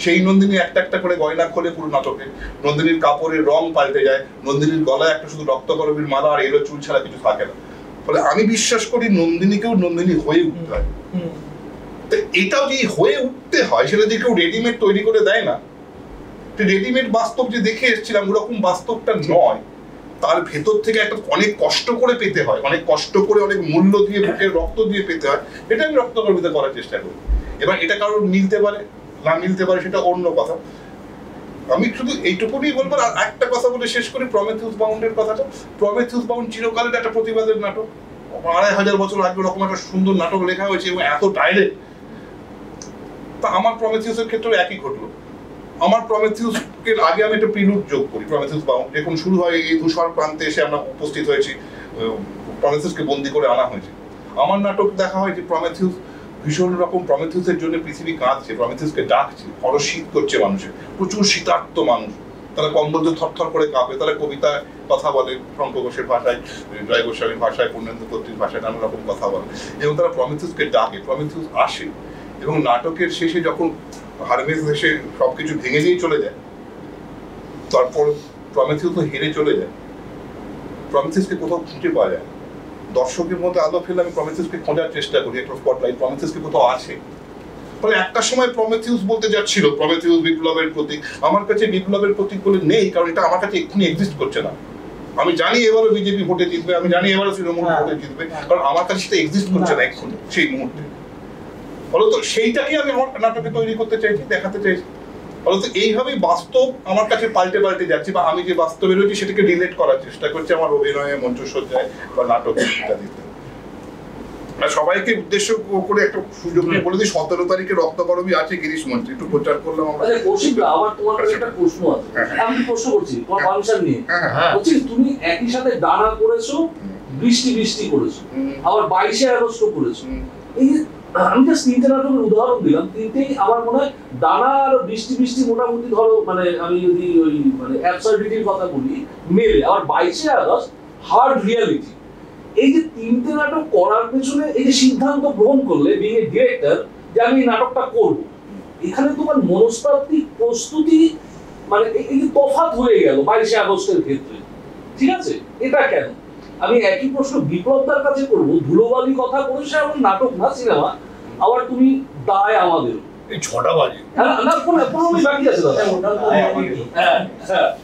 সেই নন্দিনী একটা একটা করে গয়না খোলে পুরো নাটকে। নন্দিনীর কাপড়ের রং পাল্টে যায়, নন্দিনীর গলায় একটা শুধু রক্তকরবীর মালা আর এলো চুল ছাড়া কিছু থাকে না। ফলে আমি বিশ্বাস করি নন্দিনীকেও নন্দিনী হয়ে উঠতে হয়। তো এটাও যে হয়ে উঠতে হয়, সেটা যে কেউ রেডিমেড তৈরি করে দেয় না। রেডিমেড বাস্তব যে দেখে এসেছিলাম ওরকম বাস্তবটা নয়, তার ভেতর থেকে একটা অনেক কষ্ট করে পেতে হয়, অনেক কষ্ট করে, অনেক মূল্য দিয়ে, বুকের রক্ত দিয়ে পেতে হয়। এটা আমি রক্তকরবীতে করার চেষ্টা করি। এবার এটা কারোর মিলতে পারে না মিলতে পারে সেটা অন্য কথা। আমি শুধু এইটুকুনি বলবো। আর একটা কথা বলে শেষ করি, প্রমেথিউস বাউন্ডের কথাটা। প্রমেথিউস বাউন্ড চিরকালের একটা প্রতিবাদের নাটক, 2500 বছর আগে ওরকম একটা সুন্দর নাটক লেখা হয়েছে এবং এত ডাইরেক্ট। তা আমার প্রমেথিউসের ক্ষেত্রে একই ঘটলো। আমার প্রমেথিউসকে আগে আমি একটা প্রিলুড যোগ করি, প্রমেথিউস বাউন্ড যখন শুরু হয়, এই ধূসর প্রান্তে এসে আমরা উপস্থিত হয়েছি, প্রমেথিউসকে বন্দি করে আনা হয়েছে। আমার নাটক দেখা হয় যে প্রমেথিউস ভীষণ রকম, প্রমেথিউসের জন্য পৃথিবী কাঁদছে, প্রমেথিউসকে ডাকছে, বড় শীত করছে মানুষের, প্রচুর শীতার্ত মানুষ, তারা কম্বল দিয়ে থরথর করে কাঁপে, তারা কবিতায় কথা বলে, শঙ্কর ঘোষের ভাষায়, জয় গোস্বামীর ভাষায়, পূর্ণেন্দু কর্তৃর ভাষায় নানা রকম কথা বলে, এবং তারা প্রমিথিউসকে ডাকে, প্রমিথিউস আসে, এবং নাটকের শেষে যখন হারমেস এসে সবকিছু ভেঙে দিয়ে চলে যায়, তারপর প্রমিথিউস তো হেরে চলে যায়, প্রমিথিউসকে কোথাও খুঁজে পাওয়া যায়। দর্শকের মধ্যে আলো ফেলে আমি প্রমিথিউসকে খোঁজার চেষ্টা করি, একটা স্পটলাইট প্রমিথিউসকে কোথাও আছে। ফলে একটা সময় প্রমিথিউস বলতে যাচ্ছিল, প্রমিথিউস বিপ্লবের প্রতীক, আমার কাছে বিপ্লবের প্রতীক বলে নেই, কারণ এটা আমার কাছে এক্ষুনি এক্সিস্ট করছে না। আমি জানি এবারও বিজেপি ভোটে জিতবে, আমি জানি এবারও তৃণমূল ভোটে জিতবে, কারণ আমার কাছে সেটা এক্সিস্ট করছে না এক্ষুনি সেই মুহূর্তে। ফলত সেইটাকে আমি আমার নাটকে তৈরি করতে চাইছি, দেখাতে চাইছি। ফলত এইভাবেই বাস্তব আমার কাছে পাল্টে পাল্টে যাচ্ছে, বা আমি যে বাস্তবে রয়েছি সেটাকে রিলেট করার চেষ্টা করছি আমার অভিনয়ে, মঞ্চসজ্জায় বা নাটকে ইত্যাদিতে। সবাইকে উদ্দেশ্য করে একটা সুযোগ নিয়ে বলে দিই, 17 তারিখে রক্তকরবী আছে গিরিশ মঞ্চে, একটু প্রচার করলাম আমরা। আমার তোমার কাছে একটা প্রশ্ন আছে, আমি প্রশ্ন করছি তোমার পারমিশন নিয়ে। বলছি তুমি একই সাথে ডানা করেছো, বৃষ্টি বৃষ্টি করেছো, আবার 22শে আগস্ট করেছো। এই আমি জাস্ট 3টে নাটকের উদাহরণ দিলাম, 3টেই আমার মনে হয় ডানা আর বৃষ্টি বৃষ্টি মোটামুটি ধরো, মানে আমি যদি ওই মানে অ্যাবসার্ডিটির কথা বলি মেলে, আবার 22শে আগস্ট হার্ড রিয়ালিটি। এই যে 3টে নাটক করার পেছনে এই যে সিদ্ধান্ত গ্রহণ করলে বিং এ ডিরেক্টর যে আমি এই নাটকটা করব, এখানে তোমার মনস্তাত্ত্বিক প্রস্তুতি মানে এই যে তফাৎ হয়ে গেল 22শে আগস্টের ক্ষেত্রে, ঠিক আছে? এটা কেন? আমি একই প্রশ্ন বিপ্লবদার কাছে করব। ধুলোবালি কথা করেছে এমন নাটক না, সিনেমা, আবার তুমি দায় আমাদের এই 6টা বাজে, না পুরোপুরি বাকি আছে দাদা,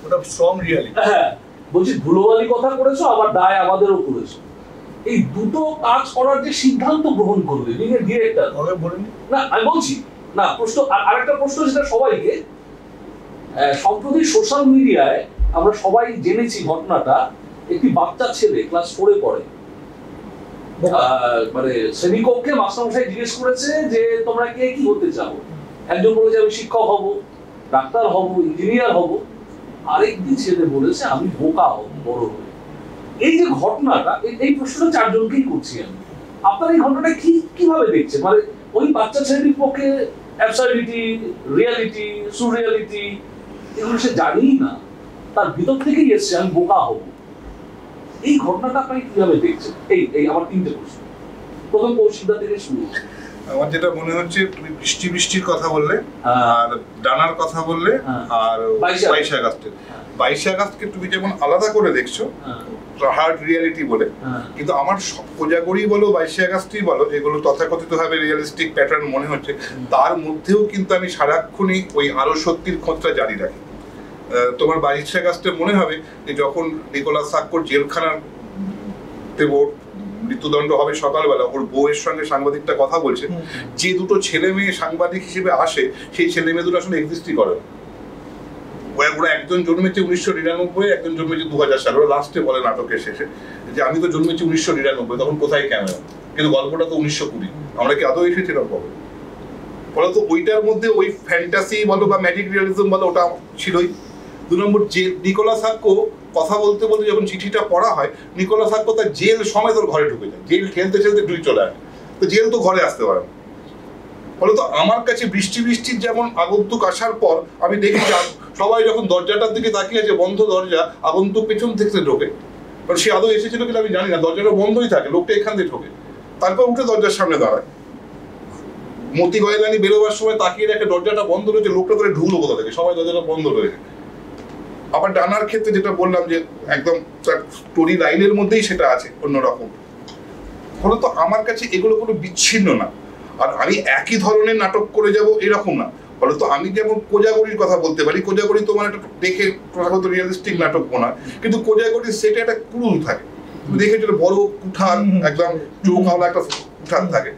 ওটা স্ট্রং রিয়ালিটি। হ্যাঁ বলছি ধুলোবালি কথা করেছো, আবার দায় আমাদেরও করেছো। এই দুটো কাজ করার যে সিদ্ধান্ত গ্রহণ করবে ডিরেক্টর, না আমি বলছি না, প্রশ্ন আরেকটা প্রশ্ন যেটা সবাইকে, সম্প্রতি সোশ্যাল মিডিয়ায় আমরা সবাই জেনেছি ঘটনাটা, একটি বাচ্চা ছেলে ক্লাস 4-এ পড়ে, মানে শ্রেণীকক্ষে মাস্টারমশাই জিজ্ঞেস করেছে যে তোমরা কে কি হতে চাও, একজন বলেছে আমি শিক্ষক হব, ডাক্তার হব, ইঞ্জিনিয়ার হব, আরেকটি ছেলে বলেছে আমি বোকা হব বড় হয়ে। এই যে ঘটনাটা, এই প্রশ্নটা 4জনকেই করছি আমি, আপনার এই ঘটনাটা কিভাবে দেখছেন? মানে ওই বাচ্চা ছেলেটির পক্ষে অ্যাবসার্ডিটি, রিয়ালিটি, সুরিয়ালিটি এগুলো সে জানেই না, তার ভিতর থেকেই এসছে আমি বোকা হব। এই ঘটনাটা আপনি কিভাবে দেখছেন? এই আমার 3টে প্রশ্ন, প্রথম কৌশিকদা থেকে শুরু। আমার যেটা মনে হচ্ছে, তুমি বৃষ্টি বৃষ্টির কথা বললে, আর ডানার কথা বললে, আর 22শে আগস্টের, 22শে আগস্টকে তুমি যেমন আলাদা করে দেখছো হার্ড রিয়ালিটি বলে, কিন্তু আমার কোজাগরি বলো 22শে আগস্টই বলো, যেগুলো তথাকথিতভাবে রিয়েলিস্টিক প্যাটার্ন মনে হচ্ছে, তার মধ্যেও কিন্তু আমি সারাক্ষণই ওই আরো সত্যির খোঁজটা জারি রাখি। তোমার 22শে আগস্টে মনে হবে যে যখন নিকোলাস সাক্কোর জেলখানার মৃত্যুদণ্ড হবে সকালবেলা, ওর বউয়ের সঙ্গে সাংবাদিকটা কথা বলছে, যে দুটো ছেলে মেয়ে সাংবাদিক হিসেবে আসে সেই ছেলে মেয়ে দুটো আসলে এক্সিস্টই করে না। ওরা একজন জন্মেছে 1999, একজন জন্মেছে 2000 সালে। ওরা লাস্টে বলে নাটকের শেষে যে আমি তো জন্মেছি 1999, তখন কোথায় ক্যামেরা, কিন্তু গল্পটা তো 1920, আমরা কি আদৌ এসেছিলাম কবে? ফলত ওইটার মধ্যে ওই ফ্যান্টাসি বলো বা ম্যাজিক রিয়ালিজম বলো, ওটা ছিলই। 2 নম্বর, যে নিকোলাস সাক্কো কথা বলতে বলতে যখন চিঠিটা পড়া হয়, নিকোলাস সাক্কো তার জেল সময় তোর ঘরে ঢুকে যায়, জেল খেলতে খেলতে ডুই চলে আসে, তো জেল তো ঘরে আসতে পারে না। ফলে তো আমার কাছে বৃষ্টি বৃষ্টির যেমন আগন্তুক আসার পর আমি দেখি সবাই যখন দরজাটার দিকে তাকিয়ে আছে, বন্ধ দরজা, আগন্তুক পেছন থেকে ঢোকে, কারণ সে আদৌ এসেছিল কিনা আমি জানি না, দরজাটা বন্ধই থাকে, লোকটা এখান দিয়ে ঢোকে, তারপর উঠে দরজার সামনে দাঁড়ায়। মতি গয়লানি বেরোবার সময় তাকিয়ে দেখে দরজাটা বন্ধ রয়েছে, লোকটা করে ঢুকলো কোথা থেকে, সবাই দরজাটা বন্ধ রয়েছে। আবার ডানার ক্ষেত্রে যেটা বললাম যে একদম তার স্টোরি লাইনের মধ্যেই সেটা আছে অন্যরকম। ফলত আমার কাছে এগুলো কোনো বিচ্ছিন্ন না, আর আমি একই ধরনের নাটক করে যাব এরকম না। ফলত আমি যেমন কোজাগরির কথা বলতে পারি, কোজাগরি তোমার একটা দেখে প্রথাগত রিয়েলিস্টিক নাটক মনে হয়, কিন্তু কোজাগরির সেটে একটা কুড়ুল থাকে, তুমি দেখেছো বড় কুঠার, একদম চৌকাওয়ালা একটা কুঠার থাকে,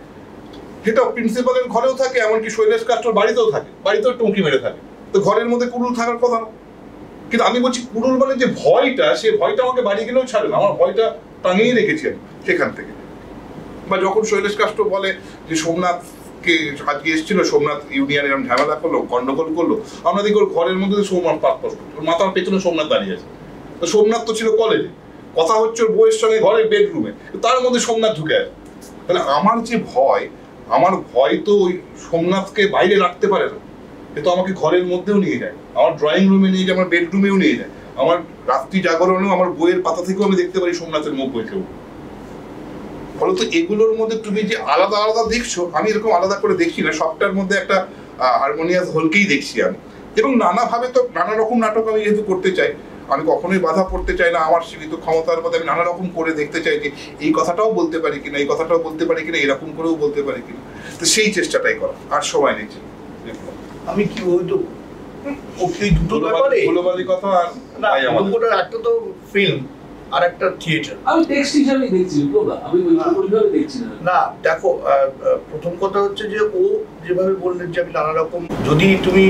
সেটা প্রিন্সিপালের ঘরেও থাকে, এমনকি শৈলেশ কাস্টর বাড়িতেও থাকে, বাড়িতেও টুঁকি মেরে থাকে, তো ঘরের মধ্যে কুড়ুল থাকার কথা না। কিন্তু আমি বলছি কুড়ুল মানে যে ভয়টা, সে ভয়টা আমাকে বাড়ি গেলেও ছাড়ে না, আমার ভয়টা টাঙিয়ে রেখেছি আমি সেখান থেকে। বা যখন শৈলেশ কাস্টর বলে যে সোমনাথকে আজকে এসেছিল, সোমনাথ ইউনিয়ন এরকম ঝামেলা করলো, গন্ডগোল করলো, আমরা দেখি ওর ঘরের মধ্যে সোমনাথ পাঠ করছে, ওর মাথার পেছনে সোমনাথ দাঁড়িয়ে আছে। তো সোমনাথ তো ছিল কলেজে, কথা হচ্ছে ওর বউয়ের সঙ্গে ঘরের বেডরুমে, তার মধ্যে সোমনাথ ঢুকে আছে। তাহলে আমার যে ভয়, আমার ভয় তো ওই সোমনাথকে বাইরে রাখতে পারে না, এ তো আমাকে ঘরের মধ্যেও নিয়ে যায়। আমার ড্রয়িং রুমে নিয়ে যায়, আমার বেডরুমেও নিয়ে যায়, আমার রাত্রি জাগরণেও আমার বইয়ের পাতা থেকেও আমি দেখতে পারি সোমনাথের মুখ বইতে। ফলত এগুলোর মধ্যে তুমি যে আলাদা আলাদা দেখছো, আমি এরকম আলাদা করে দেখি না, সবটার মধ্যে একটা হারমোনিয়াস হোলকেই দেখছি আমি। এবং নানাভাবে তো নানা রকম নাটক আমি যেহেতু করতে চাই, আমি কখনোই বাধা পড়তে চাই না, আমার সীমিত ক্ষমতার মধ্যে আমি নানা রকম করে দেখতে চাই যে এই কথাটাও বলতে পারি কিনা, এই কথাটাও বলতে পারি কিনা, এরকম করেও বলতে পারি কিনা। তো সেই চেষ্টাটাই করা, আর সময় নিচ্ছি। আমি কি ওই তো ওই দুটো ব্যাপারে ধুলোবালি কথা আর দুটোর একটা তো ফিল্ম আর একটা থিয়েটার। আমি টেক্সট হিসাবে দেখছি, আমি ওইভাবে দেখছি না। না দেখো, প্রথম কথা হচ্ছে যে ও যেভাবে বললেন যে আমি নানা রকম, যদি তুমি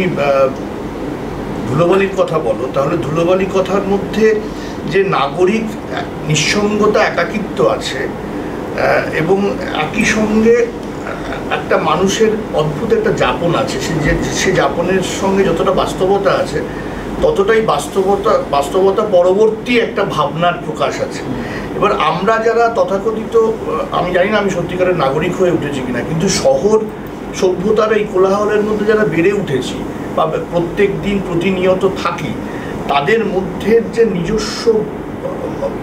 ধুলোবালির কথা বলো তাহলে ধুলোবালি কথার মধ্যে যে নাগরিক নিঃসঙ্গতা, একাকিত্ব আছে, এবং একই সঙ্গে একটা মানুষের অদ্ভুত একটা যাপন আছে, সে যাপনের সঙ্গে যতটা বাস্তবতা আছে ততটাই বাস্তবতা পরবর্তী একটা ভাবনার প্রকাশ আছে। এবার আমরা যারা তথাকথিত, আমি জানি না আমি সত্যিকারের নাগরিক হয়ে উঠেছি কিনা, কিন্তু শহর সভ্যতার এই কোলাহলের মধ্যে যারা বেড়ে উঠেছি বা প্রত্যেক দিন প্রতিনিয়ত থাকি, তাদের মধ্যে যে নিজস্ব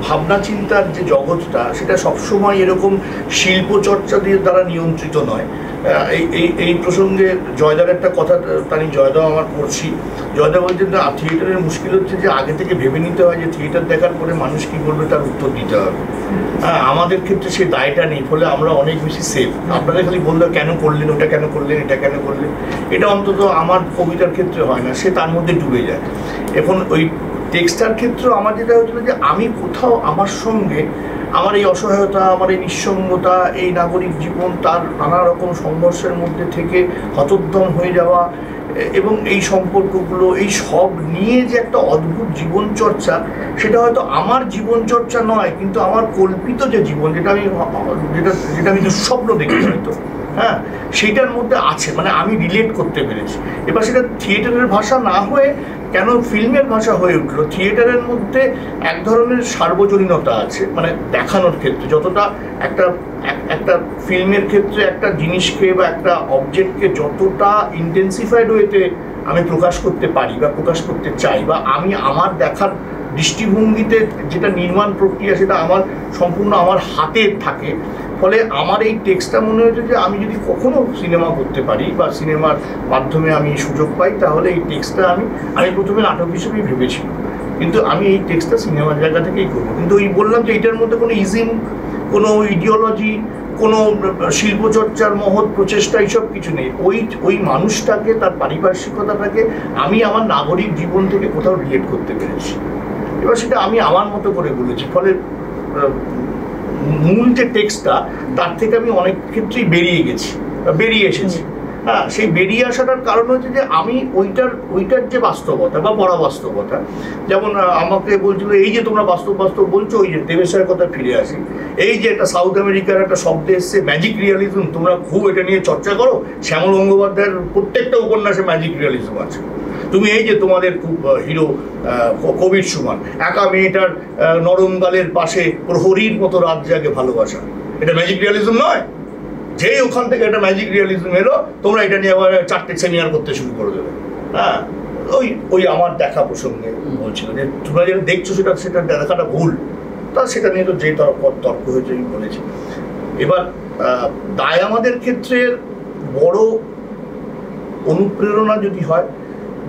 ভাবনা চিন্তার যে জগৎটা, সেটা সবসময় এরকম শিল্পচর্চা দিয়ে দ্বারা নিয়ন্ত্রিত নয়। এই প্রসঙ্গে জয়দার একটা কথা, তাই জয়দাও আমার পড়ছি, জয়দা বলছেন না থিয়েটারের মুশকিল হচ্ছে যে আগে থেকে ভেবে নিতে হয় যে থিয়েটার দেখার পরে মানুষ কী বলবে তার উত্তর দিতে হবে। হ্যাঁ, আমাদের ক্ষেত্রে সেই দায়টা নেই, ফলে আমরা অনেক বেশি সেফ। আপনারা খালি বললো কেন করলেন, ওটা কেন করলেন, এটা কেন করলেন, এটা অন্তত আমার কবিতার ক্ষেত্রে হয় না, সে তার মধ্যে ডুবে যায়। এখন ওই টেক্সটার ক্ষেত্রেও আমার যেটা হচ্ছিল যে আমি কোথাও আমার সঙ্গে আমার এই অসহায়তা, আমার এই নিঃসঙ্গতা, এই নাগরিক জীবন তার নানা রকম সংঘর্ষের মধ্যে থেকে হতোদ্যম হয়ে যাওয়া, এবং এই সম্পর্কগুলো, এই সব নিয়ে যে একটা অদ্ভুত জীবনচর্চা, সেটা হয়তো আমার জীবনচর্চা নয়, কিন্তু আমার কল্পিত যে জীবন, যেটা আমি দুঃস্বপ্ন দেখি হয়তো, হ্যাঁ, সেইটার মধ্যে আছে, মানে আমি রিলেট করতে পেরেছি। এবার সেটা থিয়েটারের ভাষা না হয়ে কেন ফিল্মের ভাষা হয়ে উঠলো, থিয়েটারের মধ্যে এক ধরনের সার্বজনীনতা আছে, মানে দেখানোর ক্ষেত্রে যতটা একটা ফিল্মের ক্ষেত্রে একটা জিনিসকে বা একটা অবজেক্টকে যতটা ইন্টেন্সিফাইড ওয়েতে আমি প্রকাশ করতে পারি বা প্রকাশ করতে চাই, বা আমি আমার দেখার দৃষ্টিভঙ্গিতে যেটা নির্মাণ প্রক্রিয়া সেটা আমার সম্পূর্ণ আমার হাতে থাকে, ফলে আমার এই টেক্সটটা মনে হয়েছে যে আমি যদি কখনো সিনেমা করতে পারি বা সিনেমার মাধ্যমে আমি সুযোগ পাই, তাহলে এই টেক্সটটা আমি প্রথমে নাটক হিসেবেই ভেবেছিলাম, কিন্তু আমি এই টেক্সটটা সিনেমার জায়গা থেকেই করবো। কিন্তু ওই বললাম যে এটার মধ্যে কোনো ইজিম, কোনো ইডিওলজি, কোনো শিল্পচর্চার মহৎ প্রচেষ্টা, এইসব কিছু নেই। ওই মানুষটাকে, তার পারিপার্শ্বিকতাটাকে আমি আমার নাগরিক জীবন থেকে কোথাও রিলেট করতে পেরেছি। এবার সেটা আমি আমার মতো করে বলেছি, ফলে মূল যে টেক্সটটা তার থেকে আমি অনেক ক্ষেত্রেই বেরিয়ে এসেছি। হ্যাঁ, সেই বেরিয়ে আসাটার কারণ হচ্ছে যে আমি ওইটার যে বাস্তবতা বা পরাবাস্তবতা, যেমন আমাকে বলছিল এই যে তোমরা বাস্তব বলছো, ওই যে দেবেশের কথা ফিরে আসি, এই যে একটা সাউথ আমেরিকার একটা শব্দ এসছে ম্যাজিক রিয়ালিজম, তোমরা খুব এটা নিয়ে চর্চা করো, শ্যামল গঙ্গোপাধ্যায়ের প্রত্যেকটা উপন্যাসে ম্যাজিক রিয়ালিজম আছে। তুমি এই যে তোমাদের খুব হিরো কবির সুমন, একা মেয়েটার নরম গালের পাশে প্রহরীর মতো রাত জাগে ভালোবাসা, এটা ম্যাজিক রিয়ালিজম নয়? যেই ওখান থেকে একটা ম্যাজিক রিয়ালিজম এলো, তোমরা এটা নিয়ে আবার 4টে সেমিনার করতে শুরু করে দেবে। হ্যাঁ, ওই আমার দেখা প্রসঙ্গে বলছিল যে তোমরা যেটা দেখছো সেটা দেখাটা ভুল, তা সেটা নিয়ে তো যে তর্ক হয়েছে আমি বলেছি। এবার দায় আমাদের ক্ষেত্রে বড় অনুপ্রেরণা যদি হয়,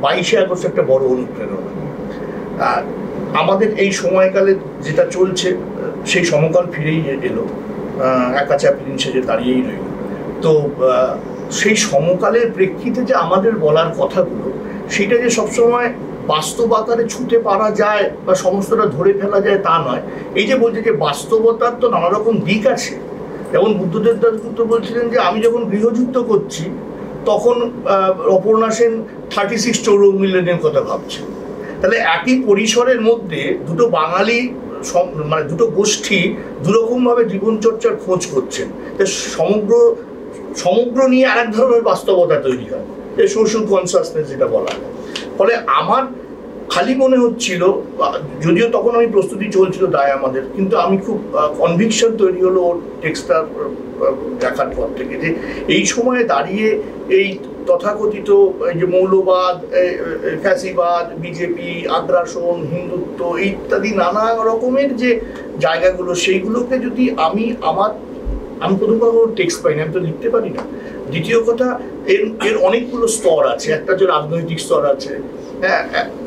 22শে আগস্ট একটা বড় অনুপ্রেরণা। আর আমাদের এই সময়কালে যেটা চলছে সেই সমকাল ফিরেই এলো, একা চ্যাপলিন সেজে দাঁড়িয়েই রইল। তো সেই সমকালের প্রেক্ষিতে যে আমাদের বলার কথাগুলো, সেটা যে সবসময় বাস্তব আকারে ছুঁতে পারা যায় বা সমস্তটা ধরে ফেলা যায় তা নয়। এই যে বলছে যে বাস্তবতার তো নানা রকম দিক আছে, যেমন বুদ্ধদেব দাশগুপ্ত বলছিলেন যে আমি যখন গৃহযুদ্ধ করছি তখন অপর্ণা সেন 36 চৌর মিলিয়নের কথা ভাবছে। তাহলে একই পরিসরের মধ্যে দুটো বাঙালি, মানে দুটো গোষ্ঠী দুরকমভাবে জীবনচর্চার খোঁজ করছেন, সমগ্র নিয়ে আরেক ধরনের বাস্তবতা তৈরি হয়, যে সোশ্যাল কনসাসনেস যেটা বলা হয়। ফলে আমার খালি মনে হচ্ছিল, যদিও তখন আমি প্রস্তুতি চলছিল দায় আমাদের, কিন্তু আমি খুব কনভিকশন তৈরি হলো ওর টেক্সটটা দেখার পর থেকে, যে এই সময়ে দাঁড়িয়ে এই তথাকথিত এই যে মৌলবাদ, ফ্যাসিবাদ, বিজেপি, আগ্রাসন, হিন্দুত্ব ইত্যাদি নানা রকমের যে জায়গাগুলো, সেইগুলোকে যদি আমি প্রথম কথা কোনো টেক্সট পাই না, আমি তো লিখতে পারি না। দ্বিতীয় কথা, এর অনেকগুলো স্তর আছে। একটা যে রাজনৈতিক স্তর আছে, হ্যাঁ,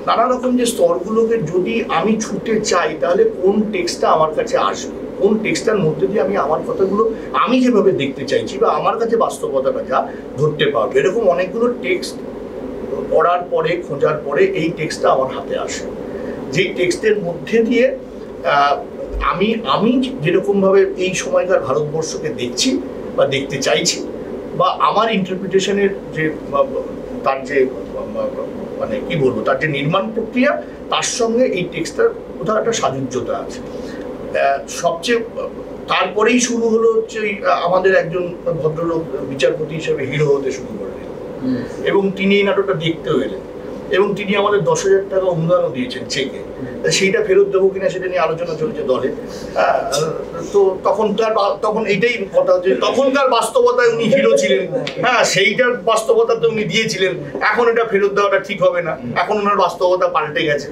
নানা রকম যে স্তরগুলোকে যদি আমি ছুটে চাই, তাহলে কোন টেক্সটটা আমার কাছে আসবে, কোন টেক্সটার মধ্যে দিয়ে আমি আমার কথাগুলো আমি যেভাবে দেখতে চাইছি বা আমার কাছে বাস্তবতাটা যা ধরতে পারবো, এরকম অনেকগুলো টেক্সট পড়ার পরে, খোঁজার পরে এই টেক্সটটা আমার হাতে আসে। যেই টেক্সটের মধ্যে দিয়ে আমি যেরকমভাবে এই সময়কার ভারতবর্ষকে দেখছি বা দেখতে চাইছি, বা আমার ইন্টারপ্রিটেশনের যে তার যে মানে কি বলবো, তার যে নির্মাণ প্রক্রিয়া, তার সঙ্গে এই টেক্সটার কোথাও একটা সাযুজ্যতা আছে। সবচেয়ে তারপরেই শুরু হলো হচ্ছে আমাদের একজন ভদ্রলোক বিচারপতি হিসেবে হিরো হতে শুরু করলেন, এবং তিনি এই নাটকটা দেখতেও এলেন, এবং তিনি আমাদের 10,000 টাকা অনুদানও দিয়েছেন চেকে। সেইটা ফেরত দেবো কিনা সেটা নিয়ে আলোচনা চলছে দলে। তো তখন এইটাই কথা, যে তখনকার বাস্তবতায় উনি হিরো ছিলেন, হ্যাঁ, সেইটার বাস্তবতাতে উনি দিয়েছিলেন। এখন এটা ফেরত দেওয়াটা ঠিক হবে না, এখন ওনার বাস্তবতা পাল্টে গেছে।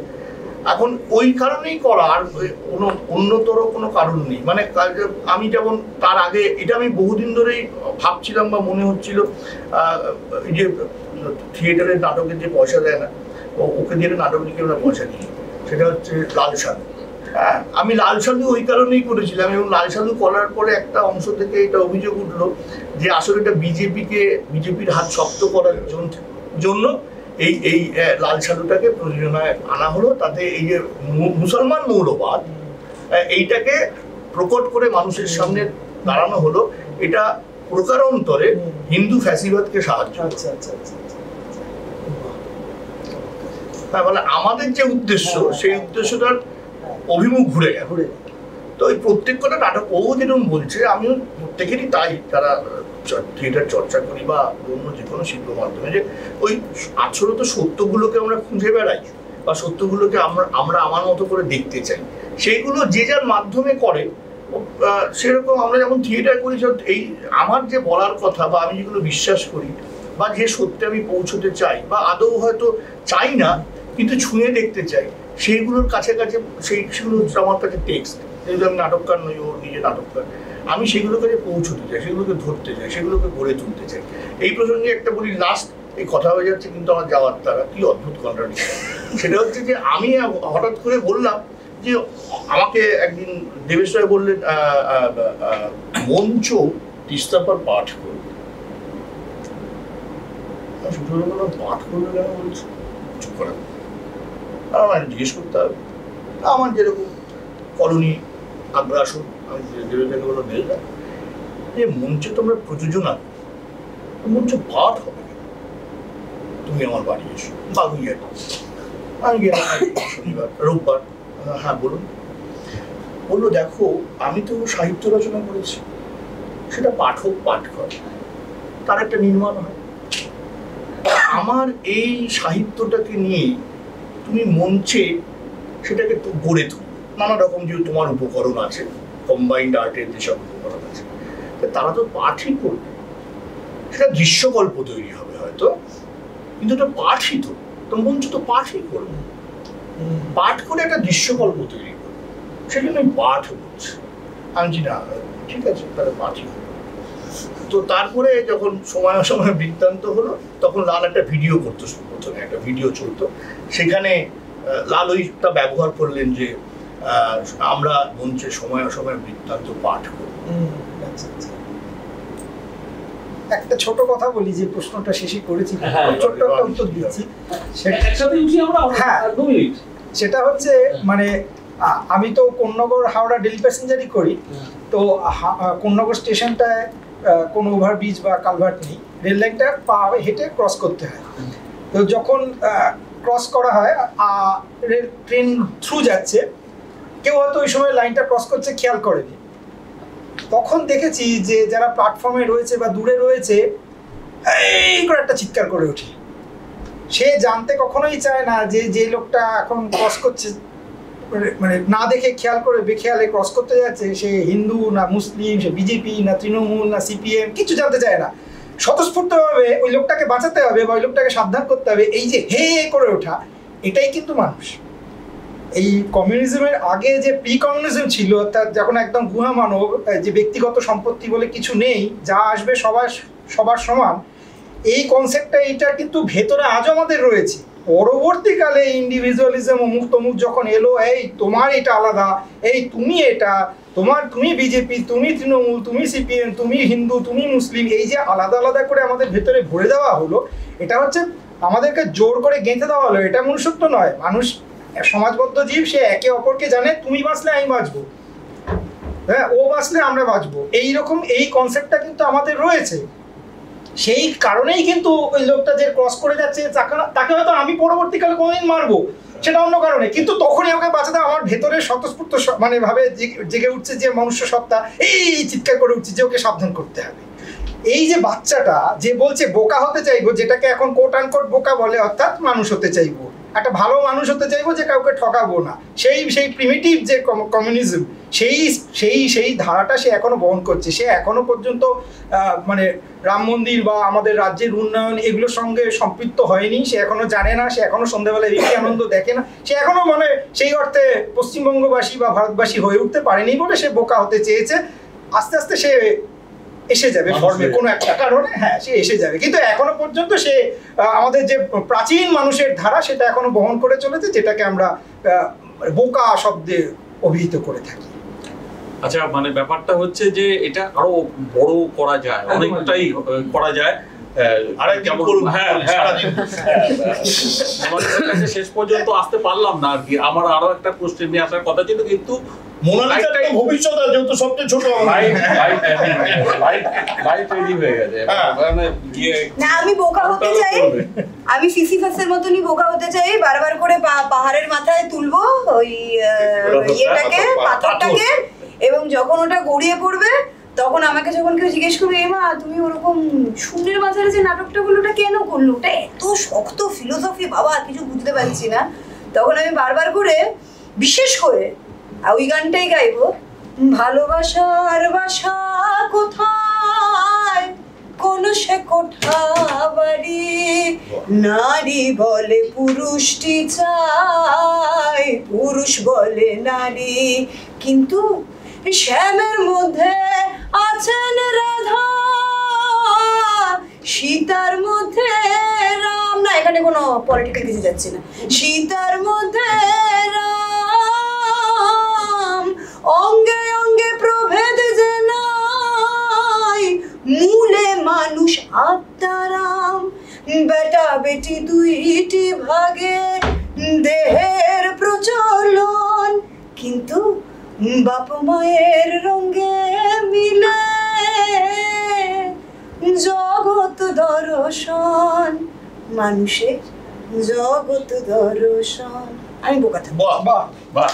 এখন ওই কারণেই করা, আর কোনো অন্যতর কোনো কারণ নেই। মানে আমি যেমন তার আগে এটা আমি বহুদিন ধরেই ভাবছিলাম বা মনে হচ্ছিল, এই যে থিয়েটারের নাটকের যে পয়সা দেয় না, ওকে দিয়ে নাটক লিখে ওরা পয়সা নিয়ে, সেটা হচ্ছে লাল সালু। আমি লাল সালু ওই কারণেই করেছিলাম, এবং লাল সালু করার পরে একটা অংশ থেকে এটা অভিযোগ উঠলো যে আসলে এটা বিজেপির হাত শক্ত করার জন্য এই লাল সালুটাকে প্রযোজনায় আনা হলো। তাতে এই যে মুসলমান মৌলবাদ, এইটাকে প্রকট করে মানুষের সামনে দাঁড়ানো হলো। এটা প্রকারান্তরে হিন্দু ফ্যাসিবাদকে সাহায্য। হ্যাঁ, মানে আমাদের যে উদ্দেশ্য, সেই উদ্দেশ্যটার অভিমুখ ঘুরে গেল। তো এই প্রত্যেক কটা নাটক ও যেরকম বলছে, আমিও প্রত্যেকেরই তাই, তারা থিয়েটার চর্চা করি বা অন্য যে কোনো শিল্প মাধ্যমে, যে ওই আসলে তো সত্যগুলোকে আমরা খুঁজে বেড়াই বা সত্যগুলোকে আমরা আমার মতো করে দেখতে চাই। সেইগুলো যে যার মাধ্যমে করে, সেরকম আমরা যেমন থিয়েটার করি, এই আমার যে বলার কথা বা আমি যেগুলো বিশ্বাস করি বা যে সত্যি আমি পৌঁছতে চাই বা আদৌ হয়তো চাই না কিন্তু ছুঁয়ে দেখতে চাই, সেইগুলোর কাছে সেগুলো হচ্ছে আমার কাছে টেক্সট। যেহেতু আমি নাটককার নই, ও নিজে নাটককার, আমি সেগুলোর কাছে পৌঁছতে চাই, সেগুলোকে ধরতে চাই, সেগুলোকে গড়ে তুলতে চাই। এই প্রসঙ্গে একটা বলি, লাস্ট এই কথা হয়ে যাচ্ছে কিন্তু আমার যাওয়ার তারা, কি অদ্ভুত কন্ট্রাডিকশন। সেটা হচ্ছে যে আমি হঠাৎ করে বললাম যে, আমাকে একদিন দেবেশ রায় বললেন মঞ্চ তিস্তাপার পাঠ করবে। পাঠ করবে কেন বলছি, চুপ করে আমার জিজ্ঞেস করতে হবে। আমার যেরকম কলোনি আগ্রাসন, আমি দেবেশকে বললাম বেলদা, যে মঞ্চে তোমরা প্রযোজনা, মঞ্চ পাঠ হবে, তুমি আমার বাড়ি এসো বাগুইয়া। আমি গেলাম শনিবার, রোববার। হ্যাঁ বলুন। বললো, দেখো আমি তো সাহিত্য রচনা করেছি, সেটা পাঠক পাঠ করে, তার একটা নির্মাণ হয়। আমার এই সাহিত্যটাকে নিয়ে তুমি মঞ্চে সেটাকে গড়ে তুলো, নানা রকম যে তোমার উপকরণ আছে, কম্বাইন্ড আর্টের যেসব উপকরণ আছে, তারা তো পাঠই করবে। সেটা দৃশ্যকল্প তৈরি হবে হয়তো, কিন্তু এটা পাঠই তো মঞ্চ তো পাঠই করবে, পাঠ করে একটা দৃশ্যকল্প তৈরি করবে। সেই জন্য আমি পাঠ বলছি। আমি না, ঠিক আছে, তাহলে পাঠই হবে। তো তারপরে যখন সময় বৃত্তান্ত হলো, তখন লাল একটা ভিডিও করতো, প্রথমে একটা ভিডিও চলতো, সেখানে লাল ওইটা ব্যবহার করলেন যে আমরা মঞ্চে সময় বৃত্তান্ত পাঠ করি। একটা ছোট কথা বলি, যে প্রশ্নটা শেষই করেছি, ছোট্ট একটা উত্তর দিচ্ছি। সেটা হচ্ছে, মানে আমি তো কোন্নগর হাওড়া ডেলি প্যাসেঞ্জারই করি, তো কোন্নগর স্টেশনটায় কোনো ওভারব্রিজ বা কালভার্ট নেই, রেল লাইনটা হেঁটে ক্রস করতে হয়। তো যখন ক্রস করা হয়, ট্রেন থ্রু যাচ্ছে, কেউ হয়তো ওই সময় লাইনটা ক্রস করছে খেয়াল করেনি, তখন দেখেছি যে যারা প্ল্যাটফর্মে রয়েছে বা দূরে রয়েছে, এই করে একটা চিৎকার করে ওঠে। সে জানতে কখনোই চায় না যে লোকটা এখন ক্রস করছে, মানে না দেখে খেয়াল করে বেখেয়ালে ক্রস করতে যাচ্ছে, সে হিন্দু না মুসলিম, সে বিজেপি না তৃণমূল না সিপিএম, কিছু জানতে চায় না। স্বতঃস্ফূর্তভাবে ওই লোকটাকে বাঁচাতে হবে বা ওই লোকটাকে সাবধান করতে হবে, এই যে হে করে ওঠা, এটাই কিন্তু মানুষ। এই কমিউনিজমের আগে যে প্রি কমিউনিজম ছিল, অর্থাৎ যখন একদম গুহা মানব, যে ব্যক্তিগত সম্পত্তি বলে কিছু নেই, যা আসবে সবার সমান, এই কনসেপ্টটা এইটা কিন্তু ভেতরে আজও আমাদের রয়েছে। পরবর্তীকালে ইন্ডিভিজুয়ালিজম অমুক তমুক যখন এলো, এই তোমার এটা আলাদা, এই তুমি এটা, তুমি বিজেপি, তুমি তৃণমূল, তুমি সিপিএম, তুমি হিন্দু, তুমি মুসলিম, এই যে আলাদা আলাদা করে আমাদের ভেতরে ভরে দেওয়া হলো, এটা হচ্ছে আমাদেরকে জোর করে গেঁথে দেওয়া হলো। এটা মনুষ্যত্ব নয়। মানুষ সমাজবদ্ধ জীব, সে একে অপরকে জানে, তুমি বাঁচলে আমি বাঁচবো, হ্যাঁ, ও বাঁচলে আমরা বাঁচবো, এইরকম এই কনসেপ্টটা কিন্তু আমাদের রয়েছে। সেই কারণেই কিন্তু ওই লোকটা যে ক্রস করে যাচ্ছে তাকে হয়তো আমি পরবর্তীকালে কোনোদিন মারবো, সেটা অন্য কারণে, কিন্তু তখনই আমাকে বাঁচাতে আমার ভেতরে স্বতঃস্ফূর্ত মানে ভাবে জেগে উঠছে যে মনুষ্য সত্তা, এই চিৎকার করে উঠছে যে ওকে সাবধান করতে হবে। এই যে বাচ্চাটা যে বলছে বোকা হতে চাইবো, যেটাকে এখন কোট আনকোট বোকা বলে, অর্থাৎ মানুষ হতে চাইবো, একটা ভালো মানুষ হতে চাইবো, যে কাউকে ঠকাবো না, সেই প্রিমিটিভ যে কমিউনিজম, সেই ধারাটা সে এখনো বহন করছে। সে এখনো পর্যন্ত মানে রাম মন্দির বা আমাদের রাজ্যের উন্নয়ন এগুলোর সঙ্গে সম্পৃক্ত হয়নি। সে এখনো জানে না, সে এখনো সন্ধ্যাবেলায় বিক্রি আনন্দ দেখে না, সে এখনো মানে সেই অর্থে পশ্চিমবঙ্গবাসী বা ভারতবাসী হয়ে উঠতে পারেনি বলে সে বোকা হতে চেয়েছে। আস্তে আস্তে সে এসে যাবে ফর্মে কোনো একটা কারণে, হ্যাঁ সে এসে যাবে, কিন্তু এখনো পর্যন্ত সে আমাদের যে প্রাচীন মানুষের ধারা সেটা এখনো বহন করে চলেছে, যেটাকে আমরা বোকা শব্দে অভিহিত করে থাকি। আচ্ছা, মানে ব্যাপারটা হচ্ছে যে এটা আরো বড় করা যায়, অনেকটাই করা যায়। শেষ পর্যন্ত আসতে পারলাম না আর কি। আমার আরো একটা কোশ্চেন নিয়ে আসার কথা ছিল, কিন্তু ভবিষ্যৎ যেহেতু সবচেয়ে ছোট, না আমি বোকা হতে চাই, আমি সিসিফাসের মতনই বোকা হতে চাই, বারবার করে পাহাড়ের মাথায় তুলবো ওই ইয়েটাকে, পাথরটাকে, এবং যখন ওটা গড়িয়ে পড়বে তখন আমাকে যখন কেউ জিজ্ঞেস করবে, মা তুমি ওরকম শূন্যের মাঝারে যে নাটকটা করলো ওটা কেন করলো, ওটা এত শক্ত ফিলোসফি বাবা, কিছু বুঝতে পারছি না, তখন আমি বারবার করে বিশেষ করে ওই গানটাই গাইবো, ভালোবাসার বাসা কোথায়, কোন সে কোঠা বাড়ি, নারী বলে পুরুষটি চায়, পুরুষ বলে নারী, কিন্তু শ্যামের মধ্যে আছেন রাধা, সীতার মধ্যে রাম, না এখানে কোনো পলিটিক্যাল কিছু যাচ্ছে না, সীতার মধ্যে রাম, অঙ্গে অঙ্গে প্রভেদ যে নাই, মূলে মানুষ আত্মারাম, বেটা বেটি দুইটি ভাগে দেহের প্রচলন, কিন্তু বাপ মায়ের রঙে মিলে জগৎ দর্শন, মানুষের জগৎ দর্শন। আমি বোকা থাকি। বাহ বাহ বাহ।